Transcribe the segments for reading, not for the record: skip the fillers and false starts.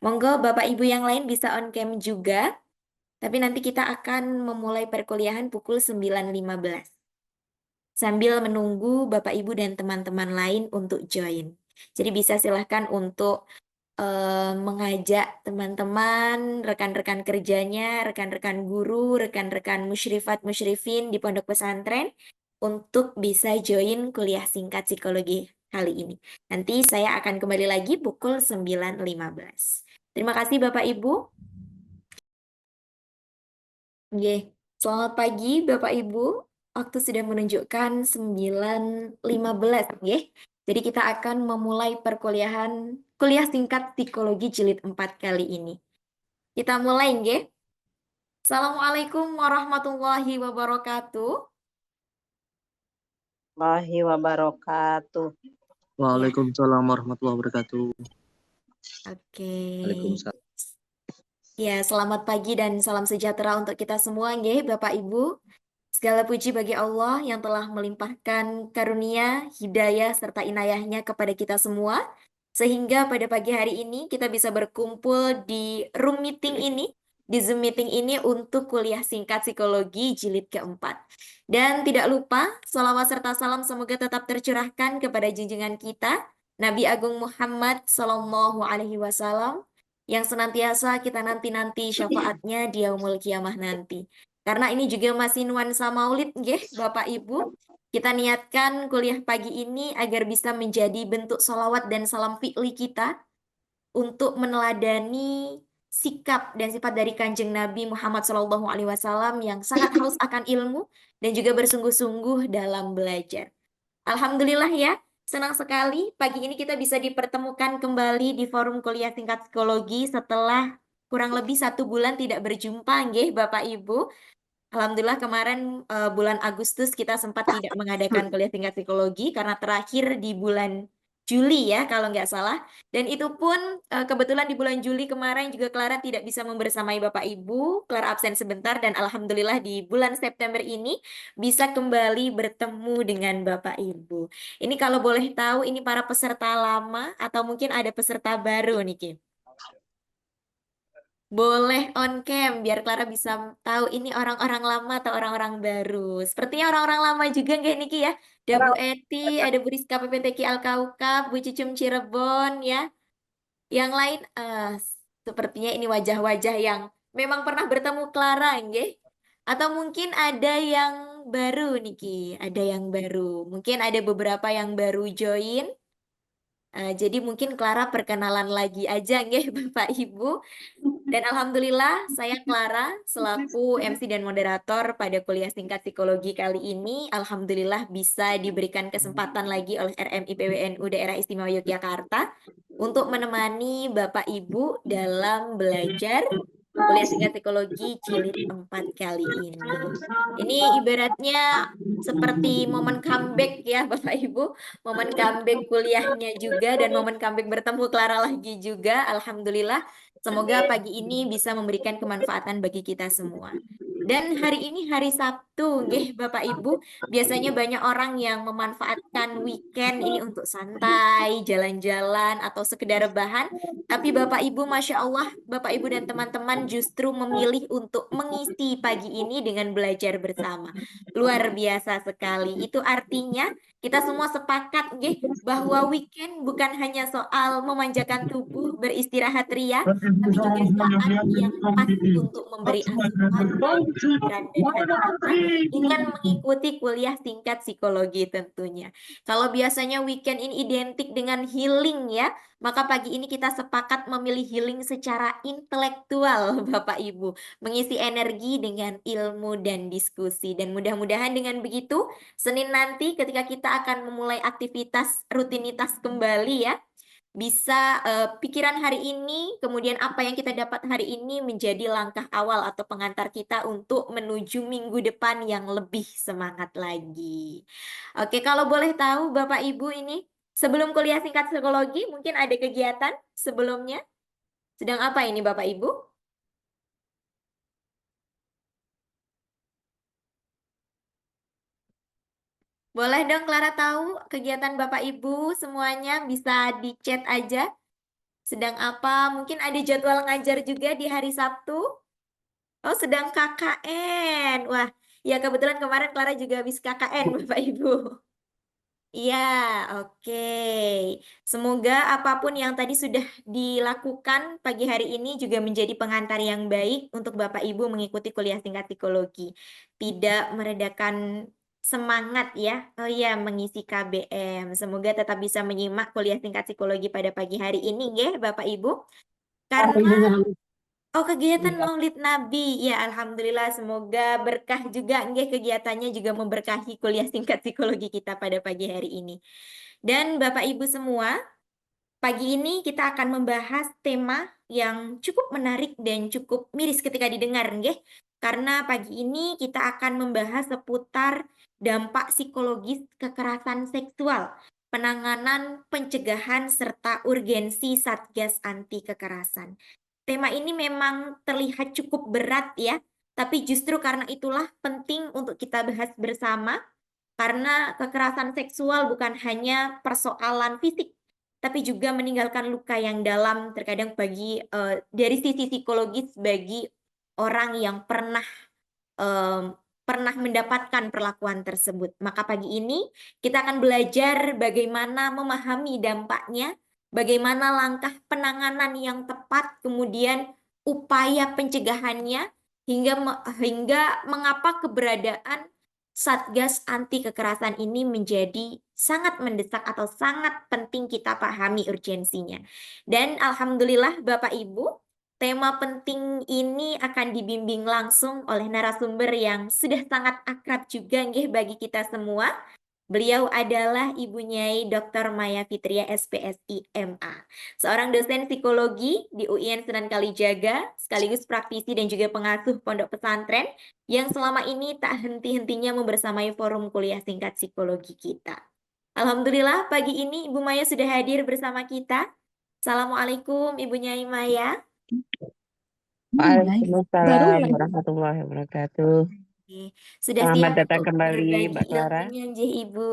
Monggo Bapak Ibu yang lain bisa on cam juga, tapi nanti kita akan memulai perkuliahan pukul 9.15. Sambil menunggu Bapak Ibu dan teman-teman lain untuk join. Jadi bisa silahkan untuk mengajak teman-teman, rekan-rekan kerjanya, rekan-rekan guru, rekan-rekan musyrifat musyrifin di pondok pesantren untuk bisa join kuliah singkat psikologi kali ini. Nanti saya akan kembali lagi pukul 9.15. Terima kasih Bapak Ibu. Oke, selamat pagi Bapak Ibu. Waktu sudah menunjukkan 9.15, ya. Jadi kita akan memulai perkuliahan kuliah singkat psikologi jilid 4 kali ini. Kita mulai, nggih. Assalamualaikum warahmatullahi wabarakatuh. Warahmatullahi wabarakatuh. Ya, Waalaikumsalam warahmatullahi wabarakatuh. oke. Waalaikumsalam. Ya, selamat pagi dan salam sejahtera untuk kita semua, nggih, Bapak Ibu. Segala puji bagi Allah yang telah melimpahkan karunia, hidayah, serta inayahnya kepada kita semua. Sehingga pada pagi hari ini kita bisa berkumpul di room meeting ini, di Zoom meeting ini untuk kuliah singkat psikologi jilid keempat. Dan tidak lupa, salawat serta salam semoga tetap tercurahkan kepada junjungan kita, Nabi Agung Muhammad Sallallahu Alaihi Wasallam, yang senantiasa kita nanti-nanti syafaatnya di yaumul kiamah nanti. Karena ini juga masih nuansa maulid, nggih, Bapak Ibu. Kita niatkan kuliah pagi ini agar bisa menjadi bentuk sholawat dan salam fi'li kita untuk meneladani sikap dan sifat dari Kanjeng Nabi Muhammad SAW yang sangat haus akan ilmu dan juga bersungguh-sungguh dalam belajar. Alhamdulillah ya, senang sekali pagi ini kita bisa dipertemukan kembali di forum kuliah singkat psikologi setelah kurang lebih 1 bulan tidak berjumpa, nggih, Bapak Ibu. Alhamdulillah kemarin bulan Agustus kita sempat tidak mengadakan kuliah tingkat psikologi karena terakhir di bulan Juli ya kalau nggak salah. Dan itu pun kebetulan di bulan Juli kemarin juga Clara tidak bisa membersamai Bapak Ibu. Clara absen sebentar dan Alhamdulillah di bulan September ini bisa kembali bertemu dengan Bapak Ibu. Ini kalau boleh tahu ini para peserta lama atau mungkin ada peserta baru nih Kim? Boleh on cam biar Clara bisa tahu ini orang-orang lama atau orang-orang baru. Sepertinya orang-orang lama juga nggak Niki ya? Ada Bu Eti, ada Bu Rizka PPTK Al-Kaukab, Bu Cucum Cirebon ya. Yang lain sepertinya ini wajah-wajah yang memang pernah bertemu Clara nggih? Atau mungkin ada yang baru Niki, ada yang baru. Mungkin ada beberapa yang baru join. Jadi mungkin Clara perkenalan lagi aja nggih Bapak Ibu. Dan Alhamdulillah saya Clara selaku MC dan moderator pada kuliah singkat psikologi kali ini. Alhamdulillah bisa diberikan kesempatan lagi oleh RMI PWNU Daerah Istimewa Yogyakarta untuk menemani Bapak Ibu dalam belajar kuliah singkat psikologi jilid 4 kali ini. Ini ibaratnya seperti momen comeback ya Bapak Ibu, momen comeback kuliahnya juga dan momen comeback bertemu Clara lagi juga. Alhamdulillah, semoga pagi ini bisa memberikan kemanfaatan bagi kita semua. Dan hari ini hari Sabtu, nggih Bapak Ibu, biasanya banyak orang yang memanfaatkan weekend ini untuk santai, jalan-jalan atau sekedar rebahan. Tapi Bapak Ibu, Masya Allah, Bapak Ibu dan teman-teman justru memilih untuk mengisi pagi ini dengan belajar bersama. Luar biasa sekali. Itu artinya kita semua sepakat nggih, bahwa weekend bukan hanya soal memanjakan tubuh, beristirahat ria, tapi juga saat yang pas untuk memberi asupan bagi pikiran dan hati kita dengan mengikuti kuliah singkat psikologi tentunya. Kalau biasanya weekend ini identik dengan healing ya, maka pagi ini kita sepakat memilih healing secara intelektual, Bapak Ibu. Mengisi energi dengan ilmu dan diskusi. Dan mudah-mudahan dengan begitu, Senin nanti ketika kita akan memulai aktivitas rutinitas kembali ya, bisa pikiran hari ini, kemudian apa yang kita dapat hari ini menjadi langkah awal atau pengantar kita untuk menuju minggu depan yang lebih semangat lagi. Oke, kalau boleh tahu Bapak Ibu ini, sebelum kuliah singkat psikologi, mungkin ada kegiatan sebelumnya? Sedang apa ini Bapak Ibu? Boleh dong Clara tahu kegiatan Bapak Ibu semuanya bisa di chat aja. Sedang apa? Mungkin ada jadwal ngajar juga di hari Sabtu? Oh, sedang KKN. Wah, ya kebetulan kemarin Clara juga habis KKN, Bapak Ibu. Iya, oke. Semoga apapun yang tadi sudah dilakukan pagi hari ini juga menjadi pengantar yang baik untuk Bapak Ibu mengikuti kuliah singkat psikologi. Tidak meredakan semangat ya. Oh iya, mengisi KBM. Semoga tetap bisa menyimak kuliah singkat psikologi pada pagi hari ini ya, Bapak Ibu. Karena oh, kegiatan Iya. Maulid Nabi. Ya, alhamdulillah semoga berkah juga nggih kegiatannya juga memberkahi kuliah singkat psikologi kita pada pagi hari ini. Dan Bapak Ibu semua, pagi ini kita akan membahas tema yang cukup menarik dan cukup miris ketika didengar nggih. Karena pagi ini kita akan membahas seputar dampak psikologis kekerasan seksual, penanganan, pencegahan serta urgensi Satgas Anti Kekerasan. Tema ini memang terlihat cukup berat ya, tapi justru karena itulah penting untuk kita bahas bersama, karena kekerasan seksual bukan hanya persoalan fisik, tapi juga meninggalkan luka yang dalam terkadang dari sisi psikologis bagi orang yang pernah mendapatkan perlakuan tersebut. Maka pagi ini kita akan belajar bagaimana memahami dampaknya, bagaimana langkah penanganan yang tepat, kemudian upaya pencegahannya, hingga mengapa keberadaan Satgas Anti Kekerasan ini menjadi sangat mendesak atau sangat penting kita pahami urgensinya. Dan alhamdulillah Bapak Ibu, tema penting ini akan dibimbing langsung oleh narasumber yang sudah sangat akrab juga nggih bagi kita semua. Beliau adalah Ibu Nyai Dr. Maya Fitria SPSI MA, seorang dosen psikologi di UIN Sunan Kalijaga, sekaligus praktisi dan juga pengasuh pondok pesantren yang selama ini tak henti-hentinya membersamai forum kuliah singkat psikologi kita. Alhamdulillah pagi ini Ibu Maya sudah hadir bersama kita. Assalamualaikum Ibu Nyai Maya. Waalaikumsalam warahmatullahi wabarakatuh. Oke. Sudah Selamat siap datang untuk kembali, berbagi Mbak Clara. ilmunya, Nggih, Ibu.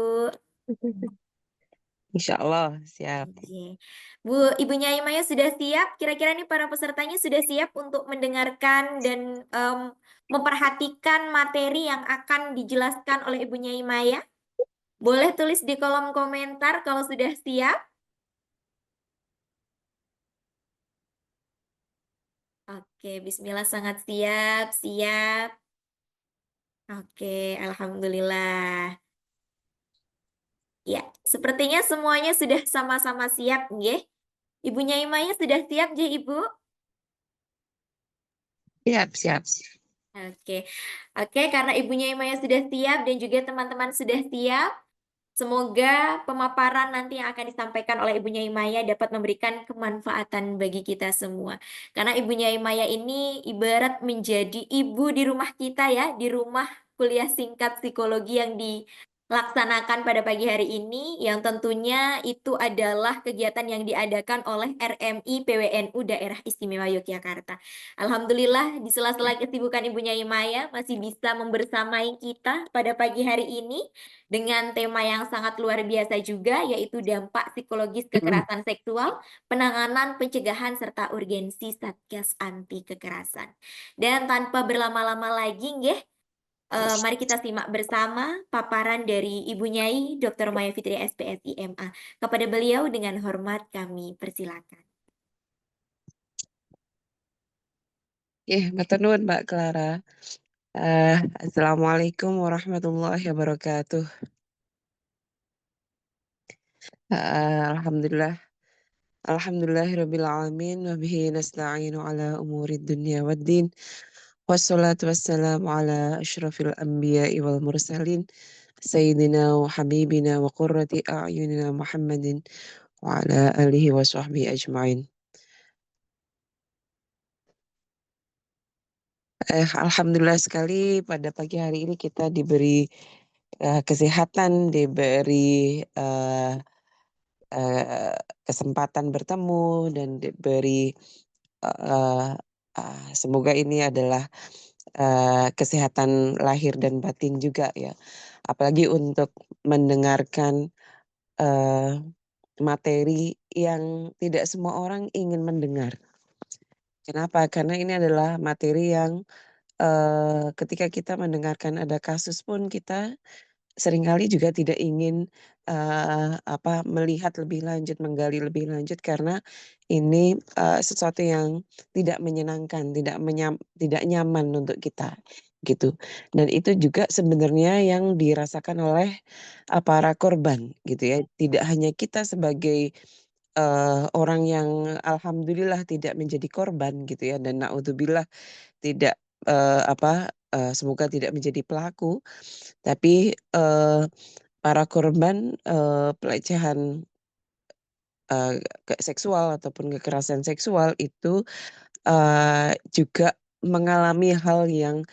Insya Allah siap. Oke. Bu, Ibu Nyai Maya sudah siap? Kira-kira nih para pesertanya sudah siap untuk mendengarkan dan memperhatikan materi yang akan dijelaskan oleh Ibu Nyai Maya? Boleh tulis di kolom komentar kalau sudah siap. Oke, Bismillah sangat siap, siap. Oke, Alhamdulillah. Ya, sepertinya semuanya sudah sama-sama siap, nggih. Ibu Nyai Maya sudah siap, nggih, Ibu? Siap, siap. Oke. Oke, karena Ibu Nyai Maya sudah siap dan juga teman-teman sudah siap, semoga pemaparan nanti yang akan disampaikan oleh Ibu Nyai Maya dapat memberikan kemanfaatan bagi kita semua. Karena Ibu Nyai Maya ini ibarat menjadi ibu di rumah kita ya, di rumah kuliah singkat psikologi yang dilaksanakan pada pagi hari ini, yang tentunya itu adalah kegiatan yang diadakan oleh RMI PWNU Daerah Istimewa Yogyakarta. Alhamdulillah di sela-sela kesibukan Ibu Nyai Maya masih bisa membersamai kita pada pagi hari ini dengan tema yang sangat luar biasa juga, yaitu dampak psikologis kekerasan seksual, penanganan, pencegahan, serta urgensi Satgas Anti Kekerasan. Dan tanpa berlama-lama lagi, nggih, mari kita simak bersama paparan dari Ibu Nyai Dr. Maya Fitri SPSI MA. Kepada beliau dengan hormat kami persilakan. Matur nuwun Mbak Clara. Assalamualaikum warahmatullahi wabarakatuh. Alhamdulillah. Alhamdulillahirabbil alamin wa bihi nasta'inu ala umurid dunya waddin. Wassalatu wassalamu ala asyrafil anbiya'i wal mursalin sayyidina wa habibina wa qurrati a'yunina Muhammadin wa ala alihi wa sahbihi ajma'in. Alhamdulillah sekali pada pagi hari ini kita diberi kesehatan, diberi kesempatan bertemu dan diberi semoga ini adalah kesehatan lahir dan batin juga ya. Apalagi untuk mendengarkan materi yang tidak semua orang ingin mendengar. Kenapa? Karena ini adalah materi yang ketika kita mendengarkan ada kasus pun kita seringkali juga tidak ingin melihat lebih lanjut, menggali lebih lanjut karena ini sesuatu yang tidak menyenangkan, tidak nyaman untuk kita gitu. Dan itu juga sebenarnya yang dirasakan oleh para korban gitu ya. Tidak hanya kita sebagai orang yang alhamdulillah tidak menjadi korban gitu ya, dan naudzubillah tidak semoga tidak menjadi pelaku, tapi para korban pelecehan seksual ataupun kekerasan seksual itu juga mengalami hal yang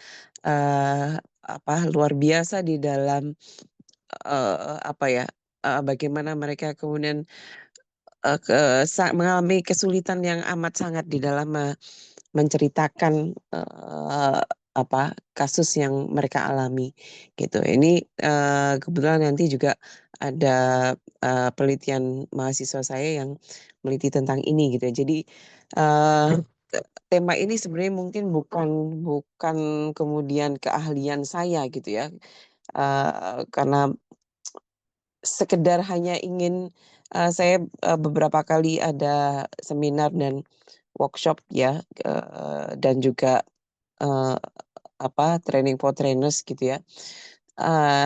luar biasa di dalam bagaimana mereka kemudian mengalami kesulitan yang amat sangat di dalam menceritakan kasus yang mereka alami gitu. Ini kebetulan nanti juga ada penelitian mahasiswa saya yang meneliti tentang ini gitu ya. Jadi tema ini sebenarnya mungkin bukan kemudian keahlian saya gitu ya. Karena sekedar hanya ingin saya beberapa kali ada seminar dan workshop ya, dan juga training for trainers gitu ya.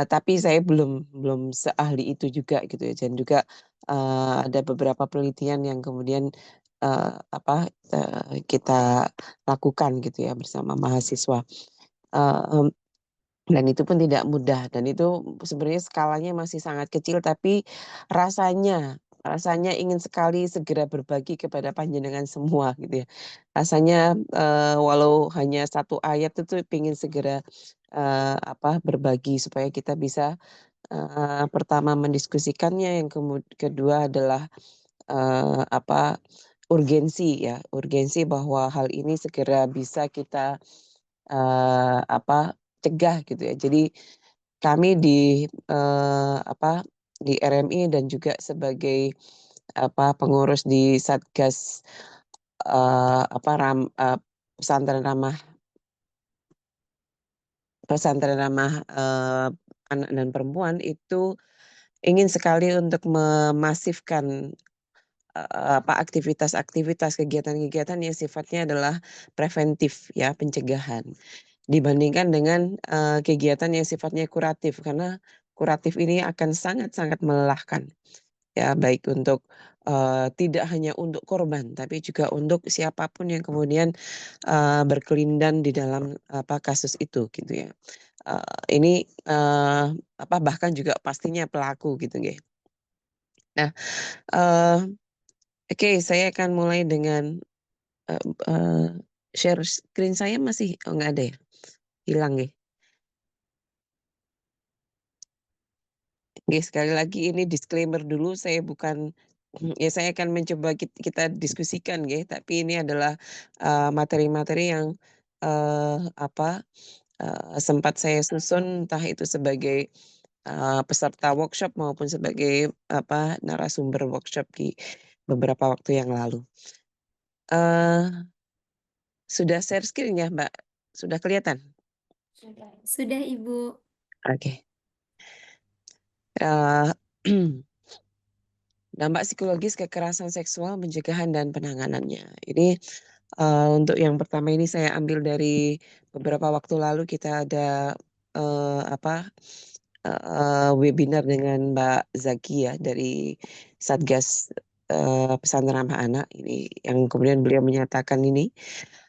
Tapi saya belum seahli itu juga gitu ya, dan juga ada beberapa penelitian yang kemudian kita lakukan gitu ya bersama mahasiswa. Dan itu pun tidak mudah, dan itu sebenarnya skalanya masih sangat kecil, tapi rasanya ingin sekali segera berbagi kepada panjenengan semua gitu ya. Rasanya walau hanya satu ayat itu ingin segera berbagi supaya kita bisa pertama mendiskusikannya, yang kedua adalah urgensi bahwa hal ini segera bisa kita cegah gitu ya. Jadi kami di RMI dan juga sebagai pengurus di Satgas pesantren ramah anak dan perempuan itu ingin sekali untuk memasifkan aktivitas-aktivitas, kegiatan-kegiatan yang sifatnya adalah preventif ya, pencegahan, dibandingkan dengan kegiatan yang sifatnya kuratif, karena kuratif ini akan sangat-sangat melelahkan ya, baik untuk tidak hanya untuk korban tapi juga untuk siapapun yang kemudian berkelindan di dalam kasus itu gitu ya. Ini bahkan juga pastinya pelaku gitu nggih. Nah, oke, saya akan mulai dengan share screen saya masih nggak ada ya? Hilang nggih. Oke, sekali lagi ini disclaimer dulu, saya bukan ya saya akan mencoba kita diskusikan nggih, tapi ini adalah materi-materi yang sempat saya susun, entah itu sebagai peserta workshop maupun sebagai narasumber workshop di beberapa waktu yang lalu. Sudah share screen ya, Mbak? Sudah kelihatan? Sudah, Ibu. Oke. Dampak psikologis kekerasan seksual, pencegahan dan penanganannya. Ini untuk yang pertama ini saya ambil dari beberapa waktu lalu kita ada webinar dengan Mbak Zaki ya dari Satgas Pesantren Ramah Anak ini, yang kemudian beliau menyatakan ini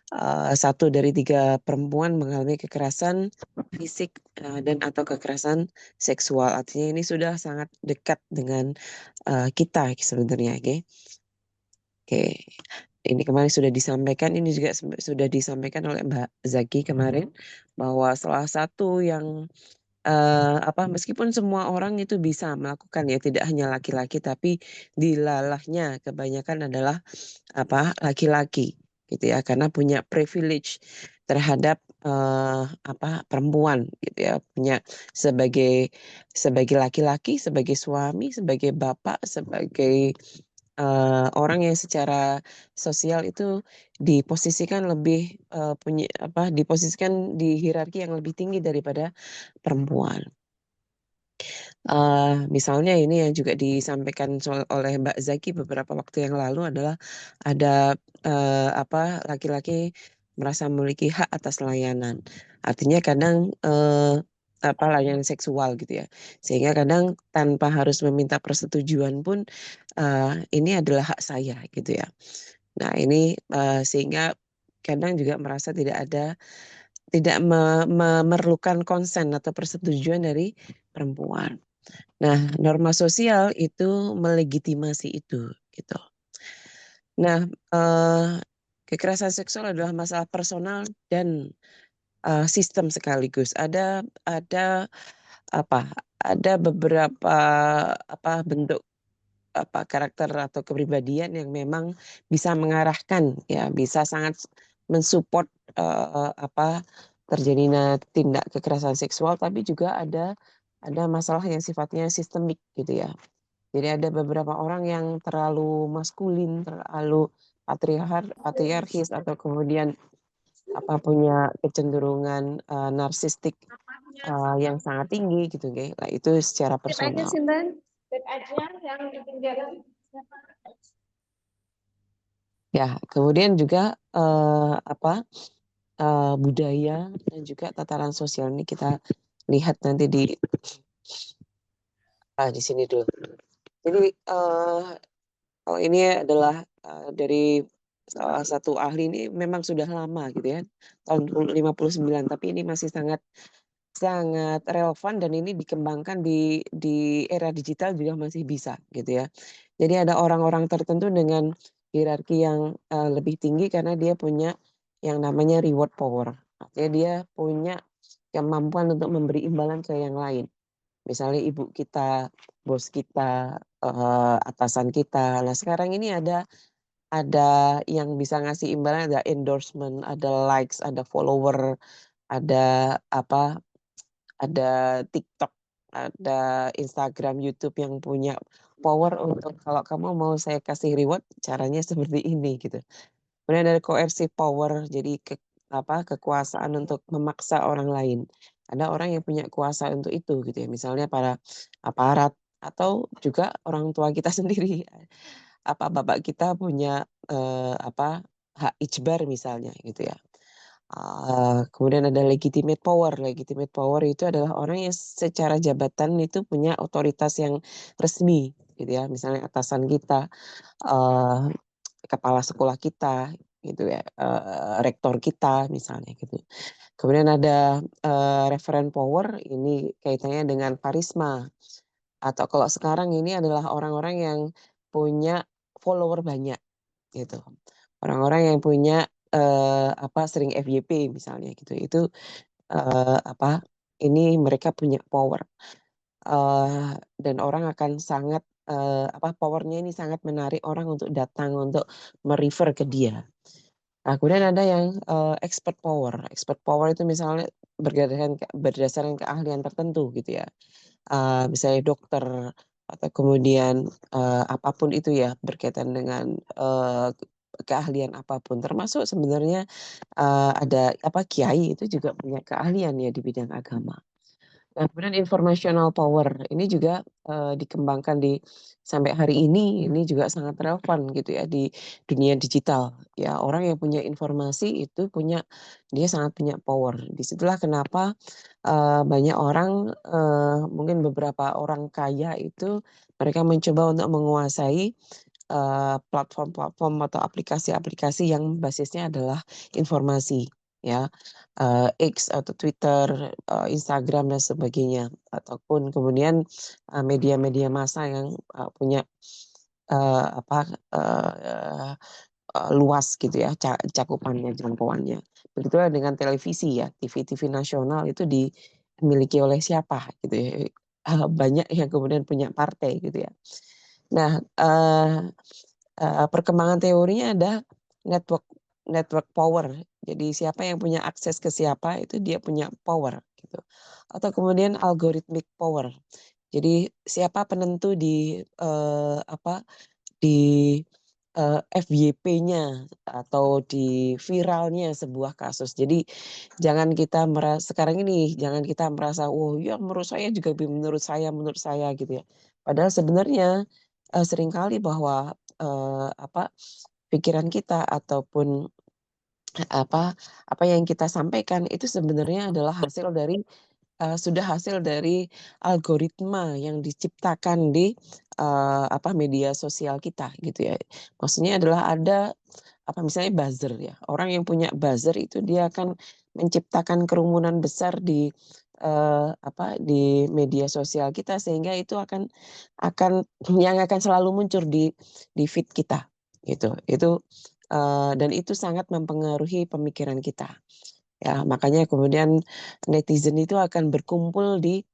1 dari 3 perempuan mengalami kekerasan fisik dan atau kekerasan seksual. Artinya ini sudah sangat dekat dengan kita sebenarnya, oke. Ini kemarin sudah disampaikan, ini juga sudah disampaikan oleh Mbak Zaki kemarin, bahwa salah satu yang meskipun semua orang itu bisa melakukan ya, tidak hanya laki-laki, tapi dilalahnya kebanyakan adalah laki-laki gitu ya, karena punya privilege terhadap perempuan gitu ya, punya sebagai laki-laki, sebagai suami, sebagai bapak, sebagai orang yang secara sosial itu diposisikan lebih diposisikan di hierarki yang lebih tinggi daripada perempuan. Misalnya ini yang juga disampaikan oleh Mbak Zaki beberapa waktu yang lalu adalah ada laki-laki merasa memiliki hak atas layanan. Artinya kadang layanan seksual gitu ya. Sehingga kadang tanpa harus meminta persetujuan pun ini adalah hak saya gitu ya. Nah, ini sehingga kadang juga merasa tidak memerlukan konsen atau persetujuan dari perempuan. Nah, norma sosial itu melegitimasi itu, gitu. Nah, kekerasan seksual adalah masalah personal dan sistem sekaligus. Ada beberapa bentuk karakter atau kepribadian yang memang bisa mengarahkan, ya, bisa sangat mensupport terjadinya tindak kekerasan seksual, tapi juga ada masalah yang sifatnya sistemik gitu ya. Jadi ada beberapa orang yang terlalu maskulin, terlalu patriarkis atau kemudian punya kecenderungan narsistik yang sangat tinggi gitu, Nggih. Nah, itu secara personal. Ya, kemudian juga budaya dan juga tataran sosial ini kita lihat nanti di sini dulu. Jadi kalau ini adalah dari salah satu ahli, ini memang sudah lama gitu ya, tahun 59, tapi ini masih sangat relevan dan ini dikembangkan di era digital juga masih bisa gitu ya. Jadi ada orang-orang tertentu dengan hierarki yang lebih tinggi karena dia punya yang namanya reward power. Artinya dia punya kemampuan untuk memberi imbalan ke yang lain. Misalnya ibu kita, bos kita, atasan kita. Nah, sekarang ini ada yang bisa ngasih imbalan, ada endorsement, ada likes, ada follower, ada ada TikTok, ada Instagram, YouTube yang punya power untuk kalau kamu mau saya kasih reward, caranya seperti ini gitu. Kemudian ada coercive power, jadi kekuasaan untuk memaksa orang lain. Ada orang yang punya kuasa untuk itu gitu ya, misalnya para aparat atau juga orang tua kita sendiri. Bapak kita punya hak ijbar misalnya gitu ya. Kemudian ada legitimate power. Legitimate power itu adalah orang yang secara jabatan itu punya otoritas yang resmi gitu ya. Misalnya atasan kita, kepala sekolah kita gitu ya, rektor kita misalnya gitu. Kemudian ada referent power, ini kaitannya dengan karisma. Atau kalau sekarang ini adalah orang-orang yang punya follower banyak gitu. Orang-orang yang punya sering FYP misalnya gitu. Itu ini mereka punya power. Dan orang akan sangat powernya ini sangat menarik orang untuk datang untuk merefer ke dia. Nah, kemudian ada yang expert power. Expert power itu misalnya berdasarkan keahlian tertentu gitu ya. Misalnya dokter atau kemudian apapun itu ya berkaitan dengan keahlian apapun, termasuk sebenarnya ada kiai itu juga punya keahlian ya di bidang agama. Nah, kemudian informational power ini juga dikembangkan sampai hari ini juga sangat relevan gitu ya di dunia digital. Ya, orang yang punya informasi itu dia sangat punya power. Disitulah kenapa banyak orang, mungkin beberapa orang kaya itu mereka mencoba untuk menguasai platform-platform atau aplikasi-aplikasi yang basisnya adalah informasi ya. X atau Twitter, Instagram dan sebagainya, ataupun kemudian media-media massa yang punya luas gitu ya cakupannya, jangkauannya. Begitulah dengan televisi ya, TV nasional itu dimiliki oleh siapa gitu ya. Banyak yang kemudian punya partai gitu ya. Nah, perkembangan teorinya ada network power. Jadi siapa yang punya akses ke siapa itu dia punya power gitu. Atau kemudian algorithmic power. Jadi siapa penentu di di FYP-nya atau di viralnya sebuah kasus. Jadi jangan kita sekarang ini jangan kita merasa, oh ya menurut saya juga menurut saya gitu ya. Padahal sebenarnya seringkali bahwa pikiran kita ataupun apa yang kita sampaikan itu sebenarnya adalah hasil dari sudah hasil dari algoritma yang diciptakan di media sosial kita gitu ya. Maksudnya adalah ada misalnya buzzer ya. Orang yang punya buzzer itu dia akan menciptakan kerumunan besar di media sosial kita sehingga itu akan yang akan selalu muncul di feed kita gitu. Dan itu sangat mempengaruhi pemikiran kita. Ya, makanya kemudian netizen itu akan berkumpul di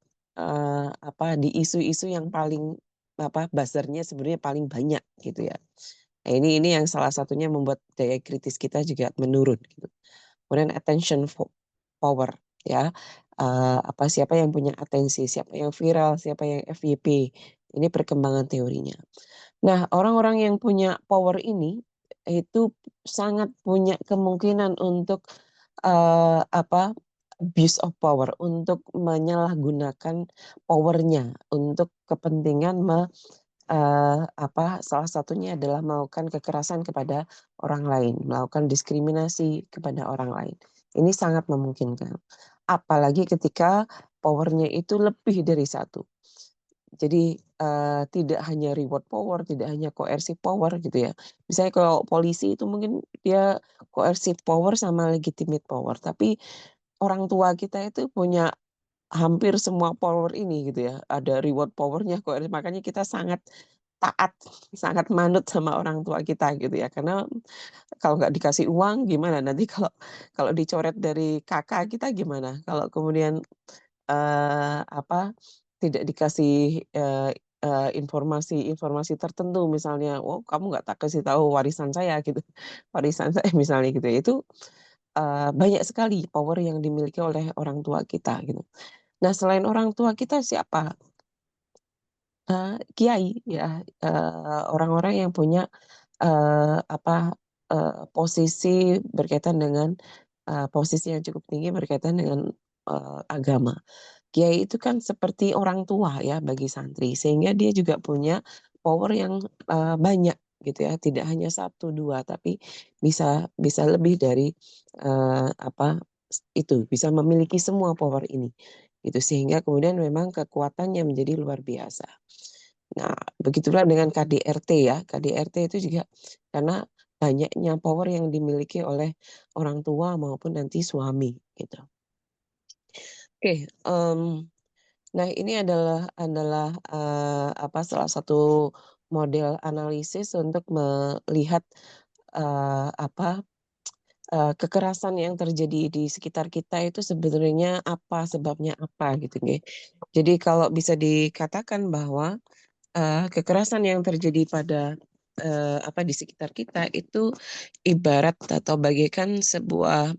isu-isu yang paling buzzernya sebenarnya paling banyak gitu ya. Nah, ini yang salah satunya membuat daya kritis kita juga menurun gitu. Kemudian attention power ya. Siapa yang punya atensi, siapa yang viral, siapa yang FYP. Ini perkembangan teorinya. Nah, orang-orang yang punya power ini itu sangat punya kemungkinan untuk abuse of power, untuk menyalahgunakan powernya untuk kepentingan salah satunya adalah melakukan kekerasan kepada orang lain, melakukan diskriminasi kepada orang lain. Ini sangat memungkinkan. Apalagi ketika powernya itu lebih dari satu. Jadi tidak hanya reward power, tidak hanya coercive power gitu ya. Misalnya kalau polisi itu mungkin dia coercive power sama legitimate power, tapi orang tua kita itu punya hampir semua power ini gitu ya. Ada reward powernya, makanya kita sangat taat, sangat manut sama orang tua kita gitu ya. Karena kalau nggak dikasih uang gimana? Nanti kalau dicoret dari kakak kita gimana? Kalau kemudian tidak dikasih informasi tertentu misalnya, oh kamu nggak tak kasih tahu warisan saya gitu, warisan saya misalnya gitu ya. Itu banyak sekali power yang dimiliki oleh orang tua kita gitu. Nah selain orang tua kita siapa? Kiai ya, orang-orang yang punya posisi berkaitan dengan posisi yang cukup tinggi berkaitan dengan agama. Kiai itu kan seperti orang tua ya bagi santri, sehingga dia juga punya power yang banyak gitu ya, tidak hanya 1, 2, tapi bisa lebih dari itu, bisa memiliki semua power ini. Gitu, sehingga kemudian memang kekuatannya menjadi luar biasa. Nah, begitulah dengan KDRT ya. KDRT itu juga karena banyaknya power yang dimiliki oleh orang tua maupun nanti suami gitu. Oke, nah ini adalah salah satu model analisis untuk melihat kekerasan yang terjadi di sekitar kita itu sebenarnya apa sebabnya apa gitu ya. Jadi kalau bisa dikatakan bahwa kekerasan yang terjadi pada di sekitar kita itu ibarat atau bagaikan sebuah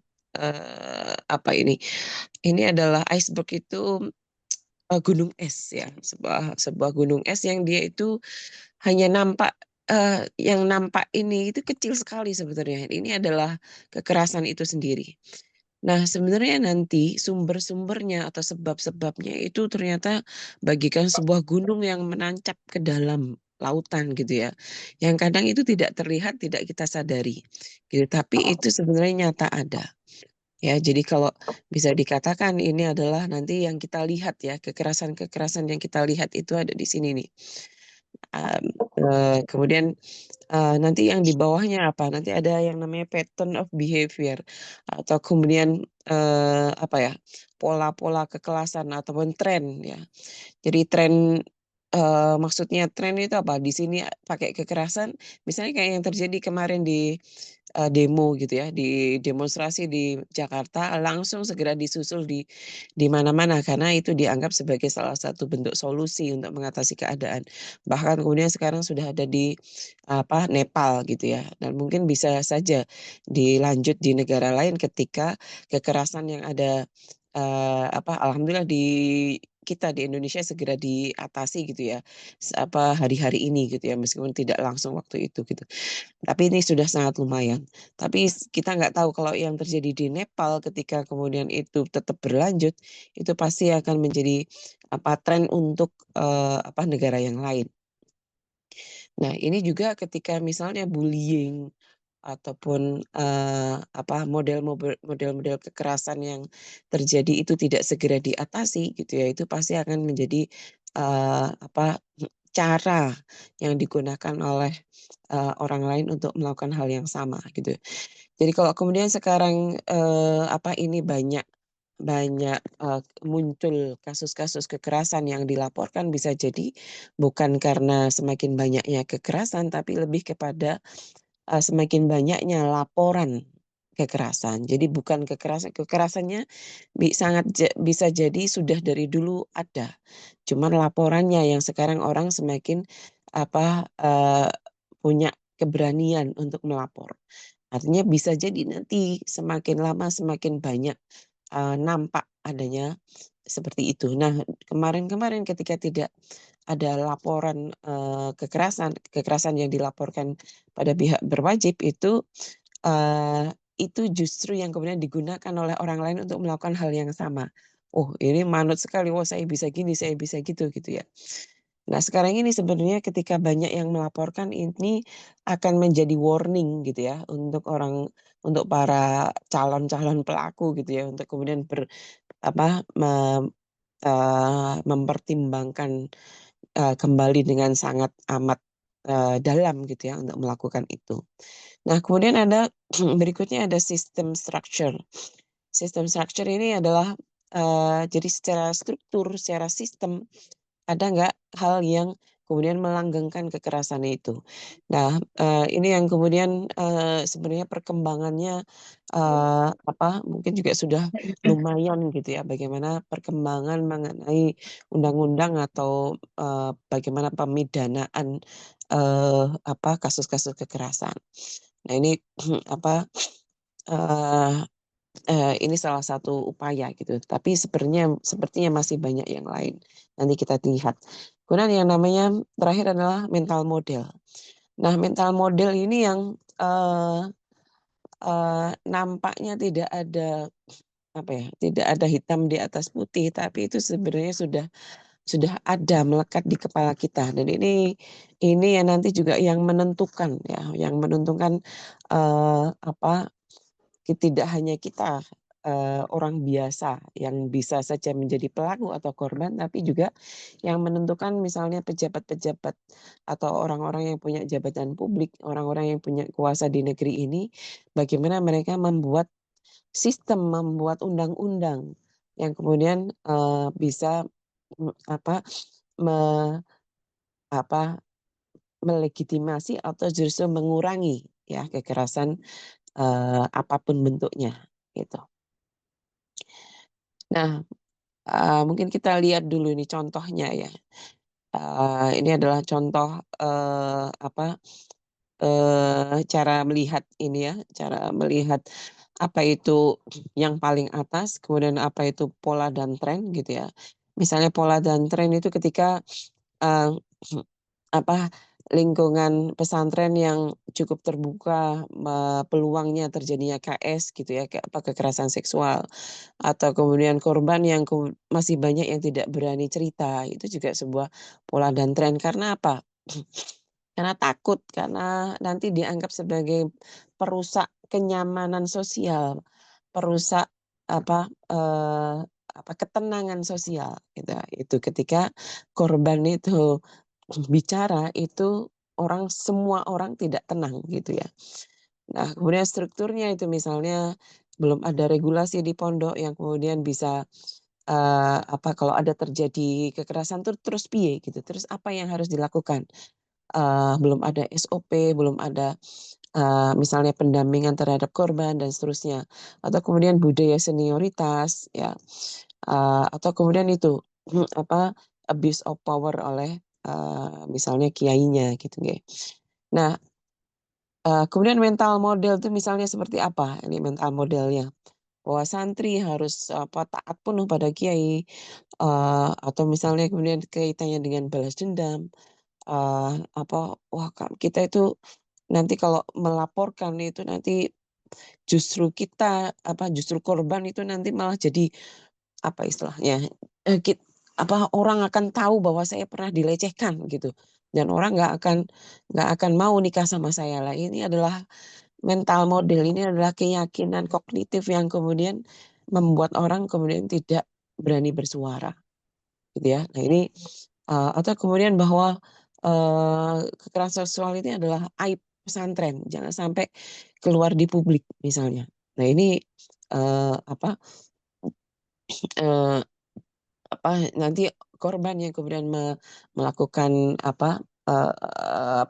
ini adalah iceberg itu gunung es ya, sebuah gunung es yang dia itu hanya nampak yang nampak ini itu kecil sekali sebetulnya. Ini adalah kekerasan itu sendiri. Nah, sebenarnya nanti sumber-sumbernya atau sebab-sebabnya itu ternyata bagikan sebuah gunung yang menancap ke dalam lautan gitu ya. Yang kadang itu tidak terlihat, tidak kita sadari. Gitu. Tapi itu sebenarnya nyata ada. Ya, jadi kalau bisa dikatakan ini adalah nanti yang kita lihat ya, kekerasan-kekerasan yang kita lihat itu ada di sini nih. Kemudian nanti yang di bawahnya apa? Nanti ada yang namanya pattern of behavior atau kemudian pola-pola kekerasan ataupun tren ya. Jadi tren maksudnya tren itu apa, di sini pakai kekerasan, misalnya kayak yang terjadi kemarin di, demo gitu ya, di demonstrasi di Jakarta langsung segera disusul di mana-mana karena itu dianggap sebagai salah satu bentuk solusi untuk mengatasi keadaan. Bahkan kemudian sekarang sudah ada di, Nepal gitu ya, dan mungkin bisa saja dilanjut di negara lain ketika kekerasan yang ada, alhamdulillah di kita di Indonesia segera diatasi gitu ya, hari-hari ini gitu ya, meskipun tidak langsung waktu itu gitu. Tapi ini sudah sangat lumayan. Tapi kita nggak tahu kalau yang terjadi di Nepal ketika kemudian itu tetap berlanjut, itu pasti akan menjadi, tren untuk, negara yang lain. Nah, ini juga ketika misalnya bullying ataupun, model-model kekerasan yang terjadi itu tidak segera diatasi gitu ya, itu pasti akan menjadi, cara yang digunakan oleh, orang lain untuk melakukan hal yang sama gitu. Jadi kalau kemudian sekarang, ini banyak banyak, muncul kasus-kasus kekerasan yang dilaporkan bisa jadi bukan karena semakin banyaknya kekerasan, tapi lebih kepada, semakin banyaknya laporan kekerasan. Jadi bukan kekerasannya bisa jadi sudah dari dulu ada, cuman laporannya yang sekarang orang semakin, punya keberanian untuk melapor. Artinya bisa jadi nanti semakin lama semakin banyak, nampak adanya seperti itu. Nah, kemarin-kemarin ketika tidak ada laporan, kekerasan yang dilaporkan pada pihak berwajib itu justru yang kemudian digunakan oleh orang lain untuk melakukan hal yang sama. "Oh, ini manut sekali, wah saya bisa gini, saya bisa gitu," gitu ya. Nah, sekarang ini sebenarnya ketika banyak yang melaporkan ini akan menjadi warning gitu ya untuk para calon-calon pelaku gitu ya, untuk kemudian apa, mempertimbangkan, kembali dengan sangat amat, dalam gitu ya untuk melakukan itu. Nah, kemudian ada berikutnya ada sistem structure. Sistem structure ini adalah, jadi secara struktur, secara sistem ada nggak hal yang kemudian melanggengkan kekerasan itu. Nah, ini yang kemudian, sebenarnya perkembangannya, mungkin juga sudah lumayan gitu ya, bagaimana perkembangan mengenai undang-undang atau, bagaimana pemidanaan, kasus-kasus kekerasan. Nah ini, apa, eee ini salah satu upaya gitu, tapi sepertinya masih banyak yang lain, nanti kita lihat. Kemudian yang namanya terakhir adalah mental model. Nah, mental model ini yang, eee eee, nampaknya tidak ada hitam di atas putih, tapi itu sebenarnya sudah ada melekat di kepala kita dan ini yang nanti juga yang menentukan ya, yang menentukan, eee, apa tidak hanya kita, orang biasa yang bisa saja menjadi pelaku atau korban, tapi juga yang menentukan misalnya pejabat-pejabat atau orang-orang yang punya jabatan publik, orang-orang yang punya kuasa di negeri ini, bagaimana mereka membuat sistem, membuat undang-undang yang kemudian, bisa, mmm, apa, me apa, melegitimasi atau justru mengurangi ya kekerasan, apa bentuknya, gitu. Nah, mungkin kita lihat dulu ini contohnya ya. Ini adalah contoh, cara melihat ini ya, cara melihat apa itu yang paling atas, kemudian apa itu pola dan tren gitu ya. Misalnya pola dan tren itu ketika, eee, apa, lingkungan pesantren yang cukup terbuka, peluangnya terjadinya KS gitu ya, kekerasan seksual. Atau kemudian korban yang masih banyak yang tidak berani cerita, itu juga sebuah pola dan tren. Karena apa? Karena takut, karena nanti dianggap sebagai perusak kenyamanan sosial, perusak ketenangan sosial gitu. Itu ketika korban itu bicara, itu semua orang tidak tenang gitu ya. Nah, kemudian strukturnya itu misalnya belum ada regulasi di pondok yang kemudian bisa apa kalau ada terjadi kekerasan tuh terus piye gitu, terus apa yang harus dilakukan? Belum ada SOP, belum ada misalnya pendampingan terhadap korban dan seterusnya, atau kemudian budaya senioritas ya, atau kemudian itu apa abuse of power oleh misalnya kiainya gitu ya. Nah, kemudian mental model itu misalnya seperti apa? Ini mental modelnya bahwa santri harus taat penuh pada kiai, atau misalnya kemudian kaitannya dengan balas dendam, wah kita itu nanti kalau melaporkan itu nanti justru kita justru korban itu nanti malah jadi apa istilahnya orang akan tahu bahwa saya pernah dilecehkan gitu, dan orang nggak akan mau nikah sama saya lah. Ini adalah mental model, ini adalah keyakinan kognitif yang kemudian membuat orang kemudian tidak berani bersuara gitu ya. Nah ini atau kemudian bahwa kekerasan seksual ini adalah aib pesantren, jangan sampai keluar di publik misalnya. Nah ini apa nanti korban yang kemudian melakukan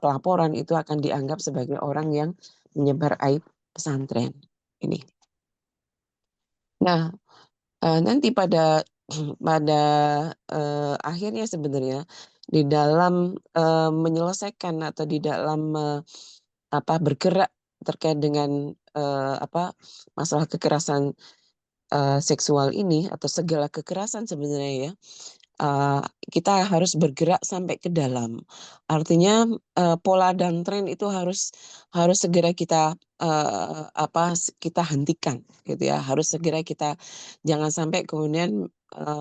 pelaporan itu akan dianggap sebagai orang yang menyebar aib pesantren ini. Nah, nanti pada pada akhirnya sebenarnya di dalam menyelesaikan atau di dalam bergerak terkait dengan masalah kekerasan seksual ini atau segala kekerasan sebenarnya ya, kita harus bergerak sampai ke dalam. Artinya pola dan tren itu harus segera kita kita hentikan gitu ya. Harus segera kita jangan sampai kemudian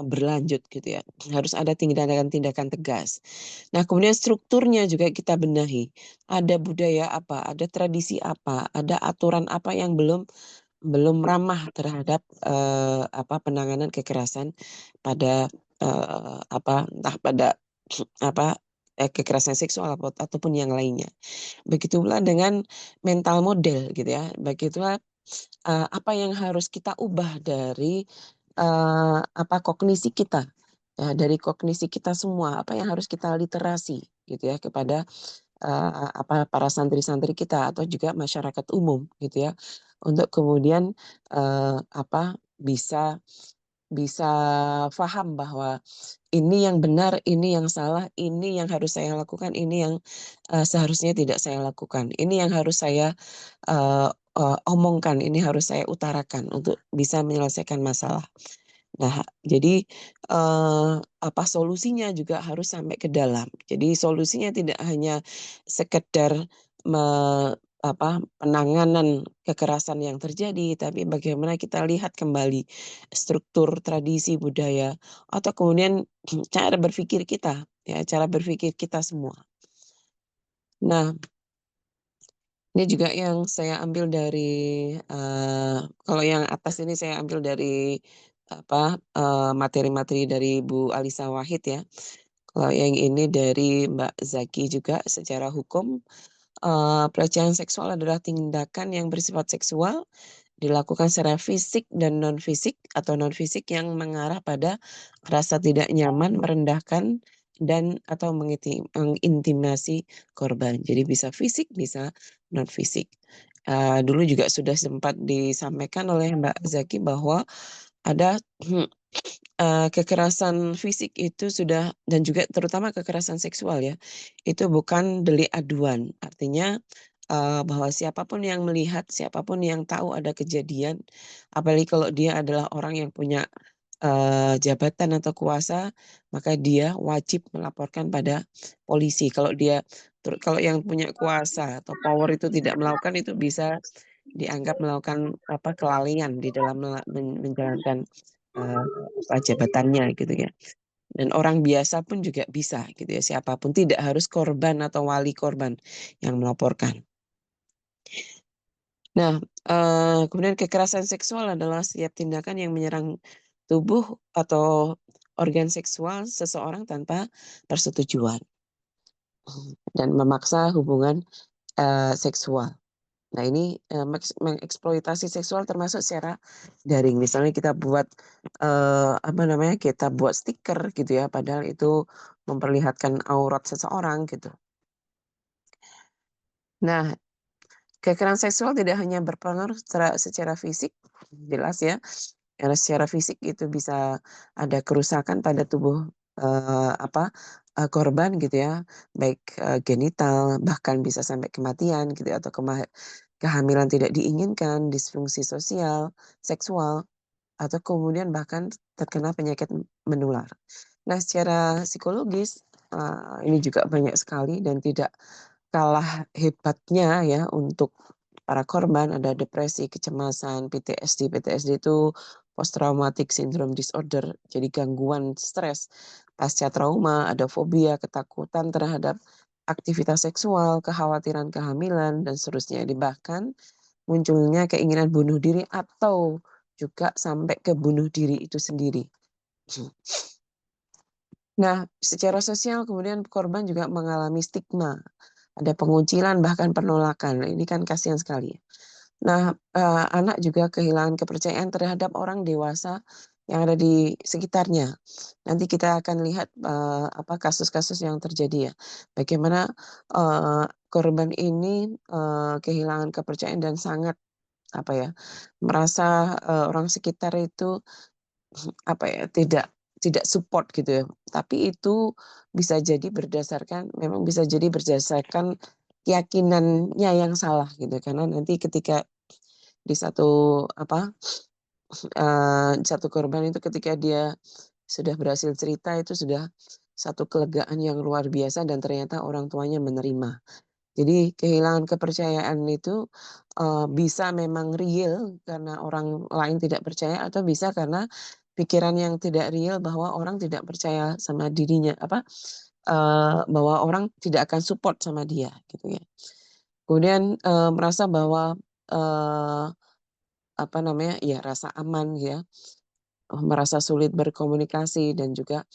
berlanjut gitu ya. Harus ada tindakan-tindakan tegas. Nah, kemudian strukturnya juga kita benahi. Ada budaya apa, ada tradisi apa, ada aturan apa yang belum ramah terhadap penanganan kekerasan pada entah pada kekerasan seksual ataupun yang lainnya. Begitu pula dengan mental model gitu ya. Begitulah apa yang harus kita ubah dari kognisi kita ya, dari kognisi kita semua, apa yang harus kita literasi gitu ya kepada para santri-santri kita atau juga masyarakat umum gitu ya, untuk kemudian bisa bisa paham bahwa ini yang benar, ini yang salah, ini yang harus saya lakukan, ini yang seharusnya tidak saya lakukan, ini yang harus saya omongkan, ini harus saya utarakan untuk bisa menyelesaikan masalah. Nah, jadi solusinya juga harus sampai ke dalam. Jadi solusinya tidak hanya sekedar penanganan kekerasan yang terjadi, tapi bagaimana kita lihat kembali struktur, tradisi, budaya, atau kemudian cara berpikir kita, ya, cara berpikir kita semua. Nah, ini juga yang saya ambil dari kalau yang atas ini saya ambil dari materi-materi dari Bu Alisa Wahid ya. Kalau yang ini dari Mbak Zaki juga, secara hukum pelecehan seksual adalah tindakan yang bersifat seksual dilakukan secara fisik dan non fisik atau non fisik yang mengarah pada rasa tidak nyaman, merendahkan dan atau mengintimidasi korban. Jadi bisa fisik, bisa non fisik. Dulu juga sudah sempat disampaikan oleh Mbak Zaki bahwa ada kekerasan fisik itu sudah, dan juga terutama kekerasan seksual ya, itu bukan delik aduan. Artinya bahwa siapapun yang melihat, siapapun yang tahu ada kejadian, apalagi kalau dia adalah orang yang punya jabatan atau kuasa, maka dia wajib melaporkan pada polisi. Kalau yang punya kuasa atau power itu tidak melakukan, itu bisa dianggap melakukan kelalaian di dalam menjalankan jabatannya gitu ya. Dan orang biasa pun juga bisa gitu ya, siapapun, tidak harus korban atau wali korban yang melaporkan. Nah, kemudian kekerasan seksual adalah setiap tindakan yang menyerang tubuh atau organ seksual seseorang tanpa persetujuan dan memaksa hubungan seksual. Nah ini mengeksploitasi seksual termasuk secara daring. Misalnya kita buat kita buat stiker gitu ya, padahal itu memperlihatkan aurat seseorang gitu. Nah, kekerasan seksual tidak hanya berpengaruh secara fisik, jelas ya. Karena secara fisik itu bisa ada kerusakan pada tubuh korban gitu ya, baik genital, bahkan bisa sampai kematian gitu ya, atau kehamilan tidak diinginkan, disfungsi sosial, seksual, atau kemudian bahkan terkena penyakit menular. Nah, secara psikologis ini juga banyak sekali dan tidak kalah hebatnya ya untuk para korban. Ada depresi, kecemasan, PTSD. PTSD itu post traumatic syndrome disorder, jadi gangguan stres pasca trauma, ada fobia, ketakutan terhadap aktivitas seksual, kekhawatiran kehamilan dan seterusnya. Bahkan munculnya keinginan bunuh diri atau juga sampai ke bunuh diri itu sendiri. Nah, secara sosial kemudian korban juga mengalami stigma, ada pengucilan bahkan penolakan. Ini kan kasihan sekali. Nah, anak juga kehilangan kepercayaan terhadap orang dewasa yang ada di sekitarnya. Nanti kita akan lihat kasus-kasus yang terjadi ya. Bagaimana korban ini kehilangan kepercayaan dan sangat merasa orang sekitar itu tidak support gitu ya. Tapi itu memang bisa jadi berdasarkan keyakinannya yang salah gitu. Karena nanti ketika di satu korban itu ketika dia sudah berhasil cerita itu sudah satu kelegaan yang luar biasa dan ternyata orang tuanya menerima. Jadi kehilangan kepercayaan itu bisa memang real karena orang lain tidak percaya atau bisa karena pikiran yang tidak real bahwa orang tidak percaya sama dirinya bahwa orang tidak akan support sama dia gitu ya. Kemudian merasa bahwa rasa aman ya, merasa sulit berkomunikasi dan juga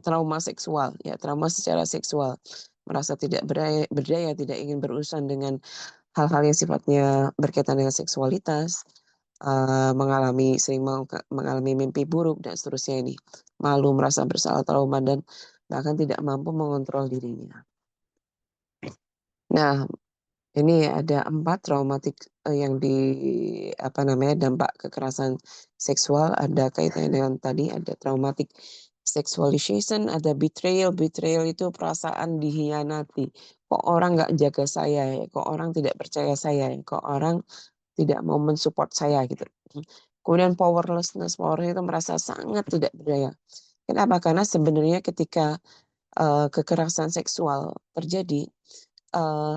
trauma seksual ya, trauma secara seksual, merasa tidak berdaya, tidak ingin berurusan dengan hal-hal yang sifatnya berkaitan dengan seksualitas, sering mengalami mimpi buruk dan seterusnya ini, malu, merasa bersalah, trauma dan bahkan tidak mampu mengontrol dirinya. Nah, ini ada 4 traumatik yang dampak kekerasan seksual, ada kaitannya dengan tadi, ada traumatic sexualization, ada betrayal. Betrayal itu perasaan dihianati. Kok orang nggak jaga saya ya, kok orang tidak percaya saya ya, kok orang tidak mau mensupport saya gitu. Kemudian powerlessness itu merasa sangat tidak berdaya. Kenapa? Karena sebenarnya ketika kekerasan seksual terjadi,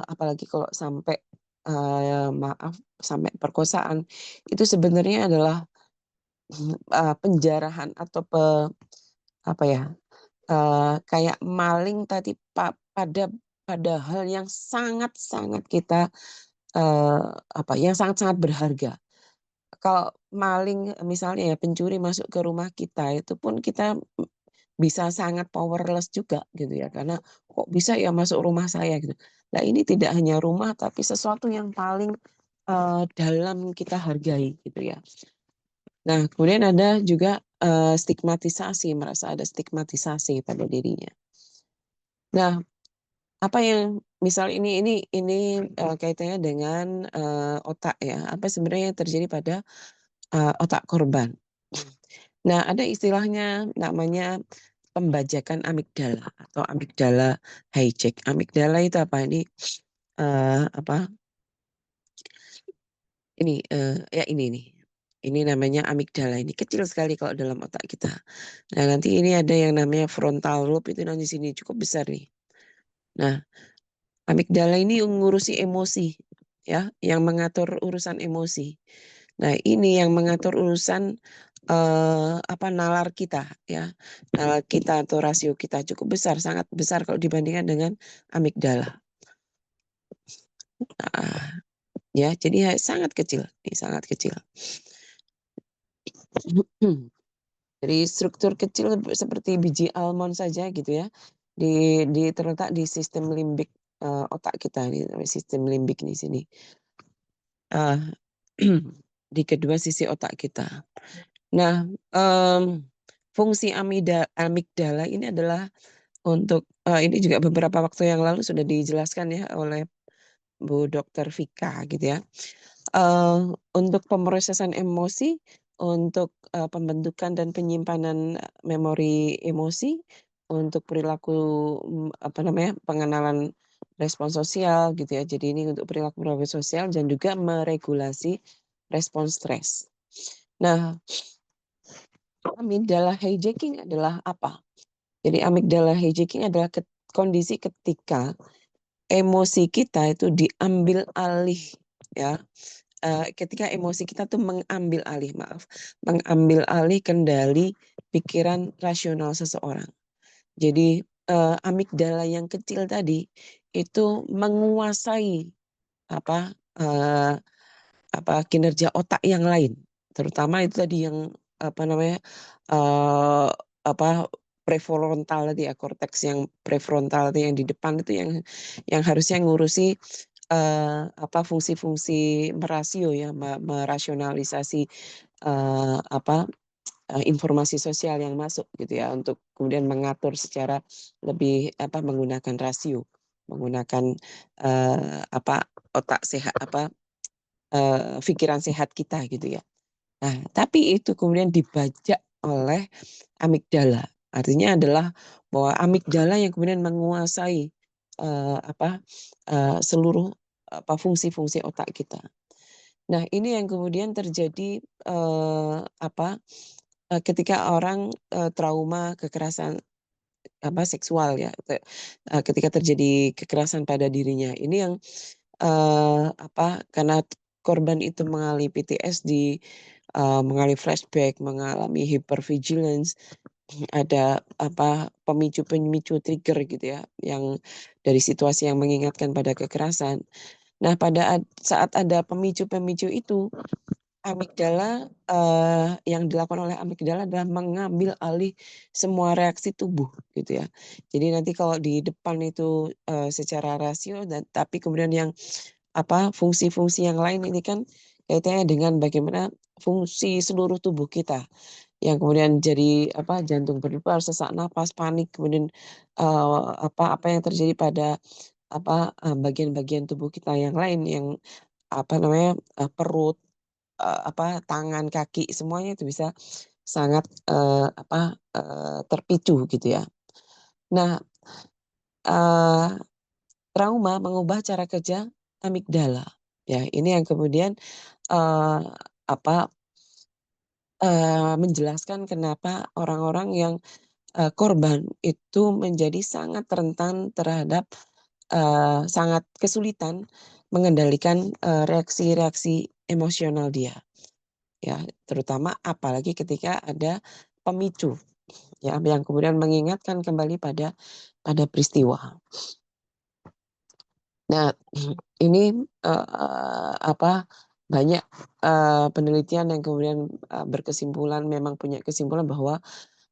apalagi kalau sampai sampai perkosaan, itu sebenarnya adalah penjarahan atau kayak maling tadi pada hal yang sangat-sangat kita yang sangat-sangat berharga. Kalau maling misalnya ya, pencuri masuk ke rumah kita, itu pun kita bisa sangat powerless juga gitu ya, karena kok bisa ya masuk rumah saya gitu. Nah ini tidak hanya rumah tapi sesuatu yang paling dalam kita hargai gitu ya. Nah kemudian ada juga stigmatisasi, merasa ada stigmatisasi pada dirinya. Nah apa yang misal ini kaitannya dengan otak ya, apa sebenarnya yang terjadi pada otak korban. Nah, ada istilahnya namanya pembajakan amigdala atau amigdala hijack. Amigdala itu apa? Ini ini nih. Ini namanya amigdala, ini kecil sekali kalau dalam otak kita. Nah, nanti ini ada yang namanya frontal lobe, itu nanti sini cukup besar nih. Nah, amigdala ini ngurusi emosi ya, yang mengatur urusan emosi. Nah, ini yang mengatur urusan nalar kita ya. Nalar kita atau rasio kita cukup besar, sangat besar kalau dibandingkan dengan amigdala. Nah, ya, jadi sangat kecil, sangat kecil. Jadi struktur kecil seperti biji almond saja gitu ya, terletak di sistem limbik otak kita nih, sistem limbik di sini. Di kedua sisi otak kita. Nah, fungsi amigdala ini adalah untuk ini juga beberapa waktu yang lalu sudah dijelaskan ya oleh Bu Dr. Vika gitu ya. Untuk pemrosesan emosi, untuk pembentukan dan penyimpanan memori emosi, untuk perilaku pengenalan respon sosial gitu ya. Jadi ini untuk perilaku sosial dan juga meregulasi respon stres. Nah, amigdala hijacking adalah apa? Jadi amigdala hijacking adalah kondisi ketika emosi kita itu diambil alih ya. Ketika emosi kita tuh mengambil alih kendali pikiran rasional seseorang. Jadi amigdala yang kecil tadi itu menguasai kinerja otak yang lain, terutama itu tadi yang prefrontal tadi ya, korteks yang prefrontal yang di depan itu yang harusnya ngurusi fungsi-fungsi merasio ya, merasionalisasi informasi sosial yang masuk gitu ya, untuk kemudian mengatur secara lebih menggunakan rasio, menggunakan otak sehat pikiran sehat kita gitu ya. Nah, tapi itu kemudian dibajak oleh amigdala. Artinya adalah bahwa amigdala yang kemudian menguasai seluruh fungsi-fungsi otak kita. Nah, ini yang kemudian terjadi ketika orang trauma kekerasan seksual ya, ketika terjadi kekerasan pada dirinya. Ini yang karena korban itu mengalami PTSD, mengalami flashback, mengalami hypervigilance, ada pemicu-pemicu trigger gitu ya, yang dari situasi yang mengingatkan pada kekerasan. Nah, pada saat ada pemicu-pemicu itu, amigdala yang dilakukan oleh amigdala adalah mengambil alih semua reaksi tubuh gitu ya. Jadi nanti kalau di depan itu secara rasio tapi kemudian yang fungsi-fungsi yang lain ini kan kaitannya dengan bagaimana fungsi seluruh tubuh kita yang kemudian jadi jantung berdebar, sesak napas, panik, kemudian apa yang terjadi pada bagian-bagian tubuh kita yang lain yang perut, tangan, kaki, semuanya itu bisa sangat terpicu gitu ya. Nah, trauma mengubah cara kerja amigdala. Ya, ini yang kemudian menjelaskan kenapa orang-orang yang korban itu menjadi sangat rentan terhadap sangat kesulitan mengendalikan reaksi-reaksi emosional dia. Ya, terutama apalagi ketika ada pemicu ya yang kemudian mengingatkan kembali pada peristiwa. Nah, ini banyak penelitian yang kemudian berkesimpulan, memang punya kesimpulan bahwa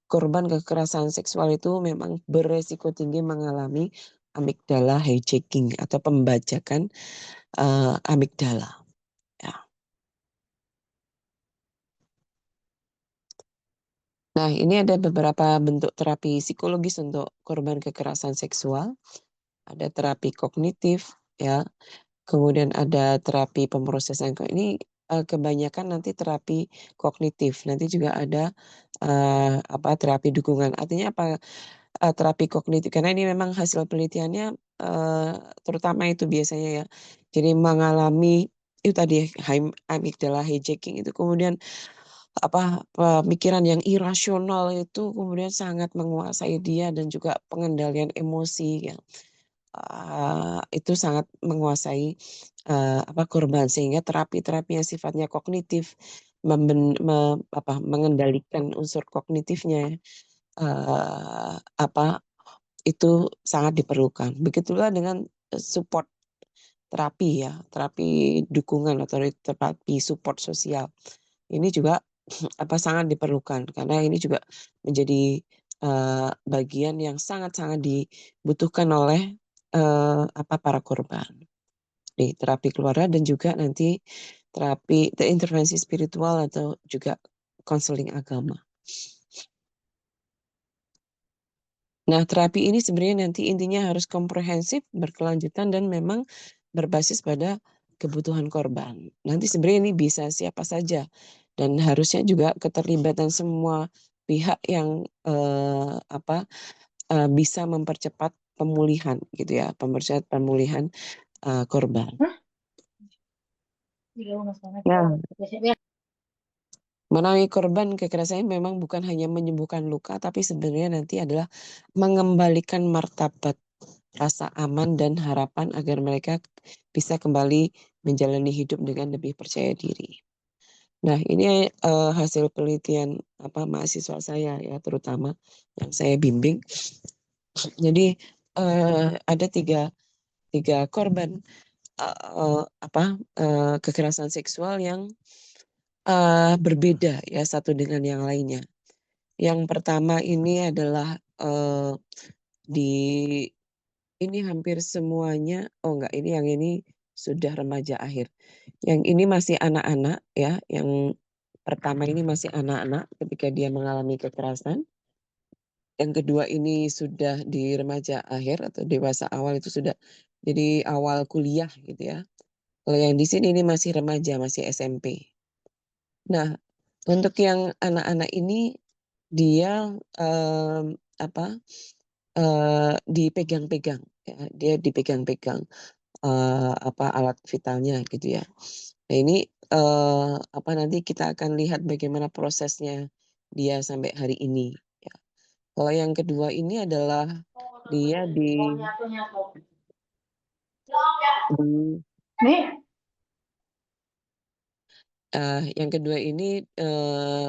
korban kekerasan seksual itu memang beresiko tinggi mengalami amigdala hijacking atau pembajakan amigdala. Ya. Nah, ini ada beberapa bentuk terapi psikologis untuk korban kekerasan seksual. Ada terapi kognitif, ya. Kemudian ada terapi pemrosesan. Ini kebanyakan nanti terapi kognitif. Nanti juga ada terapi dukungan. Artinya apa? Terapi kognitif, karena ini memang hasil penelitiannya terutama itu biasanya ya. Jadi mengalami itu tadi amigdala hijacking itu kemudian pemikiran yang irasional itu kemudian sangat menguasai dia dan juga pengendalian emosi ya. Itu sangat menguasai korban, sehingga terapi-terapi yang sifatnya kognitif mengendalikan unsur kognitifnya itu sangat diperlukan. Begitulah dengan support terapi ya, terapi dukungan atau terapi support sosial. Ini juga sangat diperlukan karena ini juga menjadi bagian yang sangat-sangat dibutuhkan oleh para korban. Nih, terapi keluarga dan juga nanti terapi intervensi spiritual atau juga konseling agama. Nah, terapi ini sebenarnya nanti intinya harus komprehensif, berkelanjutan, dan memang berbasis pada kebutuhan korban. Nanti sebenarnya ini bisa siapa saja, dan harusnya juga keterlibatan semua pihak yang bisa mempercepat pemulihan, gitu ya, mempercepat pemulihan korban. Nah, menawi korban kekerasan memang bukan hanya menyembuhkan luka, tapi sebenarnya nanti adalah mengembalikan martabat, rasa aman dan harapan agar mereka bisa kembali menjalani hidup dengan lebih percaya diri. Nah, ini hasil penelitian mahasiswa saya ya, terutama yang saya bimbing. Jadi ada tiga korban kekerasan seksual yang berbeda ya satu dengan yang lainnya. Yang pertama ini adalah ini hampir semuanya, yang ini sudah remaja akhir. Yang ini masih anak-anak ya, yang pertama ini masih anak-anak ketika dia mengalami kekerasan. Yang kedua ini sudah di remaja akhir atau dewasa awal, itu sudah jadi awal kuliah gitu ya. Kalau yang di sini ini masih remaja, masih SMP. Nah, untuk yang anak-anak ini dia dipegang-pegang ya, dia dipegang-pegang alat vitalnya gitu ya. Nah, ini nanti kita akan lihat bagaimana prosesnya dia sampai hari ini ya. Kalau yang kedua ini adalah dia yang kedua ini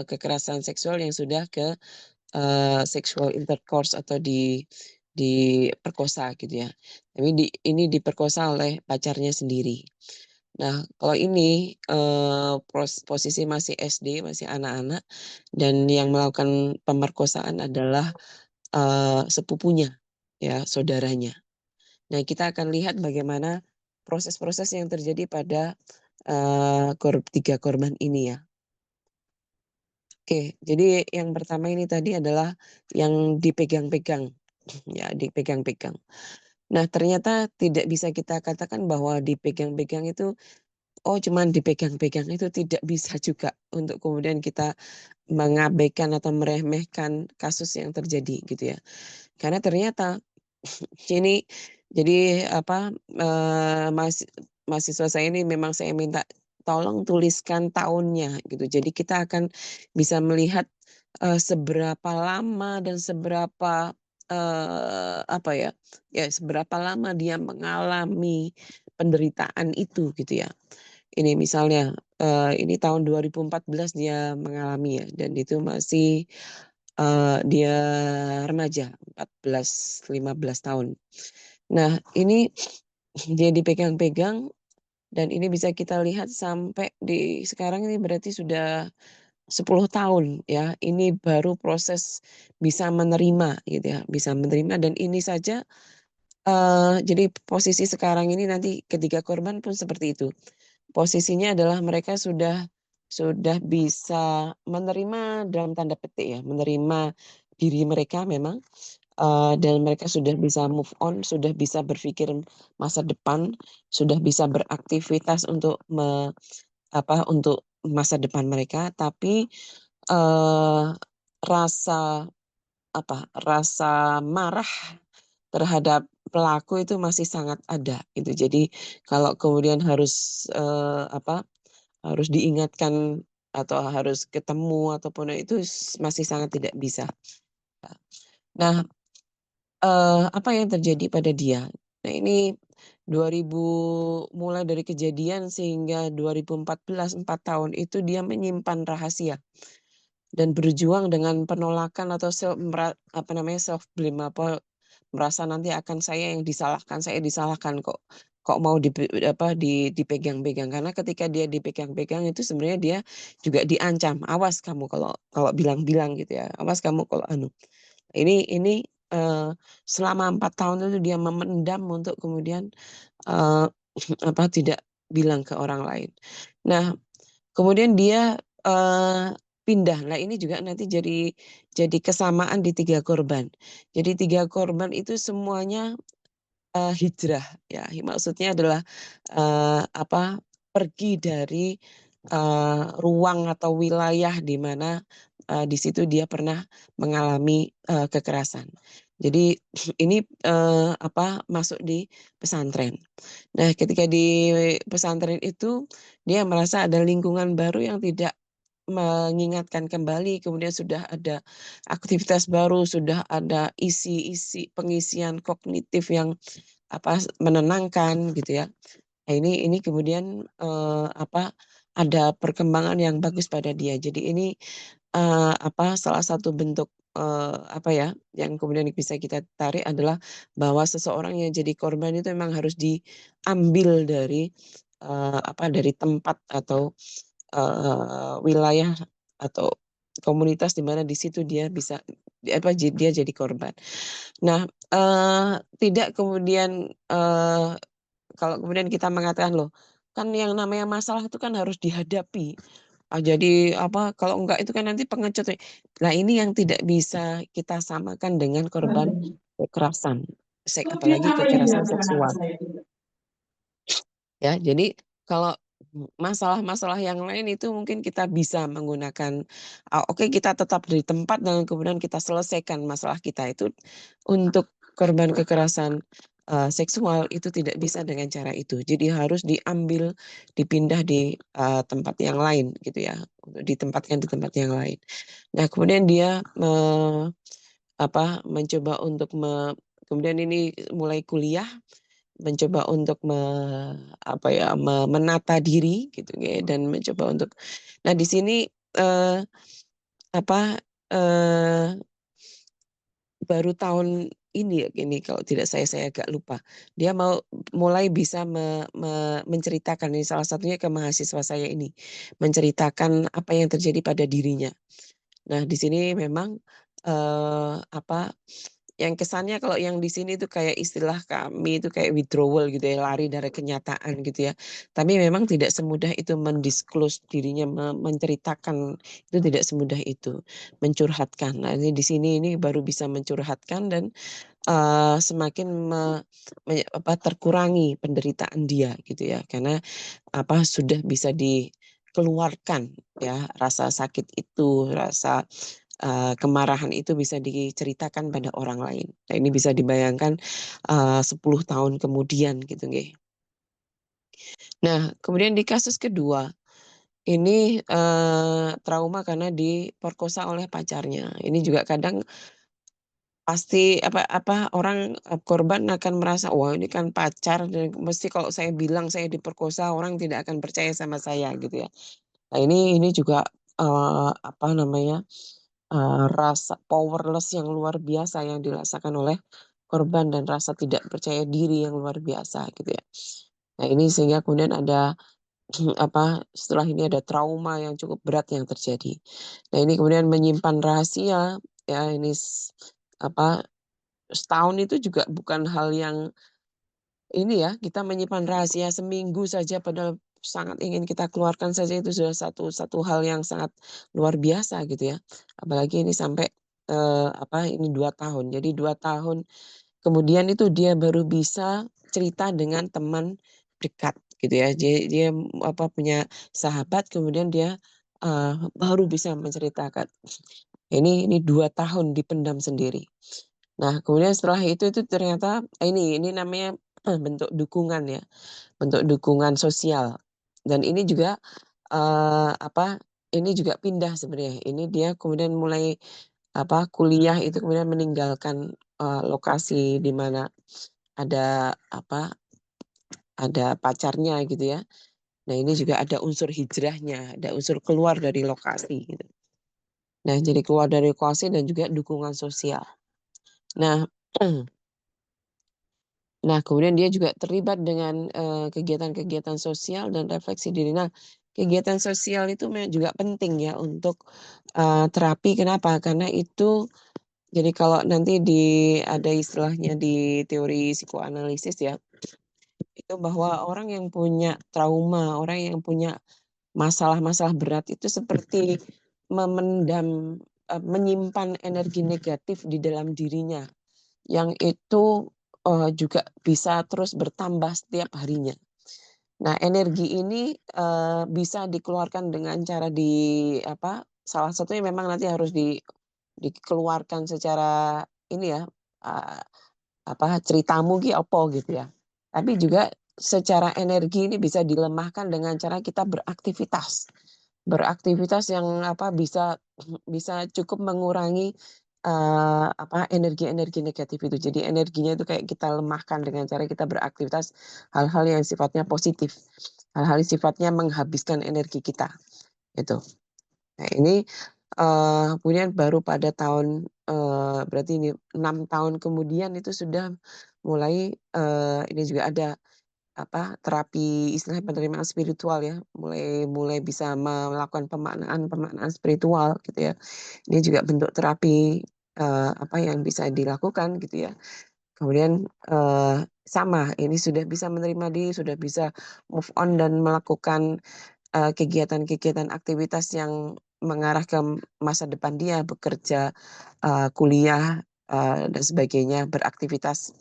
kekerasan seksual yang sudah ke sexual intercourse atau diperkosa gitu ya. Tapi ini diperkosa oleh pacarnya sendiri. Nah, kalau ini posisi masih SD, masih anak-anak, dan yang melakukan pemerkosaan adalah sepupunya, ya, saudaranya. Nah, kita akan lihat bagaimana proses-proses yang terjadi pada tiga korban ini ya. Oke, jadi yang pertama ini tadi adalah yang dipegang-pegang, ya, dipegang-pegang. Nah, ternyata tidak bisa kita katakan bahwa dipegang-pegang itu, cuman dipegang-pegang, itu tidak bisa juga untuk kemudian kita mengabaikan atau meremehkan kasus yang terjadi gitu ya. Karena ternyata ini jadi mahasiswa saya ini memang saya minta tolong tuliskan tahunnya gitu. Jadi kita akan bisa melihat seberapa lama dan seberapa seberapa lama dia mengalami penderitaan itu gitu ya. Ini misalnya ini tahun 2014 dia mengalami ya, dan itu masih dia remaja 14-15 tahun. Nah, ini dia dipegang-pegang dan ini bisa kita lihat sampai di sekarang ini berarti sudah 10 tahun ya. Ini baru proses bisa menerima gitu ya, bisa menerima, dan ini saja jadi posisi sekarang ini nanti ketiga korban pun seperti itu. Posisinya adalah mereka sudah bisa menerima dalam tanda petik ya, menerima diri mereka memang, dan mereka sudah bisa move on, sudah bisa berpikir masa depan, sudah bisa beraktivitas untuk untuk masa depan mereka, tapi rasa rasa marah terhadap pelaku itu masih sangat ada gitu. Jadi kalau kemudian harus harus diingatkan atau harus ketemu ataupun itu masih sangat tidak bisa. Nah, apa yang terjadi pada dia? Nah, ini 2000 mulai dari kejadian sehingga 2014, 4 tahun itu dia menyimpan rahasia dan berjuang dengan penolakan atau self blame, merasa nanti akan saya disalahkan kok mau dipegang-pegang. Karena ketika dia dipegang-pegang itu sebenarnya dia juga diancam, awas kamu kalau bilang-bilang gitu ya, awas kamu kalau Ini selama 4 tahun itu dia memendam untuk kemudian, eee, tidak bilang ke orang lain. Nah, kemudian dia, pindah. Nah, ini juga nanti jadi kesamaan di 3 korban. Jadi 3 korban itu semuanya hijrah ya, maksudnya adalah, pergi dari, ruang atau wilayah di mana, di situ dia pernah mengalami, kekerasan. Jadi ini, masuk di pesantren. Nah, ketika di pesantren itu, dia merasa ada lingkungan baru yang tidak mengingatkan kembali, kemudian sudah ada aktivitas baru, sudah ada isi-isi pengisian kognitif yang menenangkan gitu ya. Nah ini kemudian, ada perkembangan yang bagus pada dia. Jadi ini, salah satu bentuk, yang kemudian bisa kita tarik adalah bahwa seseorang yang jadi korban itu memang harus diambil dari, dari tempat atau, wilayah atau komunitas di mana di situ dia bisa, dia jadi korban. Nah, tidak kemudian, kalau kemudian kita mengatakan, "Loh, kan yang namanya masalah itu kan harus dihadapi." Jadi kalau enggak itu kan nanti pengecut nih. Nah, ini yang tidak bisa kita samakan dengan korban kekerasan, apalagi kekerasan seksual. Ya, jadi kalau masalah-masalah yang lain itu mungkin kita bisa menggunakan, oke kita tetap di tempat dan kemudian kita selesaikan masalah kita itu. Untuk korban kekerasan, seksual itu tidak bisa dengan cara itu. Jadi harus diambil, dipindah di, tempat yang lain gitu ya, untuk ditempatkan di tempat yang lain. Nah kemudian dia mencoba untuk kemudian ini mulai kuliah, mencoba untuk menata diri gitu ya dan mencoba untuk nah di sini, eee, apa, eee, baru tahun ini kalau tidak saya agak lupa. Dia mulai bisa menceritakan ini salah satunya ke mahasiswa saya ini, menceritakan apa yang terjadi pada dirinya. Nah di sini memang, yang kesannya kalau yang di sini tuh kayak istilah kami itu kayak withdrawal gitu ya, lari dari kenyataan gitu ya. Tapi memang tidak semudah itu mendisclose dirinya, menceritakan, itu tidak semudah itu, mencurhatkan. Nah ini di sini ini baru bisa mencurhatkan dan, semakin terkurangi penderitaan dia gitu ya, karena sudah bisa dikeluarkan ya, rasa sakit itu, rasa kemarahan itu bisa diceritakan pada orang lain. Nah ini bisa dibayangkan, 10 tahun kemudian gitu nggih. Nah kemudian di kasus kedua, ini, trauma karena diperkosa oleh pacarnya. Ini juga kadang pasti orang, korban akan merasa, "Wah ini kan pacar dan mesti kalau saya bilang saya diperkosa orang tidak akan percaya sama saya," gitu ya. Nah ini juga, rasa powerless yang luar biasa yang dirasakan oleh korban dan rasa tidak percaya diri yang luar biasa gitu ya. Nah ini sehingga kemudian ada setelah ini ada trauma yang cukup berat yang terjadi. Nah ini kemudian menyimpan rahasia ya ini setahun itu juga bukan hal yang ini ya, kita menyimpan rahasia seminggu saja padahal sangat ingin kita keluarkan saja itu sudah satu hal yang sangat luar biasa gitu ya. Apalagi ini sampai, ini 2 tahun. Jadi 2 tahun kemudian itu dia baru bisa cerita dengan teman dekat gitu ya. Dia punya sahabat kemudian dia, baru bisa menceritakan. Ini 2 tahun dipendam sendiri. Nah, kemudian setelah itu ternyata ini namanya bentuk dukungan ya, bentuk dukungan sosial. Dan ini juga, ini juga pindah sebenarnya. Ini dia kemudian mulai, kuliah itu kemudian meninggalkan, lokasi di mana ada, ada pacarnya gitu ya. Nah, ini juga ada unsur hijrahnya, ada unsur keluar dari lokasi gitu. Nah, jadi keluar dari lokasi dan juga dukungan sosial. Nah Nah, kemudian dia juga terlibat dengan, kegiatan-kegiatan sosial dan refleksi diri. Nah, kegiatan sosial itu juga penting ya untuk, terapi. Kenapa? Karena itu, Jadi kalau nanti ada istilahnya di teori psikoanalisis ya, itu bahwa orang yang punya trauma, orang yang punya masalah-masalah berat itu seperti memendam, menyimpan energi negatif di dalam dirinya, yang itu juga bisa terus bertambah setiap harinya. Nah, energi ini bisa dikeluarkan dengan cara salah satunya memang nanti harus dikeluarkan secara ini ya, uh, ceritamu ki opo gitu ya. Tapi juga secara energi ini bisa dilemahkan dengan cara kita beraktivitas. Beraktivitas yang bisa bisa cukup mengurangi energi-energi negatif itu. Jadi energinya itu kayak kita lemahkan dengan cara kita beraktivitas hal-hal yang sifatnya positif. Hal-hal yang sifatnya menghabiskan energi kita gitu. Nah, ini kemudian baru pada tahun berarti ini 6 tahun kemudian itu sudah mulai ini juga ada terapi istilahnya penerimaan spiritual ya, mulai bisa melakukan pemaknaan spiritual gitu ya. Ini juga bentuk terapi yang bisa dilakukan gitu ya. Kemudian sama, ini sudah bisa menerima diri, sudah bisa move on dan melakukan kegiatan-kegiatan aktivitas yang mengarah ke masa depan dia, bekerja, kuliah, dan sebagainya, beraktivitas,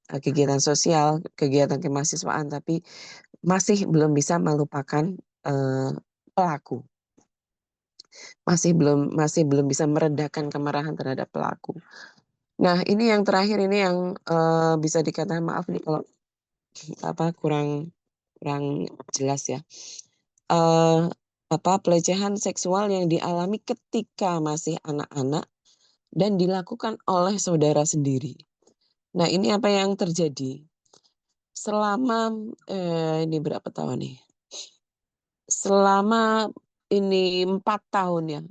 kegiatan sosial, kegiatan kemahasiswaan, tapi masih belum bisa melupakan pelaku. Masih belum bisa meredakan kemarahan terhadap pelaku. Nah, ini yang terakhir ini yang bisa dikatakan, maaf nih kalau kurang jelas ya. Pelecehan seksual yang dialami ketika masih anak-anak dan dilakukan oleh saudara sendiri. Nah, ini apa yang terjadi? Selama ini berapa tahun nih? Selama ini 4 tahun ya.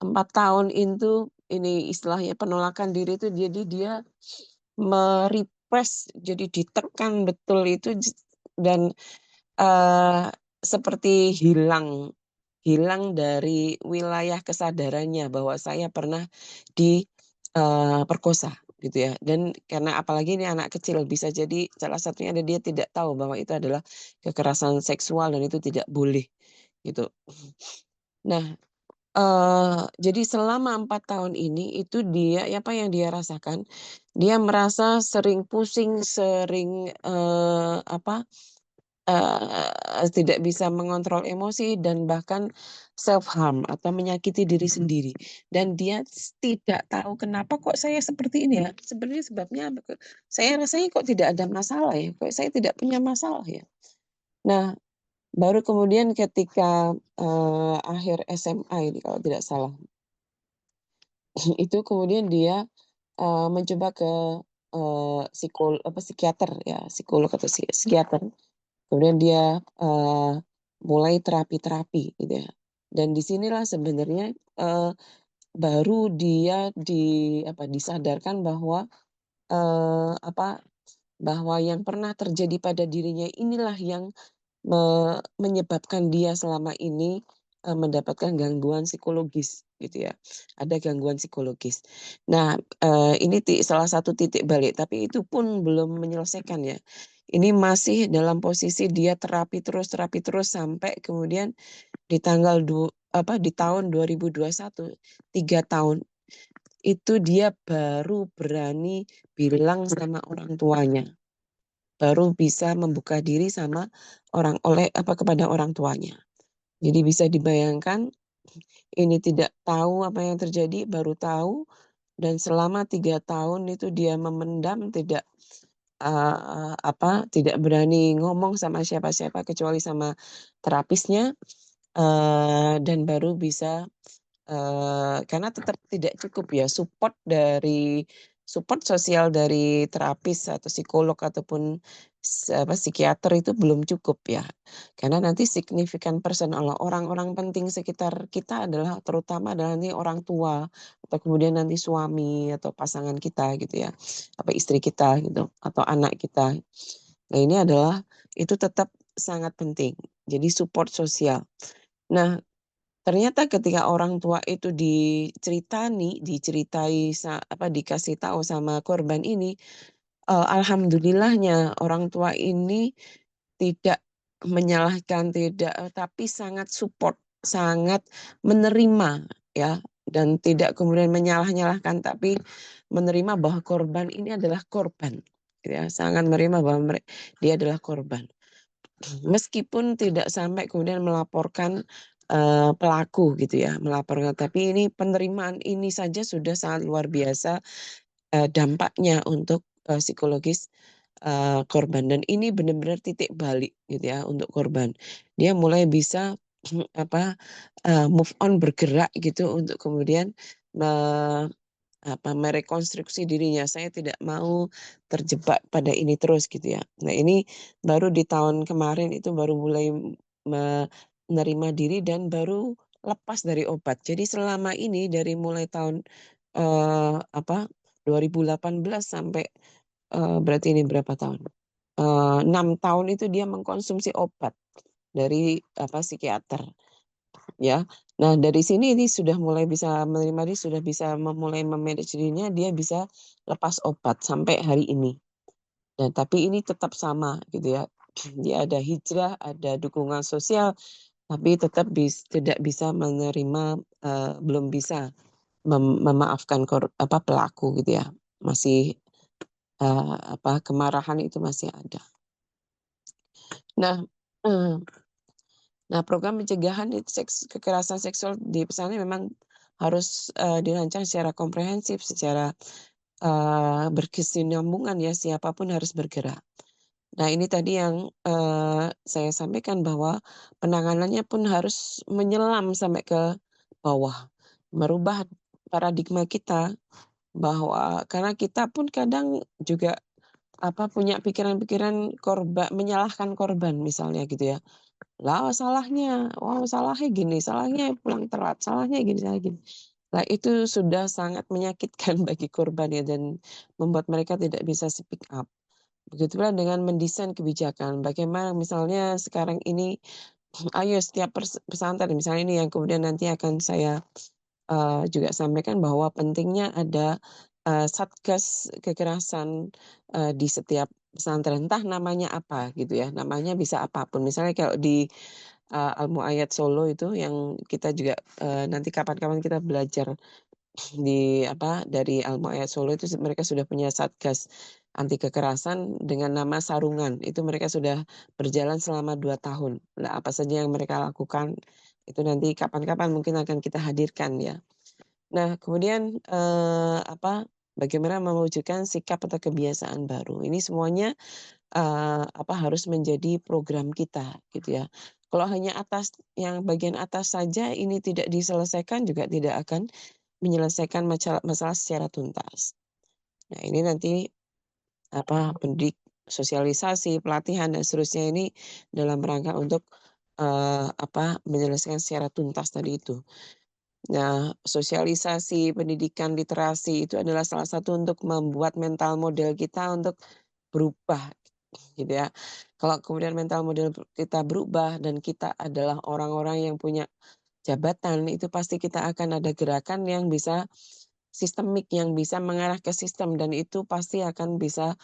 4 tahun itu ini istilahnya penolakan diri itu, jadi dia merepress, jadi ditekan betul itu dan seperti hilang dari wilayah kesadarannya bahwa saya pernah diperkosa gitu ya. Dan karena apalagi ini anak kecil, bisa jadi salah satunya dia tidak tahu bahwa itu adalah kekerasan seksual dan itu tidak boleh gitu. Nah, jadi selama 4 tahun ini itu dia apa yang dia rasakan, dia merasa sering pusing, sering tidak bisa mengontrol emosi dan bahkan self harm atau menyakiti diri sendiri. Dan dia tidak tahu kenapa kok saya seperti ini ya. Sebenarnya sebabnya apa? Saya rasanya kok tidak ada masalah ya. Kok saya tidak punya masalah ya. Nah, baru kemudian ketika akhir SMA ini kalau tidak salah, itu kemudian dia mencoba ke psikiater ya, psikolog atau psikiater. Kemudian dia mulai terapi-terapi gitu ya. Dan disinilah sebenarnya baru dia disadarkan bahwa bahwa yang pernah terjadi pada dirinya inilah yang menyebabkan dia selama ini mendapatkan gangguan psikologis gitu ya. Ada gangguan psikologis. Nah, ini salah satu titik balik, tapi itu pun belum menyelesaikan ya. Ini masih dalam posisi dia terapi terus sampai kemudian di di tahun 2021, 3 tahun itu dia baru berani bilang sama orang tuanya. Baru bisa membuka diri kepada orang tuanya. Jadi bisa dibayangkan ini tidak tahu apa yang terjadi, baru tahu, dan selama 3 tahun itu dia memendam, tidak tidak berani ngomong sama siapa-siapa kecuali sama terapisnya, dan baru bisa karena tetap tidak cukup ya support sosial dari terapis atau psikolog ataupun psikiater itu belum cukup ya. Karena nanti signifikan person orang-orang penting sekitar kita adalah terutama adalah nanti orang tua atau kemudian nanti suami atau pasangan kita gitu ya. Istri kita gitu atau anak kita. Nah, ini adalah itu tetap sangat penting. Jadi support sosial. Nah, ternyata ketika orang tua itu diceritai dikasih tahu sama korban ini, alhamdulillahnya orang tua ini tidak menyalahkan, tapi sangat support, sangat menerima ya, dan tidak kemudian menyalah-nyalahkan, tapi menerima bahwa korban ini adalah korban, gitu ya, sangat menerima bahwa dia adalah korban. Meskipun tidak sampai kemudian melaporkan, pelaku gitu ya, melaporkan, tapi ini penerimaan ini saja sudah sangat luar biasa, dampaknya untuk, psikologis, korban, dan ini benar-benar titik balik gitu ya untuk korban. Dia mulai bisa move on, bergerak gitu untuk kemudian merekonstruksi dirinya, saya tidak mau terjebak pada ini terus gitu ya. Nah ini baru di tahun kemarin itu baru mulai menerima diri dan baru lepas dari obat. Jadi selama ini dari mulai tahun, 2018 sampai, berarti ini berapa tahun, 6 tahun itu dia mengkonsumsi obat dari psikiater. Ya. Nah, dari sini ini sudah mulai bisa menerima, dia sudah bisa mulai me-manage dirinya, dia bisa lepas obat sampai hari ini. Dan tapi ini tetap sama gitu ya. Dia ada hijrah, ada dukungan sosial, tapi tetap tidak bisa menerima, belum bisa memaafkan pelaku gitu ya. Masih, kemarahan itu masih ada. Nah, program pencegahan kekerasan seksual di pesantren memang harus, dirancang secara komprehensif, secara, berkesinambungan ya, siapapun harus bergerak. Nah ini tadi yang, saya sampaikan bahwa penanganannya pun harus menyelam sampai ke bawah, merubah paradigma kita bahwa karena kita pun kadang juga, punya pikiran-pikiran menyalahkan korban misalnya gitu ya. Lah salahnya, salahnya gini, salahnya pulang telat, salahnya gini, salahnya gini. Nah itu sudah sangat menyakitkan bagi korban ya, dan membuat mereka tidak bisa speak up. Begitu pula dengan mendesain kebijakan, bagaimana misalnya sekarang ini, ayo setiap pesantren misalnya ini yang kemudian nanti akan saya, juga sampaikan bahwa pentingnya ada, satgas kekerasan, di setiap pesantren, entah namanya apa gitu ya, namanya bisa apapun. Misalnya kalau di, Al-Mu'ayyad Solo itu yang kita juga, nanti kapan-kapan kita belajar dari Al-Mu'ayyad Solo itu mereka sudah punya satgas anti kekerasan dengan nama Sarungan, itu mereka sudah berjalan selama 2 tahun. Nah, apa saja yang mereka lakukan, itu nanti kapan-kapan mungkin akan kita hadirkan ya. Nah, kemudian, bagaimana mewujudkan sikap atau kebiasaan baru. Ini semuanya, harus menjadi program kita gitu ya. Kalau hanya yang bagian atas saja ini tidak diselesaikan juga tidak akan menyelesaikan masalah secara tuntas. Nah, ini nanti sosialisasi, pelatihan dan seterusnya ini dalam rangka untuk, menyelesaikan secara tuntas tadi itu. Nah, sosialisasi, pendidikan, literasi itu adalah salah satu untuk membuat mental model kita untuk berubah, gitu ya. Kalau kemudian mental model kita berubah dan kita adalah orang-orang yang punya jabatan, itu pasti kita akan ada gerakan yang bisa sistemik, yang bisa mengarah ke sistem, dan itu pasti akan bisa,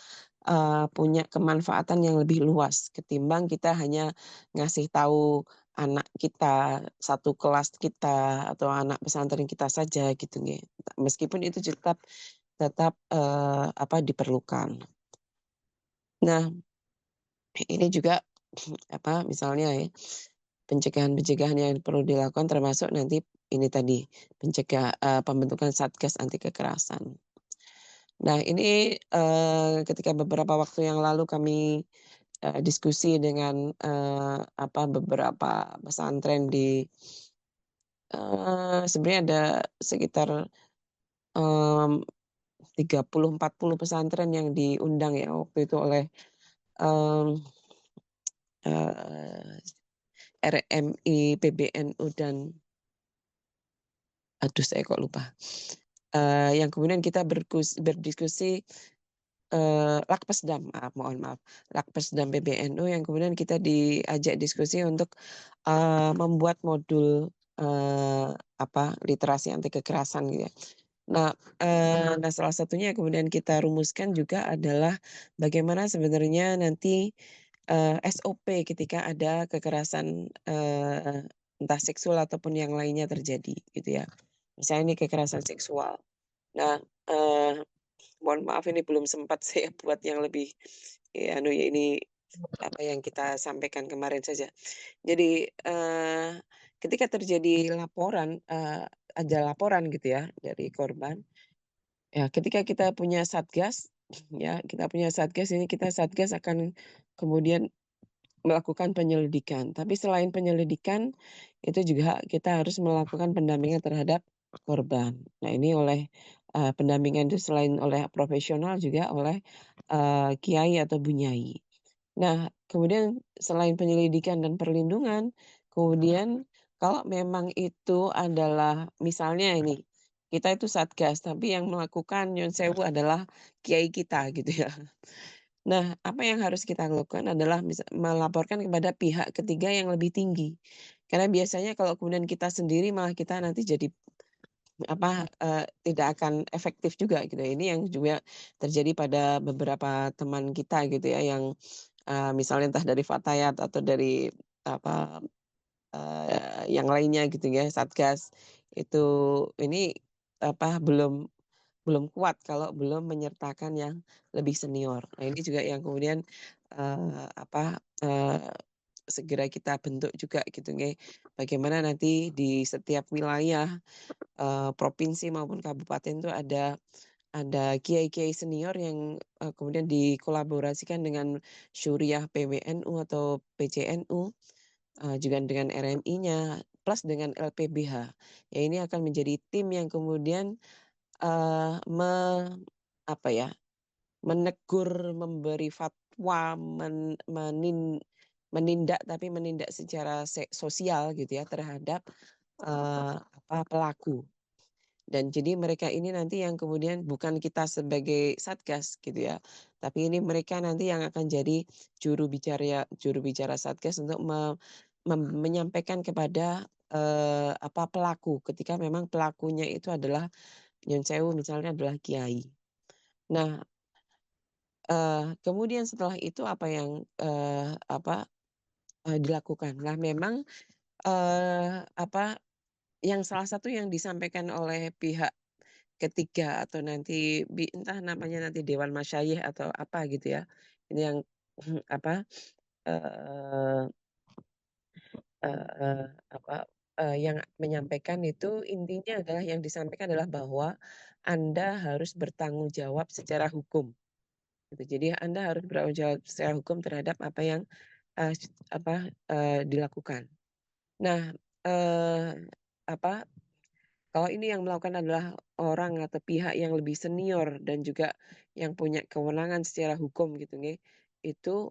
punya kemanfaatan yang lebih luas ketimbang kita hanya ngasih tahu anak kita, satu kelas kita, atau anak pesantren kita saja gitu nggih. Meskipun itu tetap tetap, diperlukan. Nah, ini juga misalnya ya, pencegahan-pencegahan yang perlu dilakukan termasuk nanti ini tadi, pembentukan satgas anti kekerasan. Nah ini, ketika beberapa waktu yang lalu kami, diskusi dengan, beberapa pesantren di, sebenarnya ada sekitar, 30-40 pesantren yang diundang ya waktu itu oleh, mmm, eee, RMI, PBNU dan aduh saya kok lupa, yang kemudian kita berdiskusi, Lakpesdam, mohon maaf, Lakpesdam PBNU yang kemudian kita diajak diskusi untuk, membuat modul literasi anti kekerasan gitu ya. Nah, salah satunya yang kemudian kita rumuskan juga adalah bagaimana sebenarnya nanti, SOP ketika ada kekerasan, entah seksual ataupun yang lainnya terjadi gitu ya. Misalnya ini kekerasan seksual. Nah, mohon maaf ini belum sempat saya buat yang lebih, ya ini apa yang kita sampaikan kemarin saja. Jadi, ketika terjadi laporan, ada laporan gitu ya dari korban, ya ketika kita punya satgas, ya kita punya satgas ini kita satgas akan kemudian melakukan penyelidikan. Tapi selain penyelidikan, itu juga kita harus melakukan pendampingan terhadap korban. Nah ini oleh, pendampingan itu selain oleh profesional juga oleh, kiai atau bunyai. Nah, kemudian selain penyelidikan dan perlindungan, kemudian kalau memang itu adalah misalnya ini, kita itu satgas, tapi yang melakukan nyun sewu adalah kiai kita gitu ya. Nah, apa yang harus kita lakukan adalah melaporkan kepada pihak ketiga yang lebih tinggi. Karena biasanya kalau kemudian kita sendiri malah kita nanti jadi tidak akan efektif juga gitu. Ini yang juga terjadi pada beberapa teman kita gitu ya yang misalnya entah dari Fatayat atau dari apa, yang lainnya gitu ya, Satgas, itu ini belum belum kuat kalau belum menyertakan yang lebih senior. Nah ini juga yang kemudian, segera kita bentuk juga gitu nggih, bagaimana nanti di setiap wilayah, provinsi maupun kabupaten itu ada kiai-kiai senior yang, kemudian dikolaborasikan dengan Syuriah PWNU atau PCNU, juga dengan RMI-nya, plus dengan LPBH. Ya ini akan menjadi tim yang kemudian, eee, me apa ya, menegur, memberi fatwa, menindak tapi menindak secara sosial gitu ya terhadap, pelaku. Dan jadi mereka ini nanti yang kemudian bukan kita sebagai satgas gitu ya, tapi ini mereka nanti yang akan jadi juru bicara satgas untuk menyampaikan kepada, pelaku ketika memang pelakunya itu adalah nyun sewu misalnya adalah kiai. Nah, kemudian setelah itu apa yang, dilakukan? Nah memang, yang salah satu yang disampaikan oleh pihak ketiga atau nanti entah namanya nanti dewan masyayikh atau apa gitu ya. Ini yang apa, eee eee, yang menyampaikan itu intinya adalah yang disampaikan adalah bahwa Anda harus bertanggung jawab secara hukum, gitu. Jadi Anda harus bertanggung jawab secara hukum terhadap apa yang, dilakukan. Nah, eee, apa kalau ini yang melakukan adalah orang atau pihak yang lebih senior dan juga yang punya kewenangan secara hukum gitu nggih, itu,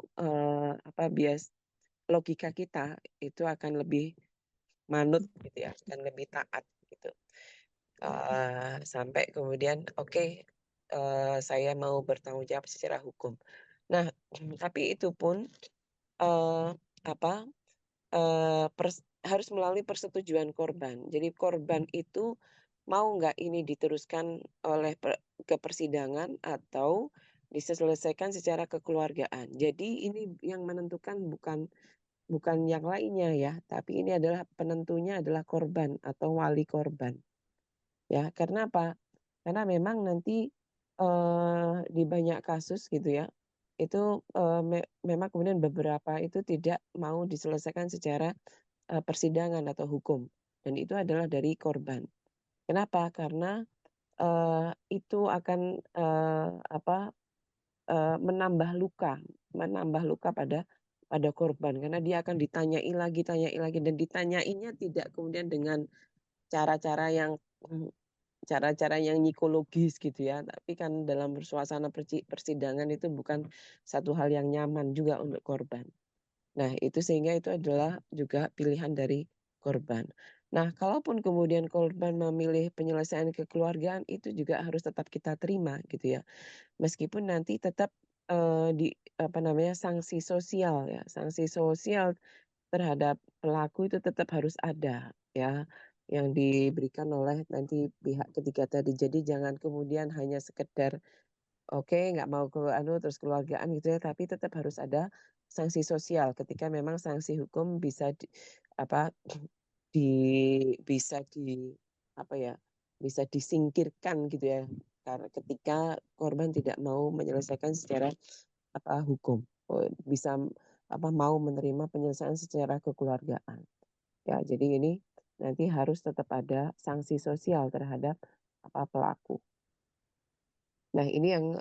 logika kita itu akan lebih manut gitu ya, akan lebih taat gitu. Sampai kemudian oke, saya mau bertanggung jawab secara hukum. Nah, tapi itu pun, eee, apa harus melalui persetujuan korban. Jadi korban itu mau nggak ini diteruskan oleh ke persidangan atau diselesaikan secara kekeluargaan. Jadi ini yang menentukan bukan bukan yang lainnya ya, tapi ini adalah penentunya adalah korban atau wali korban. Ya, karena apa? Karena memang nanti, di banyak kasus gitu ya, itu, memang kemudian beberapa itu tidak mau diselesaikan secara, persidangan atau hukum, dan itu adalah dari korban. Kenapa? Karena, itu akan, menambah luka pada korban, karena dia akan ditanyai lagi, dan ditanyainya tidak kemudian dengan cara-cara yang cara-cara yang psikologis gitu ya, tapi kan dalam suasana persidangan itu bukan satu hal yang nyaman juga untuk korban. Nah, itu sehingga itu adalah juga pilihan dari korban. Nah, kalaupun kemudian korban memilih penyelesaian kekeluargaan itu juga harus tetap kita terima gitu ya. Meskipun nanti tetap, sanksi sosial ya, sanksi sosial terhadap pelaku itu tetap harus ada. ya yang diberikan oleh nanti pihak ketiga tadi. Jadi jangan kemudian hanya sekedar oke nggak mau terus keluargaan gitu ya, tapi tetap harus ada sanksi sosial ketika memang sanksi hukum bisa apa di bisa di apa ya bisa disingkirkan gitu ya karena ketika korban tidak mau menyelesaikan secara hukum bisa mau menerima penyelesaian secara kekeluargaan ya. Jadi ini nanti harus tetap ada sanksi sosial terhadap pelaku. Nah ini yang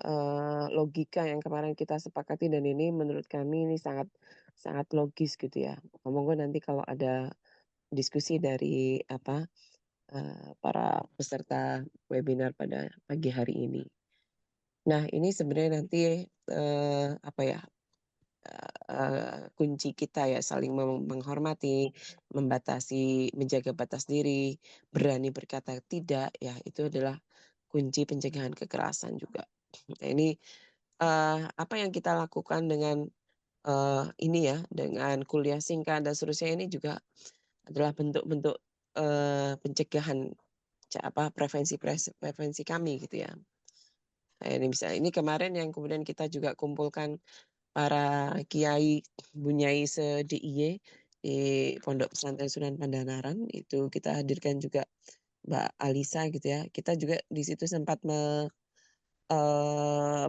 logika yang kemarin kita sepakati dan ini menurut kami ini sangat sangat logis gitu ya. Monggo nanti kalau ada diskusi dari para peserta webinar pada pagi hari ini. Nah ini sebenarnya nanti kunci kita ya saling menghormati, membatasi, menjaga batas diri, berani berkata tidak ya itu adalah kunci pencegahan kekerasan juga. Nah ini apa yang kita lakukan dengan ini ya dengan kuliah singkat dan seterusnya ini juga adalah bentuk-bentuk pencegahan prevensi kami gitu ya. Nah, ini kemarin yang kemudian kita juga kumpulkan para kiai bunyai se-DIY di Pondok Pesantren Sunan Pandanaran itu kita hadirkan juga Mbak Alisa gitu ya. Kita juga di situ sempat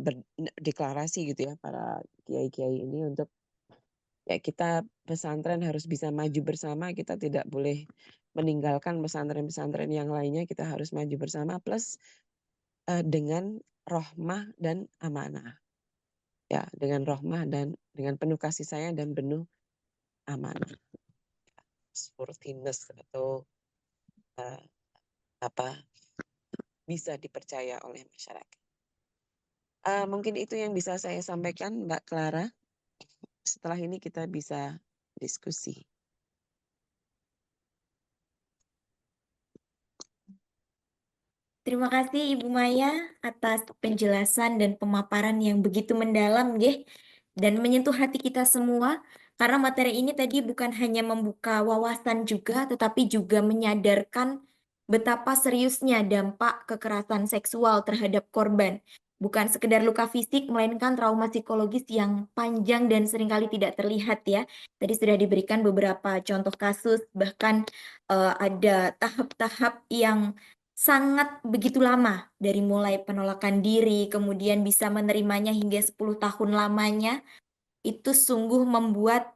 berdeklarasi gitu ya para kiai-kiai ini untuk ya kita pesantren harus bisa maju bersama, kita tidak boleh meninggalkan pesantren-pesantren yang lainnya, kita harus maju bersama plus dengan rohmah dan amanah. Ya, dengan rohmah dan dengan penuh kasih sayang dan penuh amanah. Sportiness atau bisa dipercaya oleh masyarakat. Mungkin itu yang bisa saya sampaikan Mbak Clara. Setelah ini kita bisa diskusi. Terima kasih Ibu Maya atas penjelasan dan pemaparan yang begitu mendalam, nggih, dan menyentuh hati kita semua. Karena materi ini tadi bukan hanya membuka wawasan juga, tetapi juga menyadarkan betapa seriusnya dampak kekerasan seksual terhadap korban. Bukan sekedar luka fisik, melainkan trauma psikologis yang panjang dan seringkali tidak terlihat ya. Tadi sudah diberikan beberapa contoh kasus, bahkan ada tahap-tahap yang sangat begitu lama dari mulai penolakan diri, kemudian bisa menerimanya hingga 10 tahun lamanya, itu sungguh membuat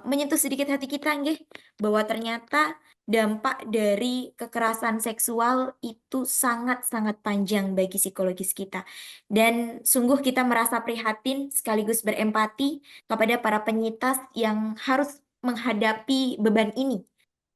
menyentuh sedikit hati kita nggih, bahwa ternyata dampak dari kekerasan seksual itu sangat-sangat panjang bagi psikologis kita. Dan sungguh kita merasa prihatin sekaligus berempati kepada para penyintas yang harus menghadapi beban ini.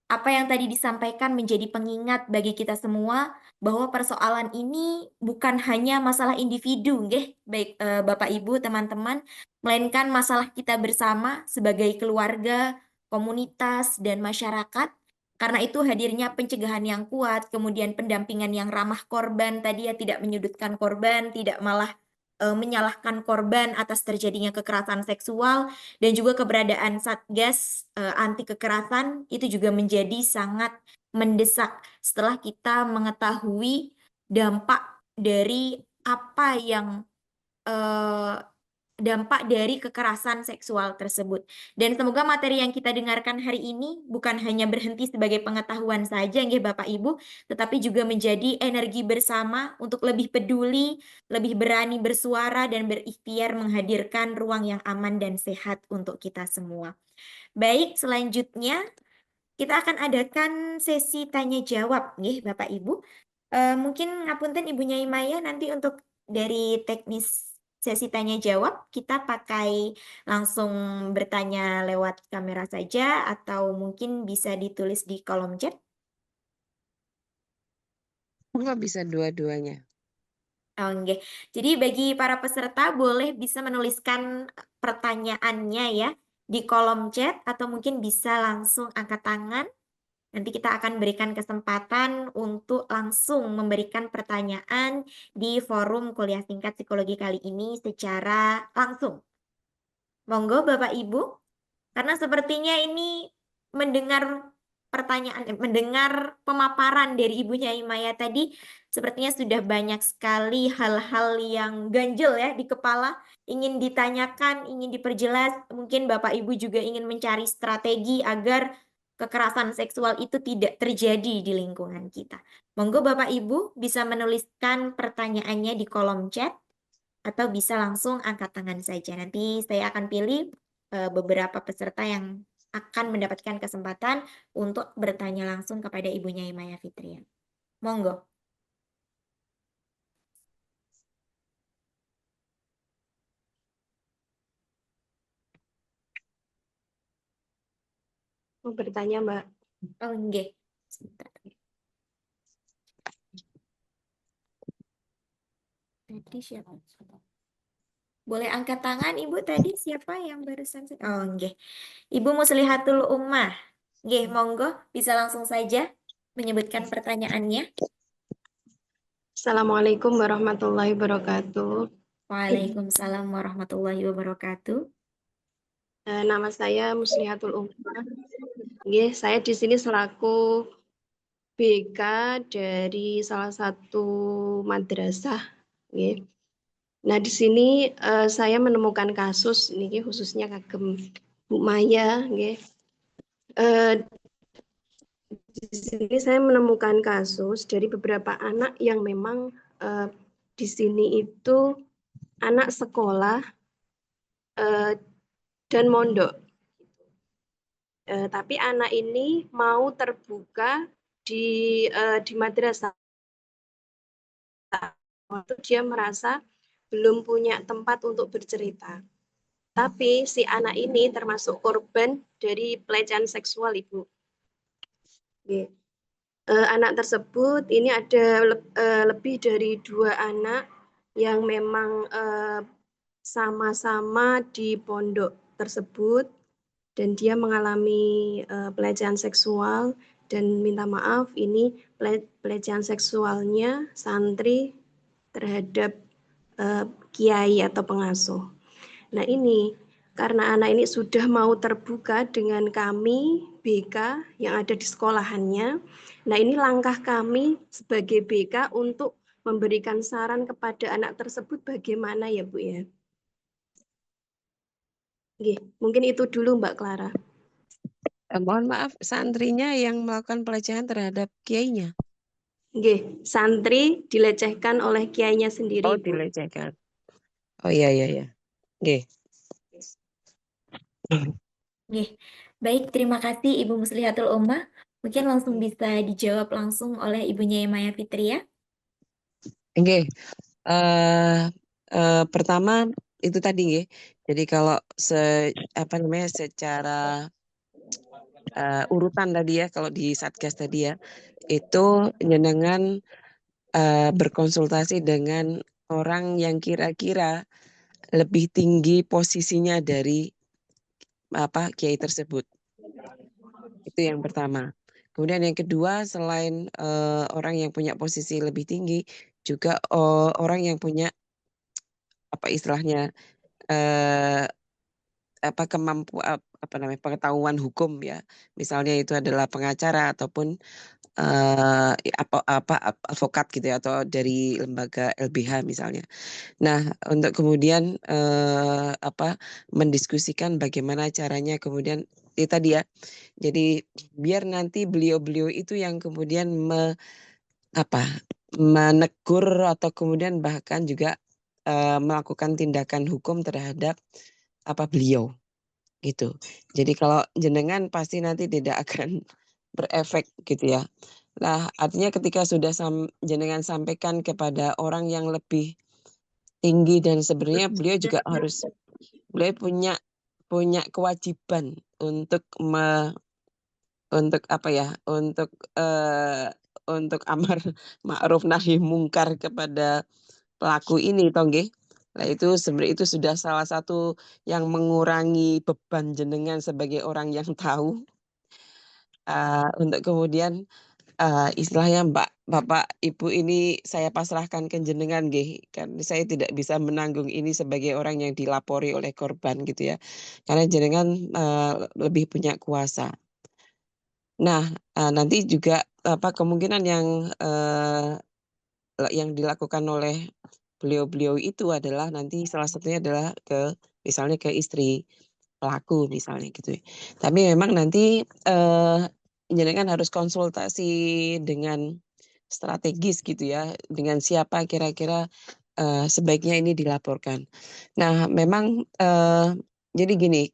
Apa yang tadi disampaikan menjadi pengingat bagi kita semua bahwa persoalan ini bukan hanya masalah individu, nggih, baik Bapak Ibu, teman-teman, melainkan masalah kita bersama sebagai keluarga, komunitas, dan masyarakat. Karena itu hadirnya pencegahan yang kuat, kemudian pendampingan yang ramah korban tadi ya, tidak menyudutkan korban, tidak malah menyalahkan korban atas terjadinya kekerasan seksual, dan juga keberadaan Satgas anti kekerasan itu juga menjadi sangat mendesak setelah kita mengetahui dampak dari apa yang dampak dari kekerasan seksual tersebut. Dan semoga materi yang kita dengarkan hari ini bukan hanya berhenti sebagai pengetahuan saja, nggih Bapak Ibu, tetapi juga menjadi energi bersama untuk lebih peduli, lebih berani bersuara dan berikhtiar menghadirkan ruang yang aman dan sehat untuk kita semua. Baik, selanjutnya kita akan adakan sesi tanya jawab, nggih Bapak Ibu. Mungkin ngapunten Ibu Nyai Maya nanti untuk dari teknis sesi tanya jawab kita pakai langsung bertanya lewat kamera saja atau mungkin bisa ditulis di kolom chat. Enggak bisa dua-duanya. Oh, nggih. Jadi bagi para peserta boleh bisa menuliskan pertanyaannya ya di kolom chat atau mungkin bisa langsung angkat tangan. Nanti kita akan berikan kesempatan untuk langsung memberikan pertanyaan di forum kuliah singkat psikologi kali ini secara langsung. Monggo Bapak Ibu, karena sepertinya ini mendengar mendengar pemaparan dari Ibu Nyai Maya tadi, sepertinya sudah banyak sekali hal-hal yang ganjel ya di kepala, ingin ditanyakan, ingin diperjelas. Mungkin Bapak Ibu juga ingin mencari strategi agar kekerasan seksual itu tidak terjadi di lingkungan kita. Monggo Bapak Ibu bisa menuliskan pertanyaannya di kolom chat atau bisa langsung angkat tangan saja. Nanti saya akan pilih beberapa peserta yang akan mendapatkan kesempatan untuk bertanya langsung kepada Ibu Nyai Maya Fitria. Monggo. Mau bertanya, Mbak. Oh, nggih. Sebentar. Tadi siapa? Boleh angkat tangan Ibu tadi siapa yang barusan? Oh, nggih. Ibu Muslihatul Ummah. Nggih, monggo bisa langsung saja menyebutkan pertanyaannya. Assalamualaikum warahmatullahi wabarakatuh. Waalaikumsalam warahmatullahi wabarakatuh. Nama saya Muslihatul Ummah. Nggih, saya di sini selaku BK dari salah satu madrasah. Nggih. Nah, di sini saya menemukan kasus niki khususnya kagem Bu Maya, nggih. Di sini saya menemukan kasus dari beberapa anak yang memang di sini itu anak sekolah dan mondok. Tapi anak ini mau terbuka di madrasah. Waktu dia merasa belum punya tempat untuk bercerita. Tapi si anak ini termasuk korban dari pelecehan seksual, Ibu. Oke. Anak tersebut ini ada lebih dari 2 anak yang memang sama-sama di pondok tersebut dan dia mengalami pelecehan seksual dan minta maaf ini pelecehan seksualnya santri terhadap kiai atau pengasuh. Nah ini karena anak ini sudah mau terbuka dengan kami BK yang ada di sekolahannya. Nah ini langkah kami sebagai BK untuk memberikan saran kepada anak tersebut bagaimana ya Bu ya. Oke, mungkin itu dulu Mbak Clara. Mohon maaf, santrinya yang melakukan pelecehan terhadap kiainya. Oke, santri dilecehkan oleh kiainya sendiri Oh, Bu. dilecehkan. Oh iya iya iya. Oke. Nggih. Baik, terima kasih Ibu Muslihatul Ummah. Mungkin langsung bisa dijawab langsung oleh Ibu Nyai Maya Fitria. Oke. Pertama itu tadi nggih. Jadi kalau secara urutan tadi ya, kalau di Satgas tadi ya, itu jenengan berkonsultasi dengan orang yang kira-kira lebih tinggi posisinya dari kiai tersebut. Itu yang pertama. Kemudian yang kedua, selain orang yang punya posisi lebih tinggi, juga orang yang punya istilahnya pengetahuan hukum ya. Misalnya itu adalah pengacara ataupun advokat gitu ya, atau dari lembaga LBH misalnya. Nah, untuk kemudian mendiskusikan bagaimana caranya kemudian tadi ya. Jadi biar nanti beliau-beliau itu yang kemudian menegur atau kemudian bahkan juga melakukan tindakan hukum terhadap beliau gitu. Jadi kalau jenengan pasti nanti tidak akan berefek gitu ya. Nah, artinya ketika sudah jenengan sampaikan kepada orang yang lebih tinggi dan sebenarnya beliau juga beliau punya kewajiban untuk untuk amar ma'ruf nahi mungkar kepada pelaku ini toh nggih. Nah, itu sebenarnya itu sudah salah satu yang mengurangi beban jenengan sebagai orang yang tahu untuk kemudian istilahnya Bapak Ibu ini saya pasrahkan ke jenengan nggih, kan saya tidak bisa menanggung ini sebagai orang yang dilapori oleh korban gitu ya. Karena jenengan lebih punya kuasa. Nah, nanti juga kemungkinan yang dilakukan oleh beliau-beliau itu adalah nanti salah satunya adalah misalnya ke istri pelaku misalnya gitu. Tapi memang nanti jenengan harus konsultasi dengan strategis gitu ya, dengan siapa kira-kira sebaiknya ini dilaporkan. Nah, memang jadi gini,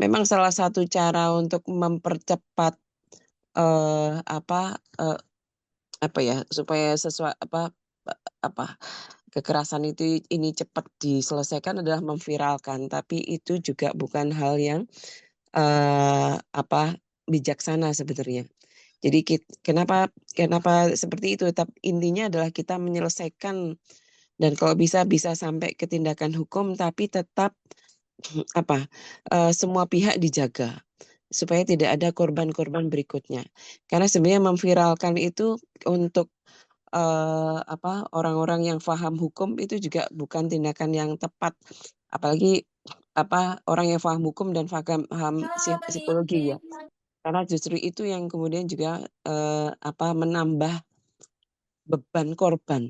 memang salah satu cara untuk mempercepat apa ya, supaya kekerasan ini cepat diselesaikan adalah memviralkan, tapi itu juga bukan hal yang bijaksana sebenarnya. Jadi kenapa seperti itu? Tapi intinya adalah kita menyelesaikan dan kalau bisa sampai ke tindakan hukum, tapi tetap semua pihak dijaga supaya tidak ada korban-korban berikutnya. Karena sebenarnya memviralkan itu untuk orang-orang yang paham hukum itu juga bukan tindakan yang tepat. Apalagi orang yang paham hukum dan paham psikologi ya. Karena justru itu yang kemudian juga menambah beban korban.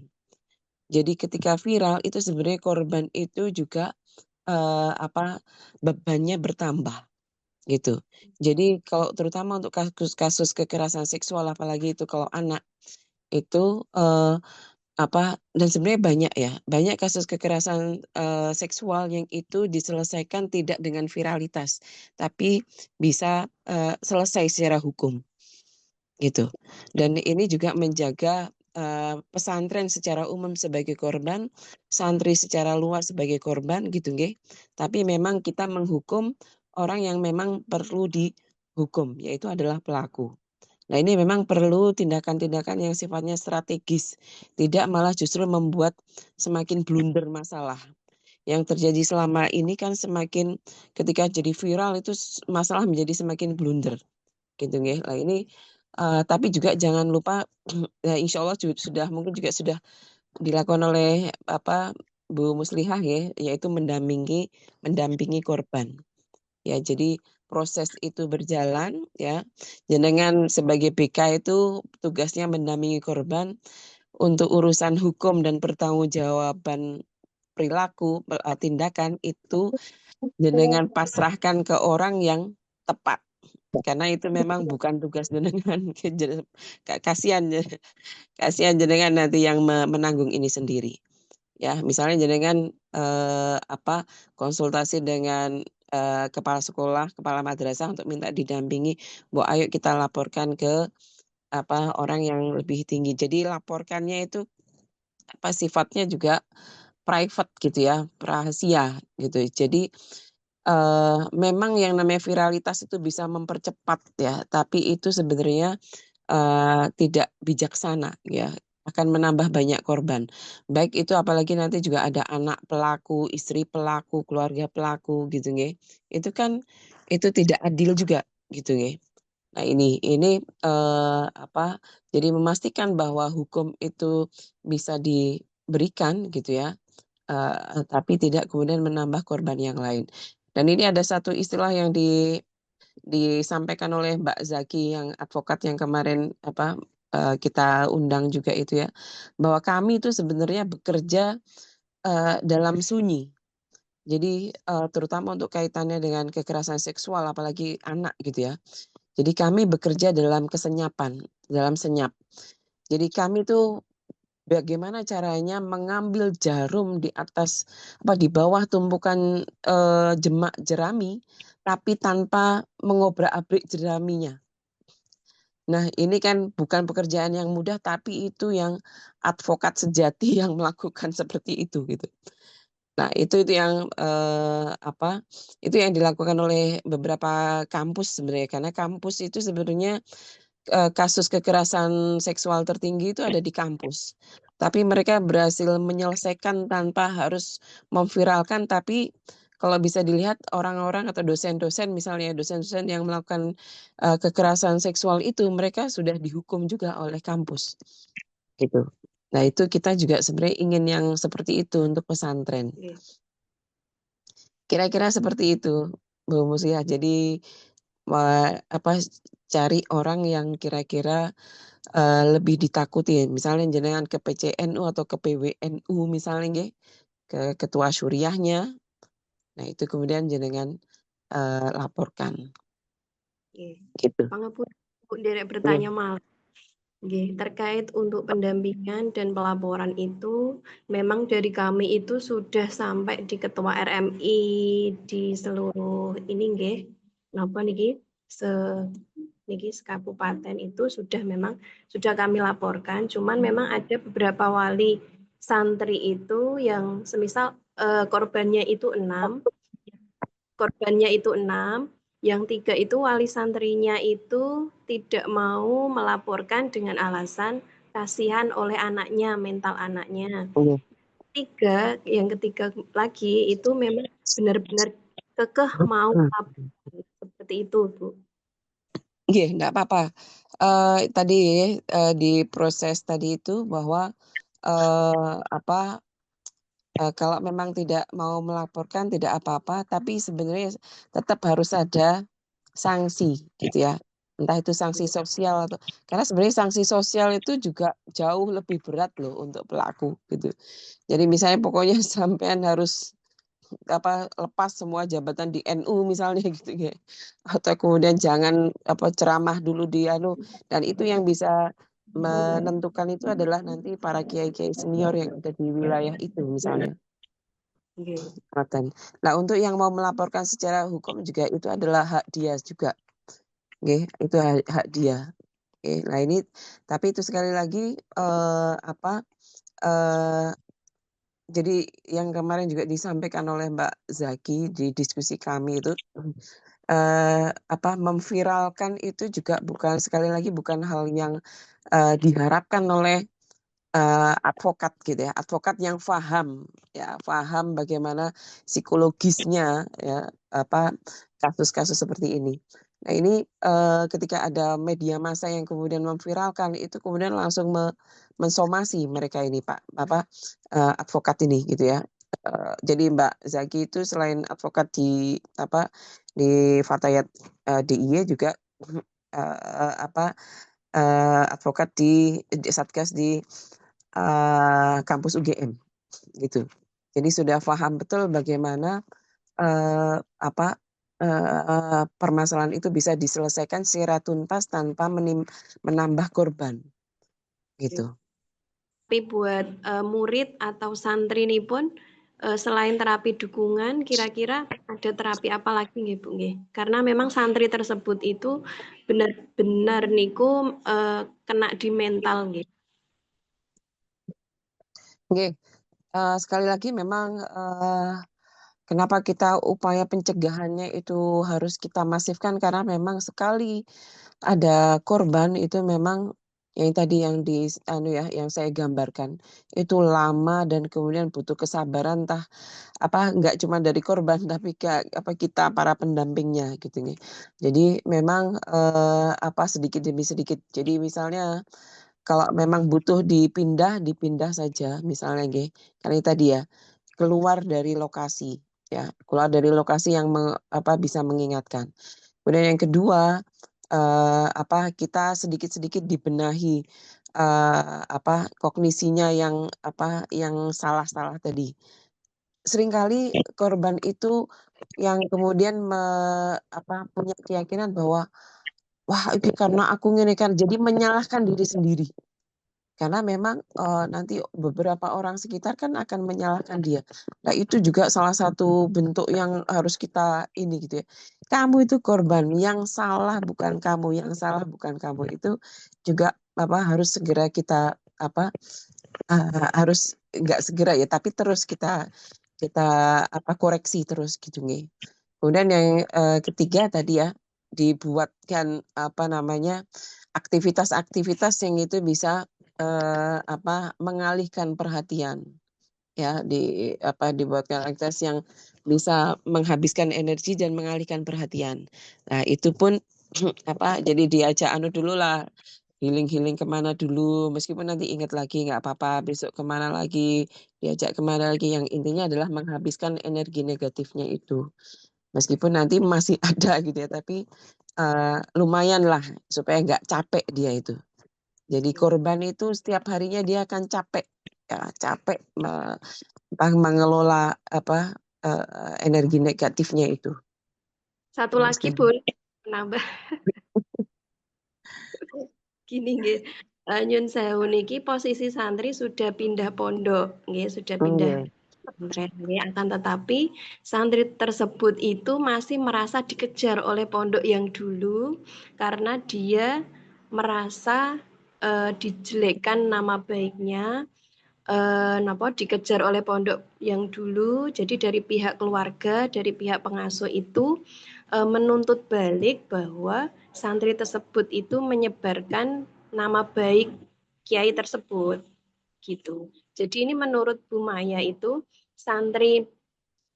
Jadi ketika viral itu sebenarnya korban itu juga bebannya bertambah gitu. Jadi kalau terutama untuk kasus kekerasan seksual apalagi itu kalau anak itu dan sebenarnya banyak kasus kekerasan seksual yang itu diselesaikan tidak dengan viralitas, tapi bisa selesai secara hukum gitu. Dan ini juga menjaga pesantren secara umum sebagai korban, santri secara luas sebagai korban gitu nggih. Tapi memang kita menghukum orang yang memang perlu dihukum, yaitu adalah pelaku. Nah, ini memang perlu tindakan-tindakan yang sifatnya strategis, tidak malah justru membuat semakin blunder masalah. Yang terjadi selama ini kan semakin ketika jadi viral itu masalah menjadi semakin blunder, gitu nggih. Nah, ini tapi juga jangan lupa ya insya Allah mungkin juga sudah dilakukan oleh Bu Muslihah ya, yaitu mendampingi korban. Ya, jadi proses itu berjalan ya. Jenengan sebagai BK itu tugasnya mendampingi korban untuk urusan hukum dan pertanggungjawaban perilaku tindakan itu jenengan pasrahkan ke orang yang tepat. Karena itu memang bukan tugas jenengan. Kasihan jenengan nanti yang menanggung ini sendiri. Ya, misalnya jenengan konsultasi dengan kepala sekolah, kepala madrasah untuk minta didampingi, Bu, ayo kita laporkan ke orang yang lebih tinggi. Jadi laporkannya itu sifatnya juga private gitu ya, rahasia gitu. Jadi memang yang namanya viralitas itu bisa mempercepat ya, tapi itu sebenarnya tidak bijaksana ya, akan menambah banyak korban. Baik itu apalagi nanti juga ada anak pelaku, istri pelaku, keluarga pelaku gitu nggih. Itu kan itu tidak adil juga gitu nggih. Nah ini jadi memastikan bahwa hukum itu bisa diberikan gitu ya, tapi tidak kemudian menambah korban yang lain. Dan ini ada satu istilah yang disampaikan oleh Mbak Zaki yang advokat yang kemarin kita undang juga itu ya, bahwa kami itu sebenarnya bekerja dalam sunyi. Jadi terutama untuk kaitannya dengan kekerasan seksual apalagi anak gitu ya. Jadi kami bekerja dalam kesenyapan, dalam senyap. Jadi kami tuh bagaimana caranya mengambil jarum di bawah tumpukan jemak jerami, tapi tanpa mengobrak-abrik jeraminya. Nah, ini kan bukan pekerjaan yang mudah, tapi itu yang advokat sejati yang melakukan seperti itu gitu. Nah, itu yang itu yang dilakukan oleh beberapa kampus sebenarnya, karena kampus itu sebenarnya kasus kekerasan seksual tertinggi itu ada di kampus. Tapi mereka berhasil menyelesaikan tanpa harus memviralkan, tapi kalau bisa dilihat orang-orang atau dosen-dosen misalnya dosen-dosen yang melakukan kekerasan seksual itu mereka sudah dihukum juga oleh kampus. Gitu. Nah, itu kita juga sebenarnya ingin yang seperti itu untuk pesantren. Kira-kira seperti itu, Bu Muslihah. Jadi cari orang yang kira-kira lebih ditakuti. Misalnya jenengan ke PCNU atau ke PWNU misalnya nggih, ke ketua syuriahnya. Nah, itu kemudian jenengan laporkan Nggih. gitu. Pangapun nderek Nggih. bertanya malah. Nggih, terkait untuk pendampingan dan pelaporan itu memang dari kami itu sudah sampai di ketua RMI di seluruh ini nggih. Napa niki? Niki sekabupaten itu sudah kami laporkan, cuman memang ada beberapa wali santri itu yang semisal korbannya itu 6, yang 3 itu wali santrinya itu tidak mau melaporkan dengan alasan kasihan oleh anaknya, mental anaknya. Nggih. Yang ketiga lagi itu memang benar-benar kekeh mau melaporkan. Seperti itu, Bu. Nggih, enggak apa-apa. Tadi di proses tadi itu bahwa apa, kalau memang tidak mau melaporkan tidak apa-apa, tapi sebenarnya tetap harus ada sanksi gitu ya. Entah itu sanksi sosial atau karena sebenarnya sanksi sosial itu juga jauh lebih berat loh untuk pelaku gitu. Jadi misalnya pokoknya sampean harus lepas semua jabatan di NU misalnya gitu ya. Atau kemudian jangan ceramah dulu di dan itu yang bisa menentukan itu adalah nanti para kiai-kiai senior yang ada di wilayah itu misalnya. Nggih. Nah, untuk yang mau melaporkan secara hukum juga itu adalah hak dia juga. Nggih, itu hak dia. Oke, nah ini tapi itu sekali lagi jadi yang kemarin juga disampaikan oleh Mbak Zaki di diskusi kami itu memviralkan itu juga sekali lagi bukan hal yang diharapkan oleh advokat gitu ya, advokat yang paham bagaimana psikologisnya ya kasus-kasus seperti ini. Nah ini ketika ada media massa yang kemudian memviralkan itu kemudian langsung mensomasi mereka ini advokat ini gitu ya. Jadi Mbak Zaki itu selain advokat di Fatayat DIY juga advokat di Satgas di kampus UGM gitu. Jadi sudah paham betul bagaimana permasalahan itu bisa diselesaikan secara tuntas tanpa menambah korban gitu. Tapi buat murid atau santri ini pun selain terapi dukungan, kira-kira ada terapi apa lagi nggih Bu nggih? Karena memang santri tersebut itu benar-benar niku kena di mental nggih. Oke, sekali lagi memang kenapa kita upaya pencegahannya itu harus kita masifkan karena memang sekali ada korban itu memang yang tadi yang yang saya gambarkan itu lama dan kemudian butuh kesabaran nggak cuma dari korban tapi kita para pendampingnya gitu nih. Jadi memang sedikit demi sedikit. Jadi misalnya kalau memang butuh dipindah saja misalnya nggih. Karena tadi ya keluar dari lokasi yang bisa mengingatkan. Kemudian yang kedua kita sedikit-sedikit dibenahi kognisinya yang salah-salah tadi. Seringkali korban itu yang kemudian punya keyakinan bahwa wah itu karena aku ngene kan, jadi menyalahkan diri sendiri. Karena memang nanti beberapa orang sekitar kan akan menyalahkan dia. Nah itu juga salah satu bentuk yang harus kita ini gitu ya. Kamu itu korban, yang salah bukan kamu, yang salah bukan kamu. Itu juga harus segera kita harus nggak segera ya, tapi terus kita koreksi terus gitu nih. Kemudian yang ketiga tadi ya dibuatkan aktivitas-aktivitas yang itu bisa mengalihkan perhatian ya dibuatkan aktivitas yang bisa menghabiskan energi dan mengalihkan perhatian. Nah itu pun jadi diajak dulu lah healing kemana dulu meskipun nanti ingat lagi nggak apa-apa besok kemana lagi diajak kemana lagi yang intinya adalah menghabiskan energi negatifnya itu meskipun nanti masih ada gitu ya tapi lumayan lah supaya nggak capek dia itu. Jadi korban itu setiap harinya dia akan capek, ya capek mengelola energi negatifnya itu. Satu Terus lagi boleh menambah gini nggih. Nyun sewu niki posisi santri sudah pindah pondok, nggih, sudah pindah nggih. pesantren, nggih. Akan tetapi santri tersebut itu masih merasa dikejar oleh pondok yang dulu karena dia merasa dijelekkan nama baiknya, dikejar oleh pondok yang dulu. Jadi dari pihak keluarga, dari pihak pengasuh itu menuntut balik bahwa santri tersebut itu menyebarkan nama baik kiai tersebut gitu. Jadi ini menurut Bu Maya itu santri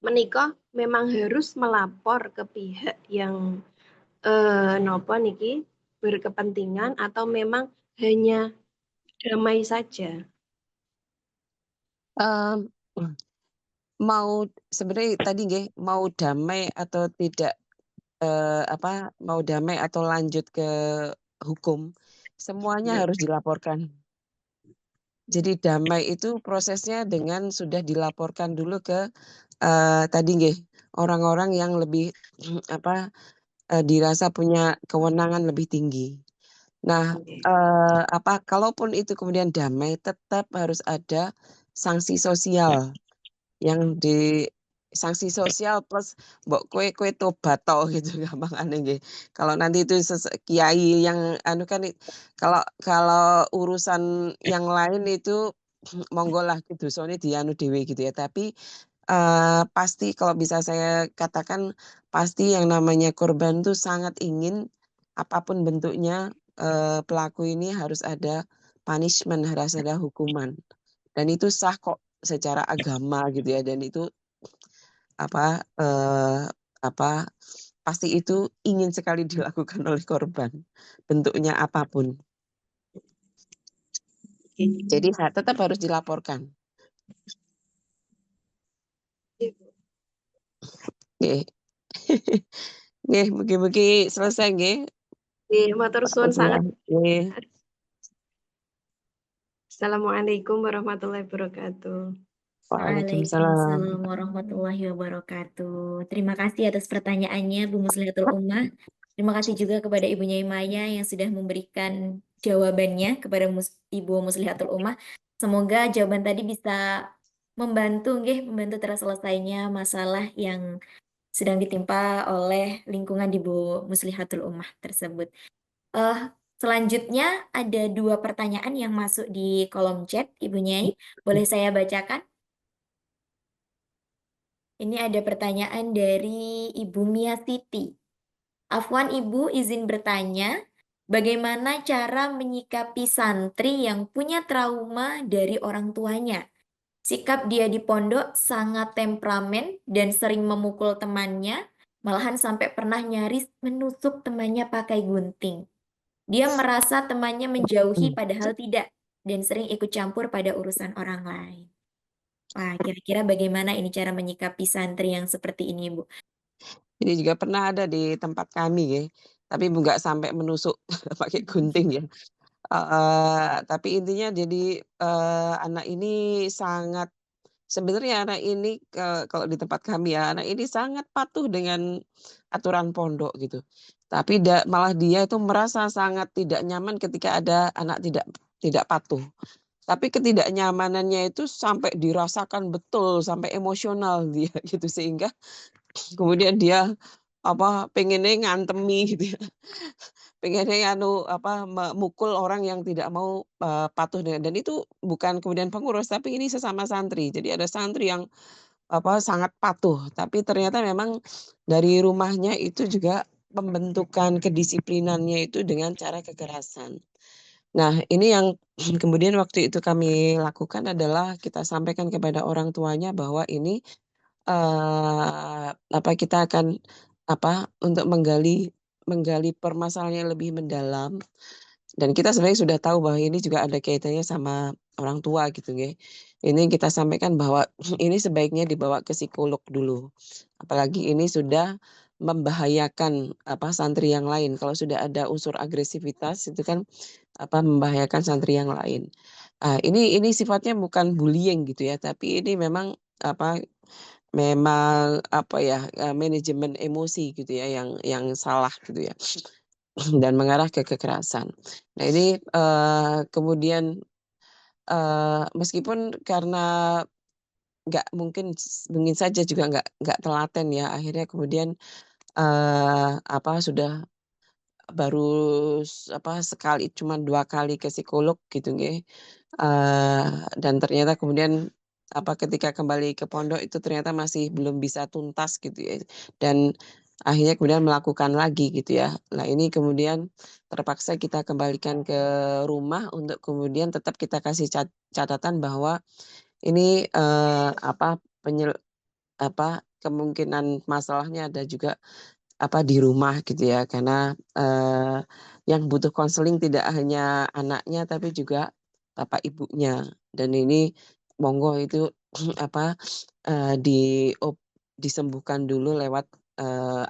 menikah memang harus melapor ke pihak yang niki berkepentingan atau memang hanya damai saja. Em, mau sebenarnya tadi nggih, mau damai atau tidak, mau damai atau lanjut ke hukum, semuanya harus dilaporkan. Jadi damai itu prosesnya dengan sudah dilaporkan dulu ke, tadi nggih, orang-orang yang lebih, dirasa punya kewenangan lebih tinggi. Nah, kalaupun itu kemudian damai, tetap harus ada sanksi sosial. Yang sanksi sosial plus mbok kowe tobat to gitu gampangane nggih. Kalau nanti itu kiai yang kan kalau urusan yang lain itu monggolah dosane dianu dhewe gitu ya. Tapi, pasti kalau bisa saya katakan pasti yang namanya korban tuh sangat ingin apapun bentuknya, pelaku ini harus ada punishment, harus ada hukuman. Dan itu sah kok secara agama gitu ya, dan itu pasti itu ingin sekali dilakukan oleh korban, bentuknya apapun. Jadi tetap harus dilaporkan. Nggih. Nggih, mugi-mugi selesai nggih. Nggih, matur suwun sangat. Nggih. Assalamualaikum warahmatullahi wabarakatuh. Waalaikumsalam. Waalaikumsalam warahmatullahi wabarakatuh. Terima kasih atas pertanyaannya Bu Muslihatul Ummah. Terima kasih juga kepada Ibu Nyai Maya yang sudah memberikan jawabannya kepada Ibu Muslihatul Ummah. Semoga jawaban tadi bisa membantu terselesainya masalah yang sedang ditimpa oleh lingkungan di Bu Muslihatul Ummah tersebut. Selanjutnya ada 2 pertanyaan yang masuk di kolom chat, Ibu Nyai. Boleh saya bacakan? Ini ada pertanyaan dari Ibu Mia Siti. Afwan Ibu, izin bertanya, bagaimana cara menyikapi santri yang punya trauma dari orang tuanya? Sikap dia di pondok sangat temperamen dan sering memukul temannya, malahan sampai pernah nyaris menusuk temannya pakai gunting. Dia merasa temannya menjauhi padahal tidak, dan sering ikut campur pada urusan orang lain. Wah, kira-kira bagaimana ini cara menyikapi santri yang seperti ini, Bu? Ini juga pernah ada di tempat kami ya, tapi nggak sampai menusuk pakai gunting ya. Tapi intinya jadi, anak ini sangat sebenarnya anak ini, kalau di tempat kami ya, anak ini sangat patuh dengan aturan pondok gitu. Tapi malah dia itu merasa sangat tidak nyaman ketika ada anak tidak patuh. Tapi ketidaknyamanannya itu sampai dirasakan betul, sampai emosional dia gitu, sehingga kemudian dia, pengennya ngantemi gitu ya, pengennya memukul orang yang tidak mau, patuh dan itu bukan kemudian pengurus, tapi ini sesama santri. Jadi ada santri yang, sangat patuh, tapi ternyata memang dari rumahnya itu juga pembentukan kedisiplinannya itu dengan cara kekerasan. Nah, ini yang kemudian waktu itu kami lakukan adalah kita sampaikan kepada orang tuanya bahwa ini, kita akan, untuk menggali menggali permasalahannya lebih mendalam, dan kita sebenarnya sudah tahu bahwa ini juga ada kaitannya sama orang tua gitu nggih. Ini kita sampaikan bahwa ini sebaiknya dibawa ke psikolog dulu. Apalagi ini sudah, membahayakan santri yang lain. Kalau sudah ada unsur agresivitas itu kan membahayakan santri yang lain. Ini sifatnya bukan bullying gitu ya, tapi ini memang manajemen emosi gitu ya yang salah gitu ya dan mengarah ke kekerasan. Nah ini kemudian meskipun karena mungkin saja juga nggak telaten ya, akhirnya kemudian sudah baru sekali, cuma 2 kali ke psikolog gitu nggih. Dan ternyata kemudian ketika kembali ke pondok itu ternyata masih belum bisa tuntas gitu ya, dan akhirnya kemudian melakukan lagi gitu ya. Nah ini kemudian terpaksa kita kembalikan ke rumah untuk kemudian tetap kita kasih catatan bahwa ini, kemungkinan masalahnya ada juga di rumah gitu ya, karena yang butuh konseling tidak hanya anaknya tapi juga bapak ibunya, dan ini monggo itu disembuhkan dulu lewat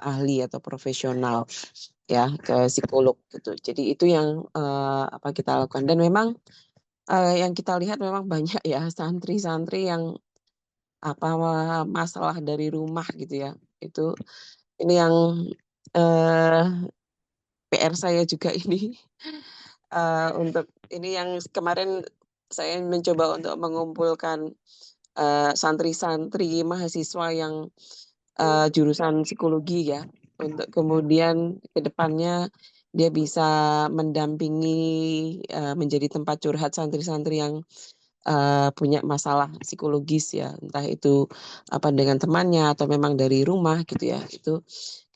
ahli atau profesional ya, ke psikolog gitu. Jadi itu yang kita lakukan, dan memang yang kita lihat memang banyak ya santri-santri yang masalah dari rumah gitu ya. Ini yang PR saya juga ini, untuk ini yang kemarin saya mencoba untuk mengumpulkan santri-santri mahasiswa yang jurusan psikologi ya, untuk kemudian ke depannya dia bisa mendampingi menjadi tempat curhat santri-santri yang punya masalah psikologis ya, entah itu dengan temannya atau memang dari rumah gitu ya, itu.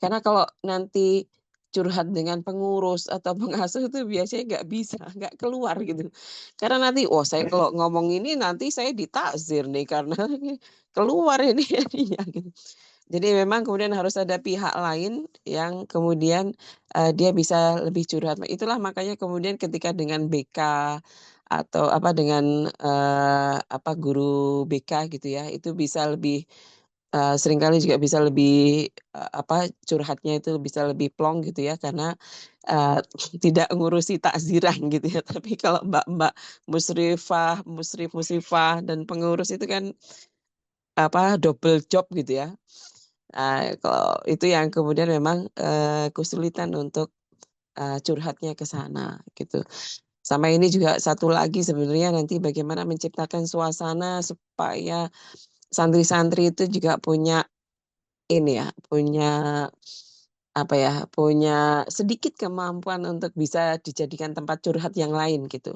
Karena kalau nanti curhat dengan pengurus atau pengasuh itu biasanya nggak bisa, nggak keluar gitu. Karena nanti, saya kalau ngomong ini nanti saya ditakzir nih karena keluar ini jadinya gitu. Jadi memang kemudian harus ada pihak lain yang kemudian dia bisa lebih curhat. Itulah makanya kemudian ketika dengan BK atau dengan guru BK gitu ya, itu bisa lebih seringkali juga bisa lebih curhatnya itu bisa lebih plong gitu ya, karena eee, tidak ngurusi takziran gitu ya. Tapi kalau mbak-mbak musrifah, musrifah dan pengurus itu kan double job gitu ya. Kalau itu yang kemudian memang kesulitan untuk curhatnya ke sana gitu. Sama ini juga satu lagi sebenarnya nanti bagaimana menciptakan suasana supaya santri-santri itu juga punya ini ya, punya sedikit kemampuan untuk bisa dijadikan tempat curhat yang lain gitu.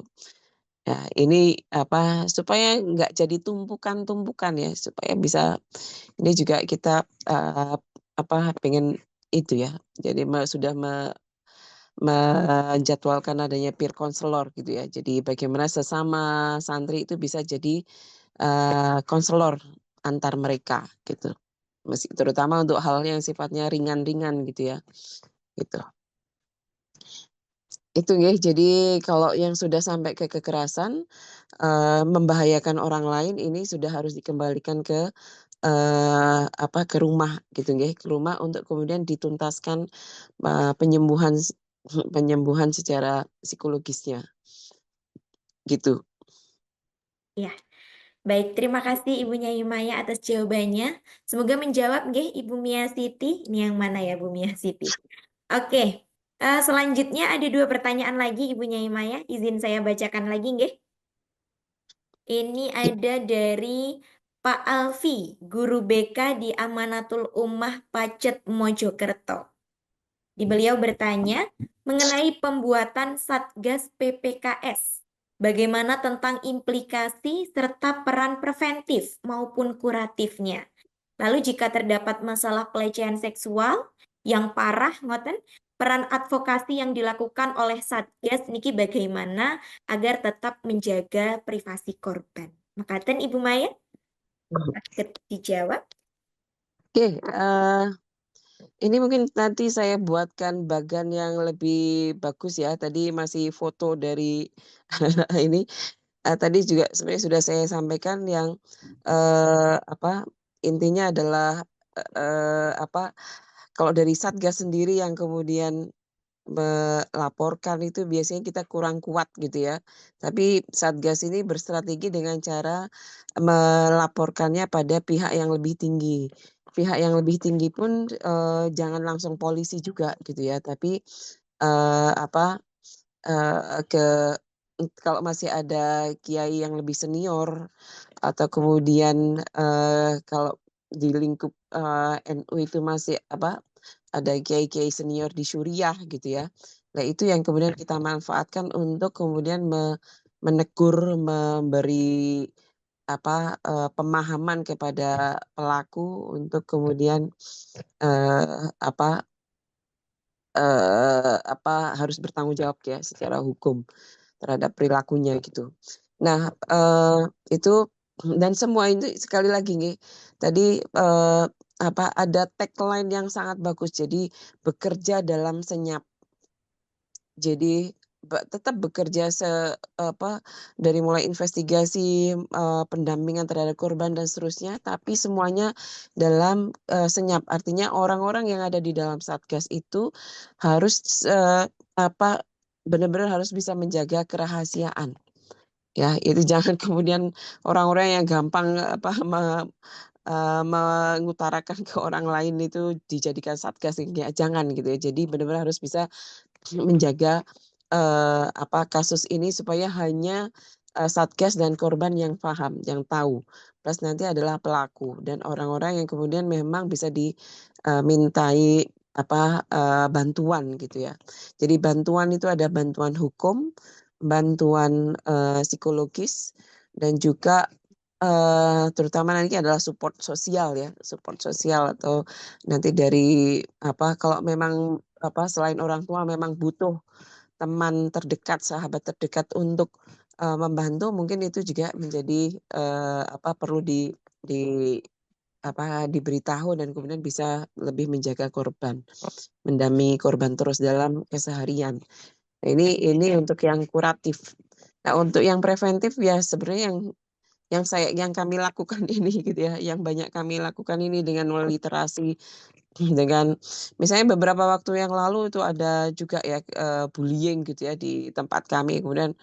Nah ini supaya nggak jadi tumpukan-tumpukan ya, supaya bisa ini juga kita pengen itu ya, jadi sudah menjadwalkan adanya peer counselor gitu ya. Jadi bagaimana sesama santri itu bisa jadi konselor antar mereka gitu. Terutama untuk hal yang sifatnya ringan-ringan gitu ya, gitu. Itu nggih, jadi kalau yang sudah sampai ke kekerasan, membahayakan orang lain ini sudah harus dikembalikan ke ke rumah gitu nggih, ke rumah untuk kemudian dituntaskan penyembuhan penyembuhan secara psikologisnya, gitu. Ya, baik. Terima kasih Ibu Nyai Maya atas jawabannya. Semoga menjawab nggih Ibu Mia Siti. Ini yang mana ya Bu Mia Siti? Oke. Selanjutnya ada 2 pertanyaan lagi Ibu Nyai Maya. Izin saya bacakan lagi nggih. Ini ada dari Pak Alfi, guru BK di Amanatul Ummah Pacet Mojokerto. Beliau bertanya mengenai pembuatan Satgas PPKS. Bagaimana tentang implikasi serta peran preventif maupun kuratifnya. Lalu jika terdapat masalah pelecehan seksual yang parah, ngoten, peran advokasi yang dilakukan oleh Satgas niki bagaimana agar tetap menjaga privasi korban. Makaten Ibu Maya, saged dijawab. Oke, ini mungkin nanti saya buatkan bagan yang lebih bagus ya. Tadi masih foto dari ini. Tadi juga sebenarnya sudah saya sampaikan yang intinya adalah kalau dari Satgas sendiri yang kemudian melaporkan itu biasanya kita kurang kuat gitu ya. Tapi Satgas ini berstrategi dengan cara melaporkannya pada pihak yang lebih tinggi. Pihak yang lebih tinggi pun jangan langsung polisi juga gitu ya, tapi apa kalau masih ada kiai yang lebih senior atau kemudian kalau di lingkup NU itu masih ada kiai-kiai senior di Suriah gitu ya. Nah itu yang kemudian kita manfaatkan untuk kemudian menegur, memberi pemahaman kepada pelaku untuk kemudian harus bertanggung jawab ya secara hukum terhadap perilakunya gitu. Nah itu dan semua itu sekali lagi nih tadi ada tagline yang sangat bagus. Jadi bekerja dalam senyap. Jadi tetap bekerja dari mulai investigasi, pendampingan terhadap korban dan seterusnya, tapi semuanya dalam senyap. Artinya orang-orang yang ada di dalam Satgas itu harus benar-benar harus bisa menjaga kerahasiaan. Ya, itu jangan kemudian orang-orang yang gampang mengutarakan ke orang lain itu dijadikan Satgas, ya jangan gitu ya. Jadi benar-benar harus bisa menjaga kasus ini supaya hanya Satgas dan korban yang paham, yang tahu. Plus nanti adalah pelaku dan orang-orang yang kemudian memang bisa dimintai bantuan gitu ya. Jadi bantuan itu ada bantuan hukum, bantuan psikologis dan juga terutama nanti adalah support sosial ya, support sosial atau nanti dari kalau memang selain orang tua memang butuh teman terdekat, sahabat terdekat untuk membantu, mungkin itu juga menjadi perlu diberitahu dan kemudian bisa lebih menjaga korban, mendampingi korban terus dalam keseharian. Nah, ini untuk yang kuratif. Nah, untuk yang preventif ya sebenarnya yang kami lakukan ini gitu ya, yang banyak kami lakukan ini dengan literasi, dengan misalnya beberapa waktu yang lalu itu ada juga ya bullying gitu ya di tempat kami, kemudian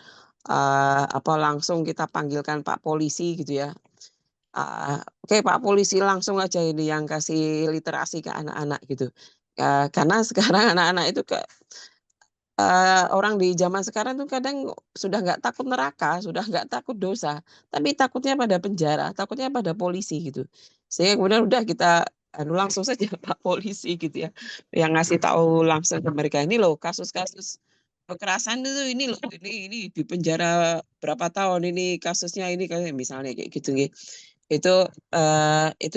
langsung kita panggilkan Pak Polisi gitu ya. Oke Pak Polisi langsung aja ini yang kasih literasi ke anak-anak gitu. Karena sekarang anak-anak itu orang di zaman sekarang tuh kadang sudah nggak takut neraka, sudah nggak takut dosa, tapi takutnya pada penjara, takutnya pada polisi gitu. Sehingga kemudian udah kita langsung saja Pak Polisi gitu ya, yang ngasih tahu langsung ke mereka, ini loh kasus-kasus kekerasan itu ini loh, ini di penjara berapa tahun ini kasusnya ini kayak misalnya kayak gitu nih. Itu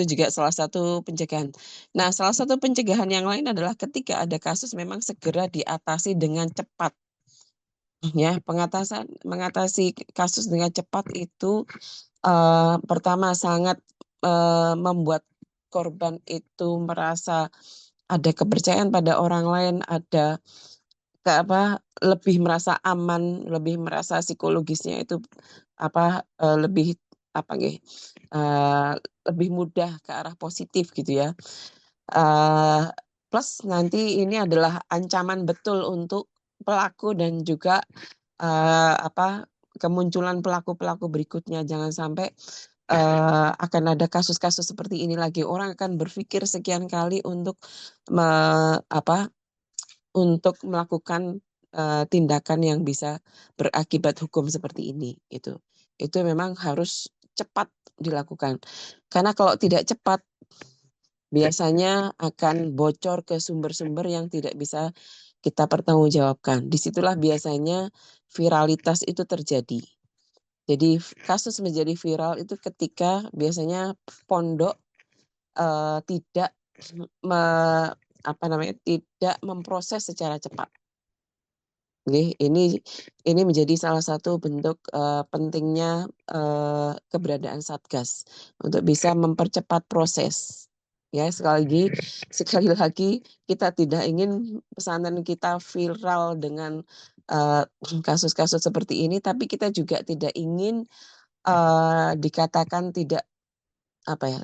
juga salah satu pencegahan. Nah, salah satu pencegahan yang lain adalah ketika ada kasus memang segera diatasi dengan cepat. Ya, mengatasi kasus dengan cepat itu pertama sangat membuat korban itu merasa ada kepercayaan pada orang lain, ada lebih merasa aman, lebih merasa psikologisnya itu lebih lebih mudah ke arah positif gitu ya. Plus nanti ini adalah ancaman betul untuk pelaku dan juga kemunculan pelaku-pelaku berikutnya. Jangan sampai akan ada kasus-kasus seperti ini lagi. Orang akan berpikir sekian kali untuk untuk melakukan tindakan yang bisa berakibat hukum seperti ini. Itu memang harus cepat dilakukan. Karena kalau tidak cepat, biasanya akan bocor ke sumber-sumber yang tidak bisa kita pertanggungjawabkan. Disitulah biasanya viralitas itu terjadi. Jadi kasus menjadi viral itu ketika biasanya pondok tidak tidak memproses secara cepat. Ini menjadi salah satu bentuk pentingnya keberadaan Satgas untuk bisa mempercepat proses. Ya, sekali lagi kita tidak ingin pesantren kita viral dengan kasus-kasus seperti ini, tapi kita juga tidak ingin dikatakan tidak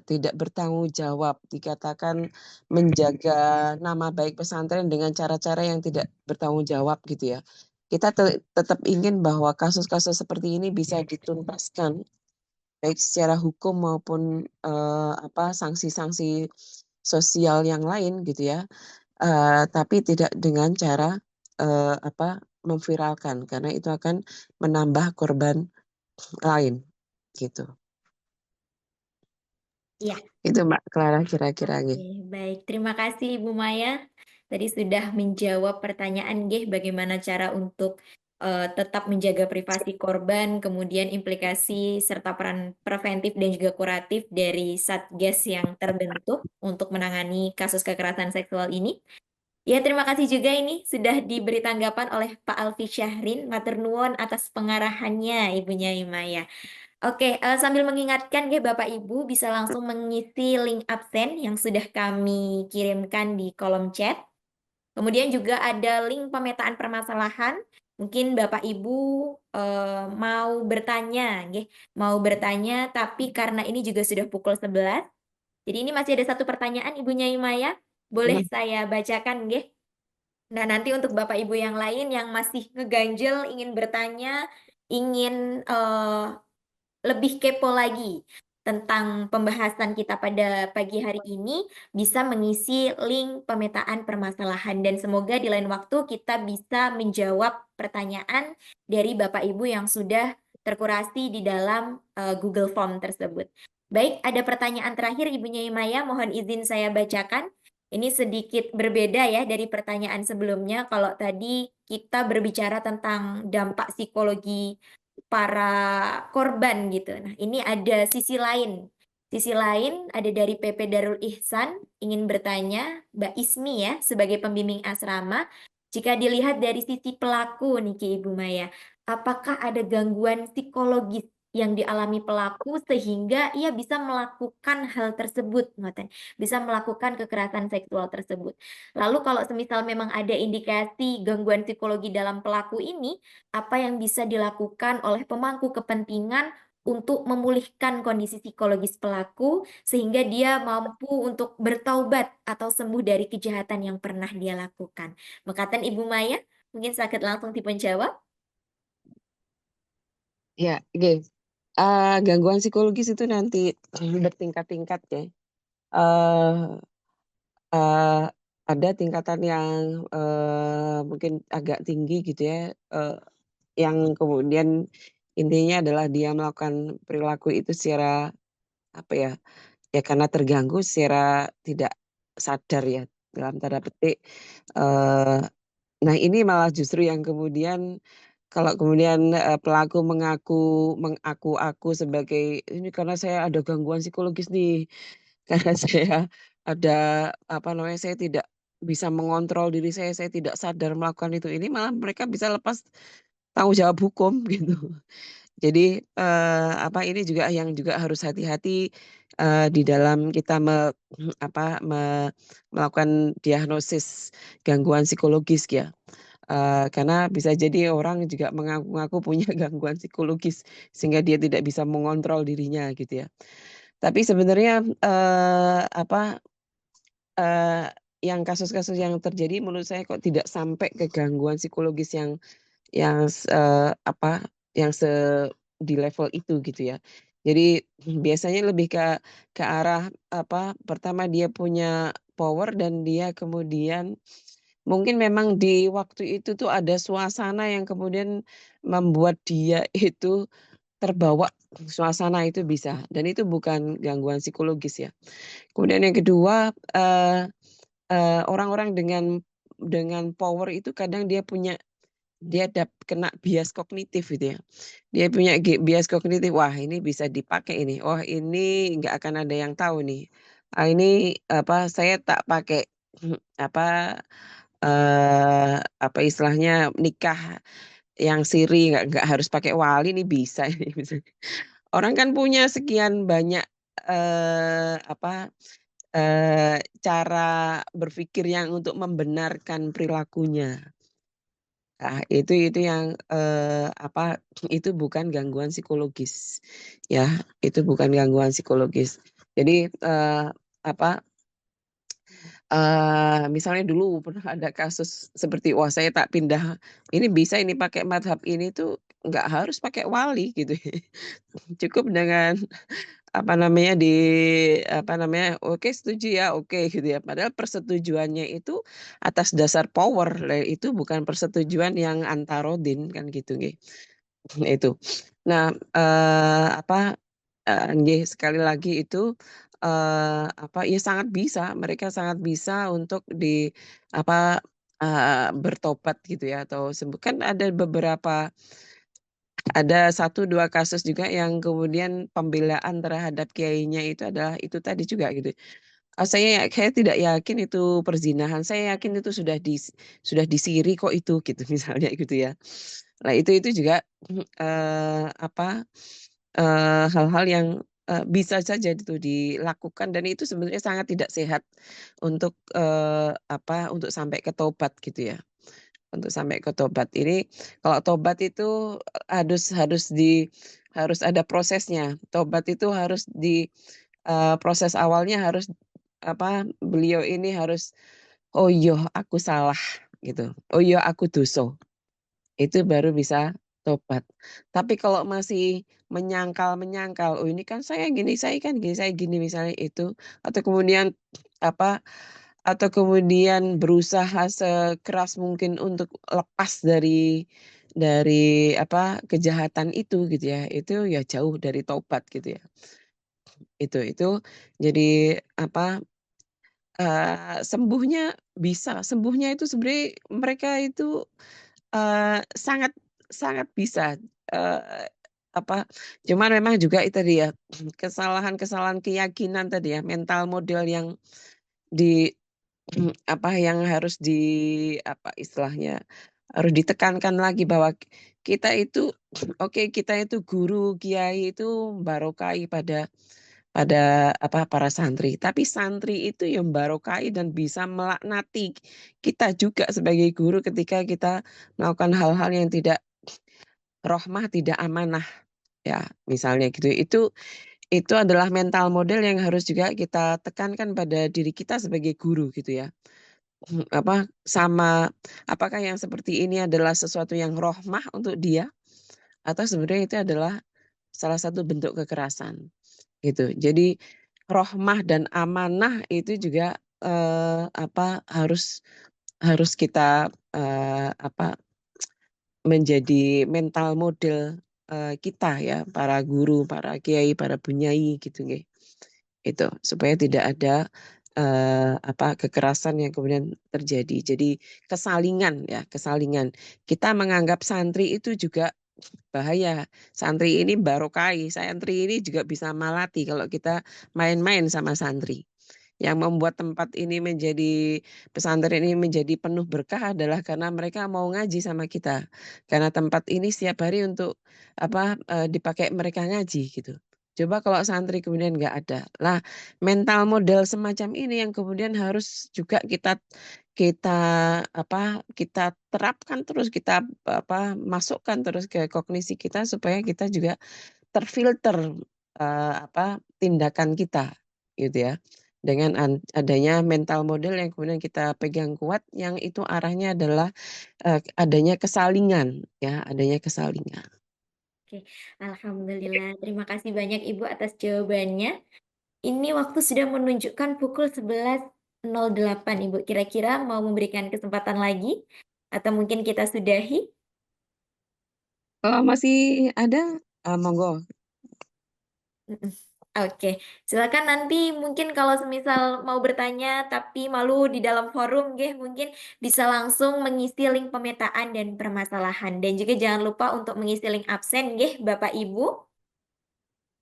tidak bertanggung jawab, dikatakan menjaga nama baik pesantren dengan cara-cara yang tidak bertanggung jawab gitu ya. Kita tetap ingin bahwa kasus-kasus seperti ini bisa dituntaskan baik secara hukum maupun sanksi-sanksi sosial yang lain gitu ya. Tapi tidak dengan cara memviralkan karena itu akan menambah korban lain gitu. Iya. Itu Mbak Clara kira-kira Oke, nggih. baik. Terima kasih Ibu Maya. Tadi sudah menjawab pertanyaan nggih bagaimana cara untuk tetap menjaga privasi korban, kemudian implikasi serta peran preventif dan juga kuratif dari Satgas yang terbentuk untuk menangani kasus kekerasan seksual ini. Ya, terima kasih juga ini sudah diberi tanggapan oleh Pak Alfi Syahrin. Matur nuwun atas pengarahannya Ibunya Maya. Oke, sambil mengingatkan ya Bapak Ibu bisa langsung mengisi link absen yang sudah kami kirimkan di kolom chat. Kemudian juga ada link pemetaan permasalahan. Mungkin Bapak Ibu mau bertanya, nggih. Mau bertanya, tapi karena ini juga sudah pukul 11. Jadi ini masih ada satu pertanyaan Ibunya Imaya. Boleh saya bacakan, nggih. Nah, nanti untuk Bapak Ibu yang lain yang masih ngeganjel, ingin bertanya, ingin lebih kepo lagi tentang pembahasan kita pada pagi hari ini, bisa mengisi link pemetaan permasalahan. Dan semoga di lain waktu kita bisa menjawab pertanyaan dari Bapak Ibu yang sudah terkurasi di dalam Google Form tersebut. Baik, ada pertanyaan terakhir Ibunya Imaya, mohon izin saya bacakan. Ini sedikit berbeda ya dari pertanyaan sebelumnya. Kalau tadi kita berbicara tentang dampak psikologi para korban gitu. Nah, ini ada sisi lain. Sisi lain ada dari PP Darul Ihsan ingin bertanya, Mbak Ismi ya, sebagai pembimbing asrama, jika dilihat dari sisi pelaku nih Ki Ibu Maya, apakah ada gangguan psikologis yang dialami pelaku sehingga ia bisa melakukan hal tersebut, ngoten, bisa melakukan kekerasan seksual tersebut. Lalu kalau semisal memang ada indikasi gangguan psikologi dalam pelaku ini, apa yang bisa dilakukan oleh pemangku kepentingan untuk memulihkan kondisi psikologis pelaku sehingga dia mampu untuk bertaubat atau sembuh dari kejahatan yang pernah dia lakukan. Mekaten Ibu Maya, mungkin sakit langsung dipun jawab. Ya, nggih. Gangguan psikologis itu nanti bertingkat-tingkat ya. Eh, eh, ada tingkatan yang mungkin agak tinggi gitu ya, yang kemudian intinya adalah dia melakukan perilaku itu secara ya karena terganggu secara tidak sadar ya dalam tanda petik. Eh, nah ini malah justru yang kemudian kalau kemudian pelaku mengaku sebagai ini karena saya ada gangguan psikologis nih, karena saya ada saya tidak bisa mengontrol diri saya tidak sadar melakukan itu. Ini malah mereka bisa lepas tanggung jawab hukum gitu. Jadi ini juga yang juga harus hati-hati di dalam kita melakukan diagnosis gangguan psikologis ya. Karena bisa jadi orang juga mengaku-ngaku punya gangguan psikologis sehingga dia tidak bisa mengontrol dirinya gitu ya. Tapi sebenarnya yang kasus-kasus yang terjadi menurut saya kok tidak sampai ke gangguan psikologis yang yang di level itu gitu ya. Jadi biasanya lebih ke arah pertama dia punya power dan dia kemudian mungkin memang di waktu itu tuh ada suasana yang kemudian membuat dia itu terbawa suasana itu bisa dan itu bukan gangguan psikologis ya. Kemudian yang kedua, orang-orang dengan power itu kadang dia kena bias kognitif gitu ya. Dia punya bias kognitif, wah ini bisa dipakai ini, oh ini nggak akan ada yang tahu nih. Ini saya tak pakai istilahnya nikah yang siri nggak harus pakai wali nih bisa ini misalnya. Orang kan punya sekian banyak cara berpikir yang untuk membenarkan perilakunya. Nah, itu yang itu bukan gangguan psikologis, ya, itu bukan gangguan psikologis. Jadi apa misalnya dulu pernah ada kasus seperti, wah saya tak pindah, ini bisa ini pakai madhab ini tuh nggak harus pakai wali gitu. Cukup dengan apa namanya, apa namanya, oke setuju ya, oke gitu ya. Padahal persetujuannya itu atas dasar power, itu bukan persetujuan yang antarodin kan gitu nggih. Itu. Nah, apa, nggih sekali lagi itu, apa, ya sangat bisa, mereka sangat bisa untuk apa, bertobat gitu ya atau kan ada satu 2 kasus juga yang kemudian pembelaan terhadap kiainya itu adalah itu tadi juga gitu. Saya tidak yakin itu perzinahan, saya yakin itu sudah disiri kok itu gitu misalnya gitu ya. Nah itu juga, apa, hal-hal yang, bisa saja itu dilakukan dan itu sebenarnya sangat tidak sehat untuk, apa, untuk sampai ke tobat gitu ya. Untuk sampai ke tobat ini, kalau tobat itu harus ada prosesnya. Tobat itu harus proses awalnya harus apa, beliau ini harus, "Oh iya aku salah," gitu. "Oh iya aku dosa." Itu baru bisa tobat. Tapi kalau masih menyangkal-menyangkal, "Oh ini kan saya gini, saya kan gini, saya gini," misalnya itu, atau kemudian apa, atau kemudian berusaha sekeras mungkin untuk lepas dari apa, kejahatan itu gitu ya, itu ya jauh dari tobat gitu ya. Itu jadi apa, sembuhnya itu sebenarnya mereka itu, sangat sangat bisa, eee, apa, cuman memang juga itu tadi ya, kesalahan-kesalahan keyakinan tadi ya, mental model yang di apa, yang harus apa istilahnya, harus ditekankan lagi bahwa kita itu oke, kita itu guru, kiai itu barokai pada apa, para santri, tapi santri itu yang barokai dan bisa melaknati kita juga sebagai guru ketika kita melakukan hal-hal yang tidak rohmah, tidak amanah, ya misalnya gitu. Itu adalah mental model yang harus juga kita tekankan pada diri kita sebagai guru gitu ya. Apa, apakah yang seperti ini adalah sesuatu yang rohmah untuk dia, atau sebenarnya itu adalah salah satu bentuk kekerasan, gitu. Jadi rohmah dan amanah itu juga, apa, harus kita, apa, menjadi mental model, kita ya, para guru, para kiai, para bunyai gitu nggih. Itu, supaya tidak ada, apa, kekerasan yang kemudian terjadi. Jadi kesalingan ya, kesalingan. Kita menganggap santri itu juga bahaya, santri ini barokai, santri ini juga bisa malati kalau kita main-main sama santri. Yang membuat tempat ini pesantren ini menjadi penuh berkah adalah karena mereka mau ngaji sama kita. Karena tempat ini setiap hari untuk apa, dipakai mereka ngaji gitu. Coba kalau santri kemudian nggak ada. Lah, mental model semacam ini yang kemudian harus juga kita kita terapkan terus, kita masukkan terus ke kognisi kita supaya kita juga terfilter, apa, tindakan kita, gitu ya. Dengan adanya mental model yang kemudian kita pegang kuat, yang itu arahnya adalah, adanya kesalingan, ya, adanya kesalingan. Oke, alhamdulillah. Terima kasih banyak Ibu atas jawabannya. Ini waktu sudah menunjukkan pukul 11.08 Ibu. Kira-kira mau memberikan kesempatan lagi? Atau mungkin kita sudahi? Kalau masih ada, monggo. Mhm. Oke, silakan nanti mungkin kalau semisal mau bertanya tapi malu di dalam forum nggih, mungkin bisa langsung mengisi link pemetaan dan permasalahan. Dan juga jangan lupa untuk mengisi link absen nggih, Bapak Ibu.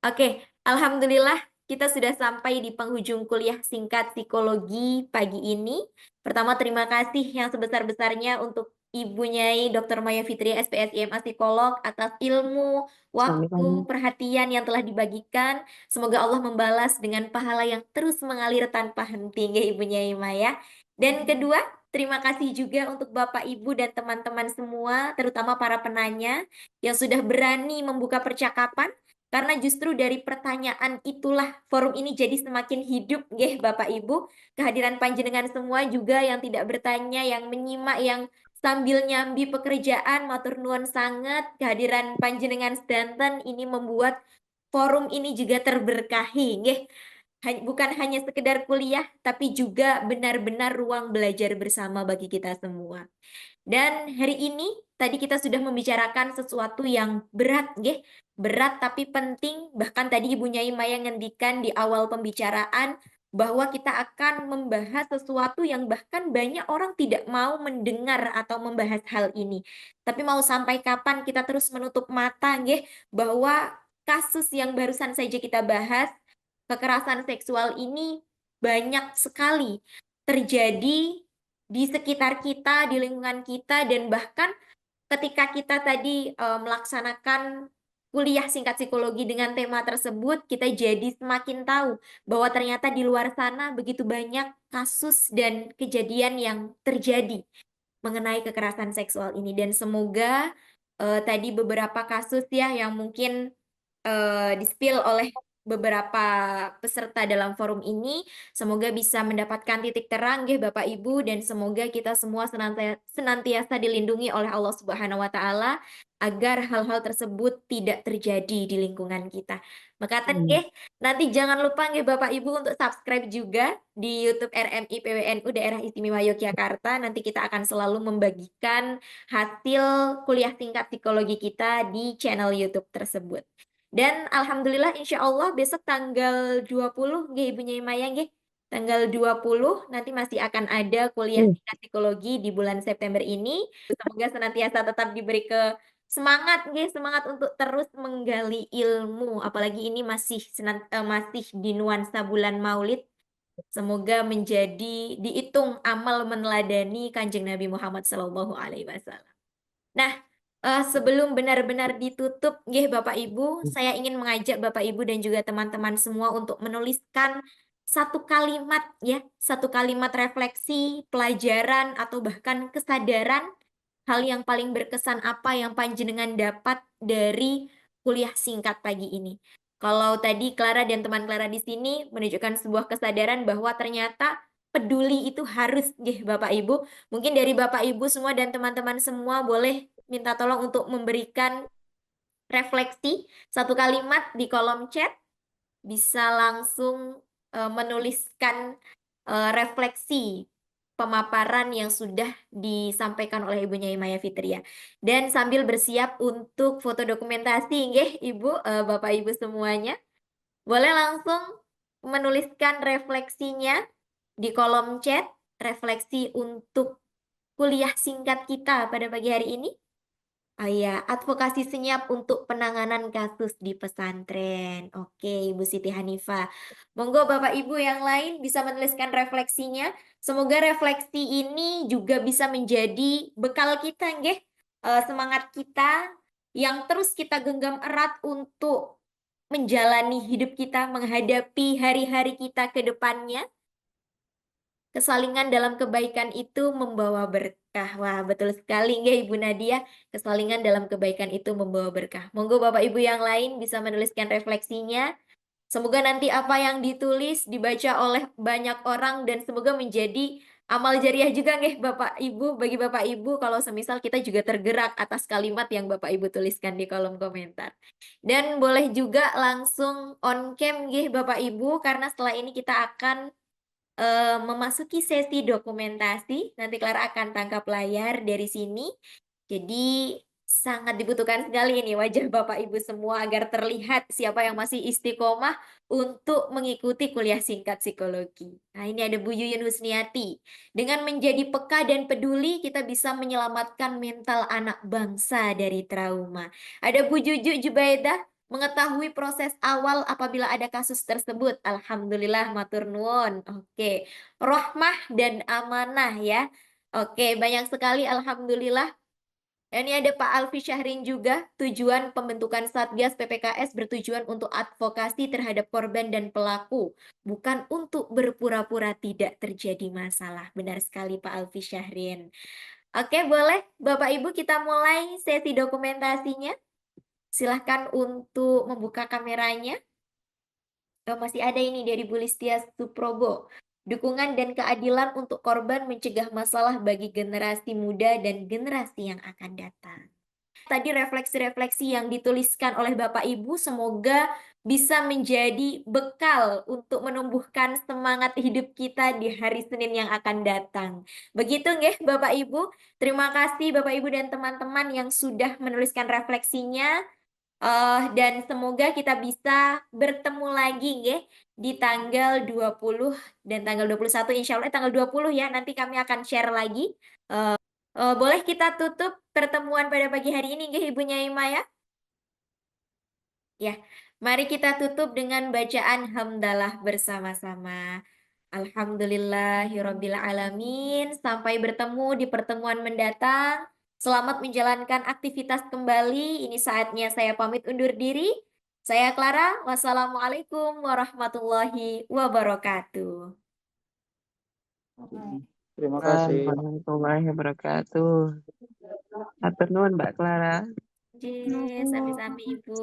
Oke, alhamdulillah kita sudah sampai di penghujung kuliah singkat psikologi pagi ini. Pertama, terima kasih yang sebesar-besarnya untuk Ibu Nyai Dr. Maya Fitri, SPSIMA Psikolog, atas ilmu, waktu, Sama-sama. perhatian yang telah dibagikan. Semoga Allah membalas dengan pahala yang terus mengalir tanpa henti, nggih, Ibu Nyai Maya. Dan kedua, terima kasih juga untuk Bapak, Ibu, dan teman-teman semua, terutama para penanya yang sudah berani membuka percakapan Karena justru dari pertanyaan itulah forum ini jadi semakin hidup, nggih Bapak Ibu. Kehadiran panjenengan semua juga yang tidak bertanya, yang menyimak, yang sambil nyambi pekerjaan, matur nuwun sangat. Kehadiran panjenengan sedanten ini membuat forum ini juga terberkahi, nggih. Bukan hanya sekedar kuliah, tapi juga benar-benar ruang belajar bersama bagi kita semua. Dan hari ini tadi kita sudah membicarakan sesuatu yang berat, nggih. Berat tapi penting. Bahkan tadi Ibu Nyai Maya ngendikan di awal pembicaraan bahwa kita akan membahas sesuatu yang bahkan banyak orang tidak mau mendengar atau membahas hal ini. Tapi mau sampai kapan kita terus menutup mata, nggih, bahwa kasus yang barusan saja kita bahas, kekerasan seksual ini banyak sekali terjadi di sekitar kita, di lingkungan kita, dan bahkan ketika kita tadi melaksanakan kuliah singkat psikologi dengan tema tersebut, kita jadi semakin tahu bahwa ternyata di luar sana begitu banyak kasus dan kejadian yang terjadi mengenai kekerasan seksual ini. Dan semoga tadi beberapa kasus ya yang mungkin di-spill oleh beberapa peserta dalam forum ini, semoga bisa mendapatkan titik terang nggih Bapak Ibu, dan semoga kita semua senantiasa dilindungi oleh Allah Subhanahu wa taala agar hal-hal tersebut tidak terjadi di lingkungan kita. Makaten nggih, nanti jangan lupa nggih Bapak Ibu untuk subscribe juga di YouTube RMI PWNU Daerah Istimewa Yogyakarta. Nanti kita akan selalu membagikan hasil kuliah tingkat psikologi kita di channel YouTube tersebut. Dan alhamdulillah insya Allah besok tanggal 20 nggih Ibu Nyai Maya nggih. Tanggal 20 nanti masih akan ada kuliah tingkat psikologi di bulan September ini. Semoga senantiasa tetap diberi semangat nggih, semangat untuk terus menggali ilmu. Apalagi ini masih di nuansa bulan Maulid. Semoga menjadi dihitung amal meneladani Kanjeng Nabi Muhammad SAW. Nah, sebelum benar-benar ditutup, nggih Bapak Ibu, saya ingin mengajak Bapak Ibu dan juga teman-teman semua untuk menuliskan satu kalimat ya, satu kalimat refleksi, pelajaran atau bahkan kesadaran hal yang paling berkesan apa yang panjenengan dapat dari kuliah singkat pagi ini. Kalau tadi Clara dan teman Clara di sini menunjukkan sebuah kesadaran bahwa ternyata peduli itu harus, nggih Bapak Ibu. Mungkin dari Bapak Ibu semua dan teman-teman semua boleh minta tolong untuk memberikan refleksi satu kalimat di kolom chat. Bisa langsung menuliskan refleksi pemaparan yang sudah disampaikan oleh Ibu Nyai Maya Fitria. Dan sambil bersiap untuk foto dokumentasi, nggih Ibu, Bapak Ibu semuanya, boleh langsung menuliskan refleksinya di kolom chat, refleksi untuk kuliah singkat kita pada pagi hari ini. Oh iya, advokasi senyap untuk penanganan kasus di pesantren. Oke, Ibu Siti Hanifah. Monggo Bapak Ibu yang lain bisa menuliskan refleksinya. Semoga refleksi ini juga bisa menjadi bekal kita, nggih. Semangat kita yang terus kita genggam erat untuk menjalani hidup kita, menghadapi hari-hari kita ke depannya. Kesalingan dalam kebaikan itu membawa berkah. Wah, betul sekali nggih Ibu Nadia. Kesalingan dalam kebaikan itu membawa berkah. Monggo Bapak Ibu yang lain bisa menuliskan refleksinya. Semoga nanti apa yang ditulis dibaca oleh banyak orang dan semoga menjadi amal jariah juga nggih Bapak Ibu, bagi Bapak Ibu kalau semisal kita juga tergerak atas kalimat yang Bapak Ibu tuliskan di kolom komentar. Dan boleh juga langsung on cam nggih Bapak Ibu karena setelah ini kita akan memasuki sesi dokumentasi. Nanti Clara akan tangkap layar dari sini. Jadi sangat dibutuhkan sekali ini wajah Bapak Ibu semua agar terlihat siapa yang masih istiqomah untuk mengikuti kuliah singkat psikologi. Nah, ini ada Bu Yuyun Husniati. Dengan menjadi peka dan peduli, kita bisa menyelamatkan mental anak bangsa dari trauma. Ada Bu Juju Jubaidah, mengetahui proses awal apabila ada kasus tersebut. Alhamdulillah, matur nuwun. Oke, rahmah dan amanah ya. Oke, banyak sekali alhamdulillah. Ini ada Pak Alfi Syahrin juga, tujuan pembentukan Satgas PPKS bertujuan untuk advokasi terhadap korban dan pelaku, bukan untuk berpura-pura tidak terjadi masalah. Benar sekali Pak Alfi Syahrin. Oke, boleh Bapak Ibu kita mulai sesi dokumentasinya. Silahkan untuk membuka kameranya. Masih ada ini dari Bu Listia Suprobo. Dukungan dan keadilan untuk korban mencegah masalah bagi generasi muda dan generasi yang akan datang. Tadi refleksi-refleksi yang dituliskan oleh Bapak Ibu semoga bisa menjadi bekal untuk menumbuhkan semangat hidup kita di hari Senin yang akan datang. Begitu nggih Bapak Ibu. Terima kasih Bapak Ibu dan teman-teman yang sudah menuliskan refleksinya. Dan semoga kita bisa bertemu lagi nggih di tanggal 20 dan tanggal 21 insya Allah tanggal 20 ya nanti kami akan share lagi. Boleh kita tutup pertemuan pada pagi hari ini nggih Ibu Nyaima ya? Ya, mari kita tutup dengan bacaan hamdalah bersama-sama. Alhamdulillahirabbil alamin. Sampai bertemu di pertemuan mendatang. Selamat menjalankan aktivitas kembali. Ini saatnya saya pamit undur diri. Saya Clara. Wassalamualaikum warahmatullahi wabarakatuh. Terima kasih. Warahmatullahi wabarakatuh. Atur nuhun Mbak Clara. Yes, sami-sami Ibu.